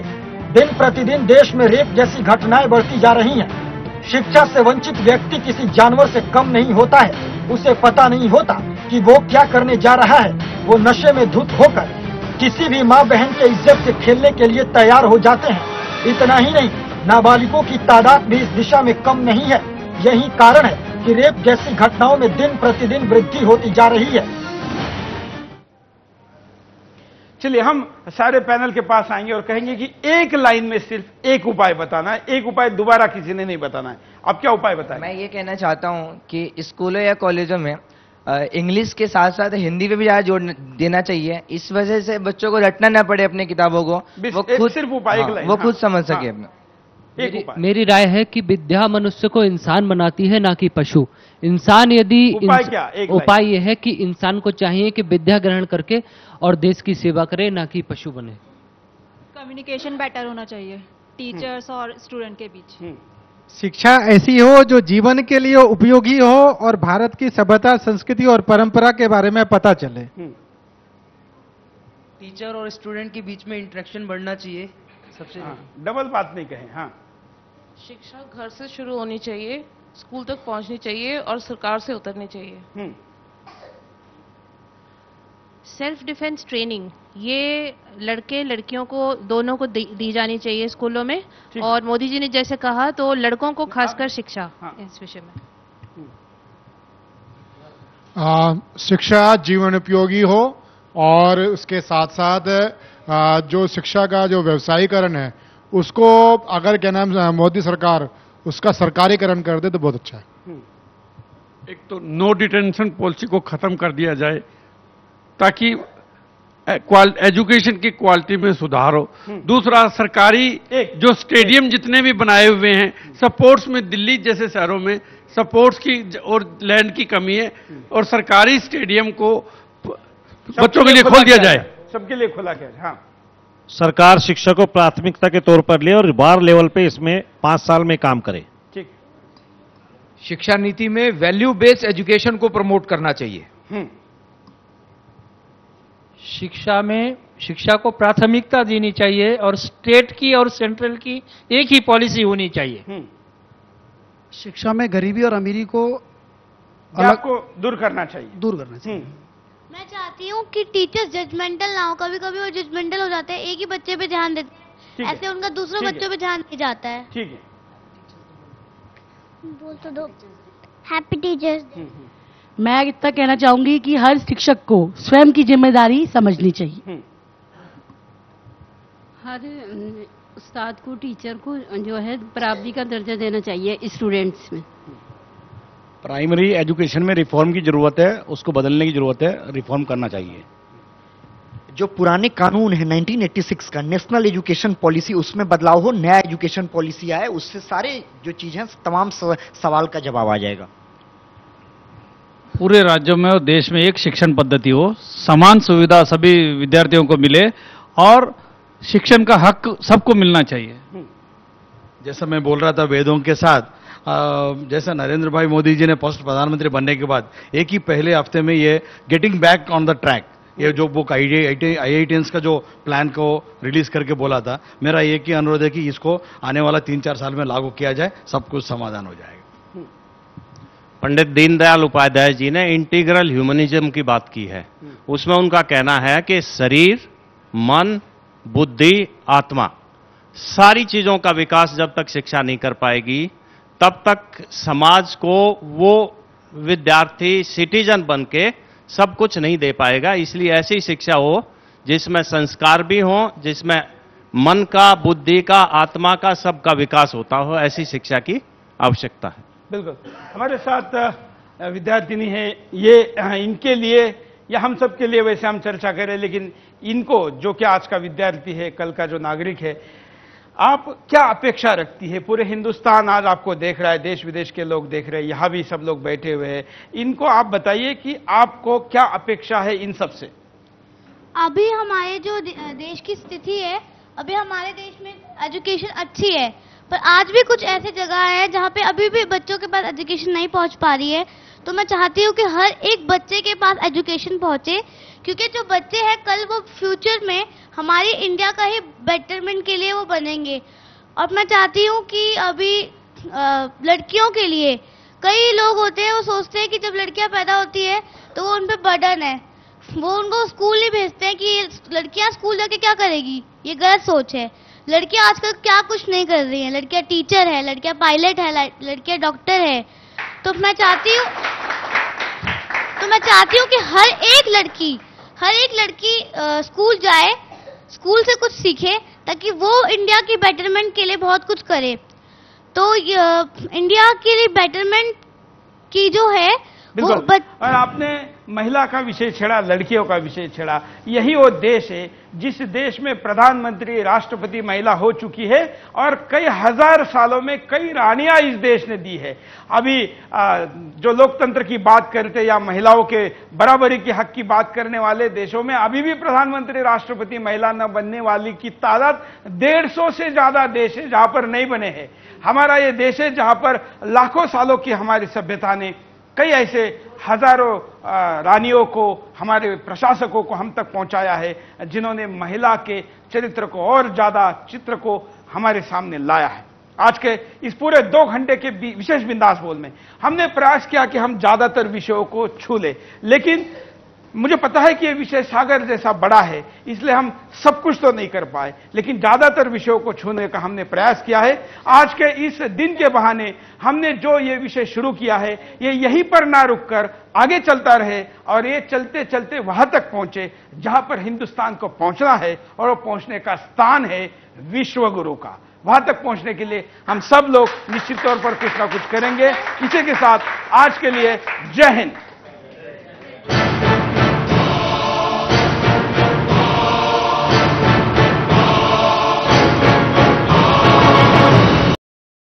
दिन प्रतिदिन देश में रेप जैसी घटनाएं बढ़ती जा रही हैं। शिक्षा से वंचित व्यक्ति किसी जानवर से कम नहीं होता है। उसे पता नहीं होता कि वो क्या करने जा रहा है। वो नशे में धुत होकर किसी भी माँ बहन के इज्जत से खेलने के लिए तैयार हो जाते हैं। इतना ही नहीं, नाबालिगों की तादाद भी इस दिशा में कम नहीं है। यही कारण है कि रेप जैसी घटनाओं में दिन प्रतिदिन वृद्धि होती जा रही है। चलिए हम सारे पैनल के पास आएंगे और कहेंगे कि एक लाइन में सिर्फ एक उपाय बताना है, एक उपाय दोबारा किसी ने नहीं बताना है। आप क्या उपाय बताएं? मैं ये कहना चाहता हूँ कि स्कूलों या कॉलेजों में इंग्लिश के साथ साथ हिंदी पे भी ज्यादा जोर देना चाहिए। इस वजह से बच्चों को रटना ना पड़े अपने किताबों को, वो खुद सिर्फ उपाय वो खुद समझ सके अपना। मेरी राय है कि विद्या मनुष्य को इंसान बनाती है, ना कि पशु। इंसान यदि उपाय यह है कि इंसान को चाहिए कि विद्या ग्रहण करके और देश की सेवा करे, ना कि पशु बने। कम्युनिकेशन बेटर होना चाहिए टीचर्स और स्टूडेंट के बीच। शिक्षा ऐसी हो जो जीवन के लिए उपयोगी हो और भारत की सभ्यता, संस्कृति और परंपरा के बारे में पता चले। टीचर और स्टूडेंट के बीच में इंटरेक्शन बढ़ना चाहिए सबसे। डबल बात नहीं कहें। हाँ, शिक्षा घर से शुरू होनी चाहिए, स्कूल तक पहुंचनी चाहिए और सरकार से उतरनी चाहिए। सेल्फ डिफेंस ट्रेनिंग ये लड़के लड़कियों को दोनों को दी जानी चाहिए स्कूलों में, और मोदी जी ने जैसे कहा तो लड़कों को खासकर शिक्षा इस विषय में। शिक्षा जीवन उपयोगी हो और उसके साथ साथ जो शिक्षा का जो व्यवसायीकरण है उसको अगर क्या नाम मोदी सरकार उसका सरकारीकरण कर दे तो बहुत अच्छा है। एक तो नो डिटेंशन पॉलिसी को खत्म कर दिया जाए ताकि एजुकेशन की क्वालिटी में सुधार हो। दूसरा, सरकारी जो स्टेडियम जितने भी बनाए हुए हैं स्पोर्ट्स में, दिल्ली जैसे शहरों में स्पोर्ट्स की और लैंड की कमी है, और सरकारी स्टेडियम को बच्चों के लिए खोल दिया जाए, सबके लिए खोला गया। हाँ, सरकार शिक्षा को प्राथमिकता के तौर पर ले और वार लेवल पे इसमें 5 साल में काम करे। ठीक। शिक्षा नीति में वैल्यू बेस्ड एजुकेशन को प्रमोट करना चाहिए। शिक्षा में शिक्षा को प्राथमिकता देनी चाहिए और स्टेट की और सेंट्रल की एक ही पॉलिसी होनी चाहिए। शिक्षा में गरीबी और अमीरी को अलग को दूर करना चाहिए। मैं चाहती हूँ कि टीचर्स जजमेंटल ना हो। कभी कभी वो जजमेंटल हो जाते हैं, एक ही बच्चे पे ध्यान देते हैं, ऐसे उनका दूसरे बच्चों पे ध्यान नहीं जाता है। ठीक है, बोल तो दो। Happy teachers day. मैं इतना कहना चाहूंगी कि हर शिक्षक को स्वयं की जिम्मेदारी समझनी चाहिए। हर उस्ताद को, टीचर को जो है बराबरी का दर्जा देना चाहिए स्टूडेंट्स में। प्राइमरी एजुकेशन में रिफॉर्म की जरूरत है, उसको बदलने की जरूरत है, रिफॉर्म करना चाहिए। जो पुराने कानून है 1986 का नेशनल एजुकेशन पॉलिसी, उसमें बदलाव हो, नया एजुकेशन पॉलिसी आए, उससे सारे जो चीजें तमाम सवाल का जवाब आ जाएगा। पूरे राज्यों में और देश में एक शिक्षण पद्धति हो, समान सुविधा सभी विद्यार्थियों को मिले और शिक्षण का हक सबको मिलना चाहिए। जैसा मैं बोल रहा था वेदों के साथ, जैसा नरेंद्र भाई मोदी जी ने पोस्ट प्रधानमंत्री बनने के बाद एक ही पहले हफ्ते में ये getting back on the track, ये जो बुक IITians का जो प्लान को रिलीज करके बोला था, मेरा एक ही अनुरोध है कि इसको आने वाला 3-4 साल में लागू किया जाए, सब कुछ समाधान हो जाएगा। पंडित दीनदयाल उपाध्याय जी ने इंटीग्रल ह्यूमनिज्म की बात की है। उसमें उनका कहना है कि शरीर, मन, बुद्धि, आत्मा, सारी चीजों का विकास जब तक शिक्षा नहीं कर पाएगी तब तक समाज को वो विद्यार्थी सिटीजन बन के सब कुछ नहीं दे पाएगा। इसलिए ऐसी शिक्षा हो जिसमें संस्कार भी हो, जिसमें मन का, बुद्धि का, आत्मा का, सबका विकास होता हो, ऐसी शिक्षा की आवश्यकता है। बिल्कुल। हमारे साथ विद्यार्थिनी है, ये इनके लिए या हम सब के लिए वैसे हम चर्चा करें, लेकिन इनको जो कि आज का विद्यार्थी है, कल का जो नागरिक है, आप क्या अपेक्षा रखती है? पूरे हिंदुस्तान आज आपको देख रहा है, देश विदेश के लोग देख रहे हैं, यहाँ भी सब लोग बैठे हुए हैं, इनको आप बताइए कि आपको क्या अपेक्षा है इन सब से? अभी हमारे जो देश की स्थिति है, अभी हमारे देश में एजुकेशन अच्छी है, पर आज भी कुछ ऐसे जगह है जहाँ पे अभी भी बच्चों के पास एजुकेशन नहीं पहुँच पा रही है। तो मैं चाहती हूँ कि हर एक बच्चे के पास एजुकेशन पहुँचे, क्योंकि जो बच्चे हैं कल वो फ्यूचर में हमारी इंडिया का ही बेटरमेंट के लिए वो बनेंगे। और मैं चाहती हूँ कि अभी लड़कियों के लिए कई लोग होते हैं, वो सोचते हैं कि जब लड़कियां पैदा होती है तो वो उन पे बर्डन है, वो उनको स्कूल नहीं भेजते हैं कि लड़कियां स्कूल जाके क्या करेगी। ये गलत सोच है। लड़कियां आजकल क्या कुछ नहीं कर रही हैं। लड़कियां टीचर है, लड़कियां पायलट है, लड़कियां डॉक्टर है। तो मैं चाहती हूँ कि हर एक लड़की, हर एक लड़की स्कूल जाए, स्कूल से कुछ सीखे, ताकि वो इंडिया की बेटरमेंट के लिए बहुत कुछ करे। तो इंडिया के लिए बेटरमेंट की जो है वो और आपने महिला का विषय छेड़ा, लड़कियों का विषय छेड़ा। यही वो देश है जिस देश में प्रधानमंत्री, राष्ट्रपति महिला हो चुकी है और कई हजार सालों में कई रानियां इस देश ने दी है। अभी जो लोकतंत्र की बात करते या महिलाओं के बराबरी के हक की बात करने वाले देशों में अभी भी प्रधानमंत्री, राष्ट्रपति महिला न बनने वाली की तादाद 150 से ज्यादा देश है जहां पर नहीं बने हैं। हमारा ये देश है जहां पर लाखों सालों की हमारी सभ्यता ने कई ऐसे हजारों रानियों को, हमारे प्रशासकों को हम तक पहुंचाया है, जिन्होंने महिला के चरित्र को और ज्यादा चित्र को हमारे सामने लाया है। आज के इस पूरे 2 घंटे के विशेष बिंदास बोल में हमने प्रयास किया कि हम ज्यादातर विषयों को छू ले, लेकिन मुझे पता है कि यह विषय सागर जैसा बड़ा है, इसलिए हम सब कुछ तो नहीं कर पाए, लेकिन ज्यादातर विषयों को छूने का हमने प्रयास किया है। आज के इस दिन के बहाने हमने जो ये विषय शुरू किया है, ये यहीं पर ना रुककर आगे चलता रहे और ये चलते चलते वहां तक पहुंचे जहां पर हिंदुस्तान को पहुंचना है, और वो पहुंचने का स्थान है विश्व गुरु का। वहां तक पहुंचने के लिए हम सब लोग निश्चित तौर पर कुछ ना कुछ करेंगे। इसी के साथ आज के लिए जय हिंद।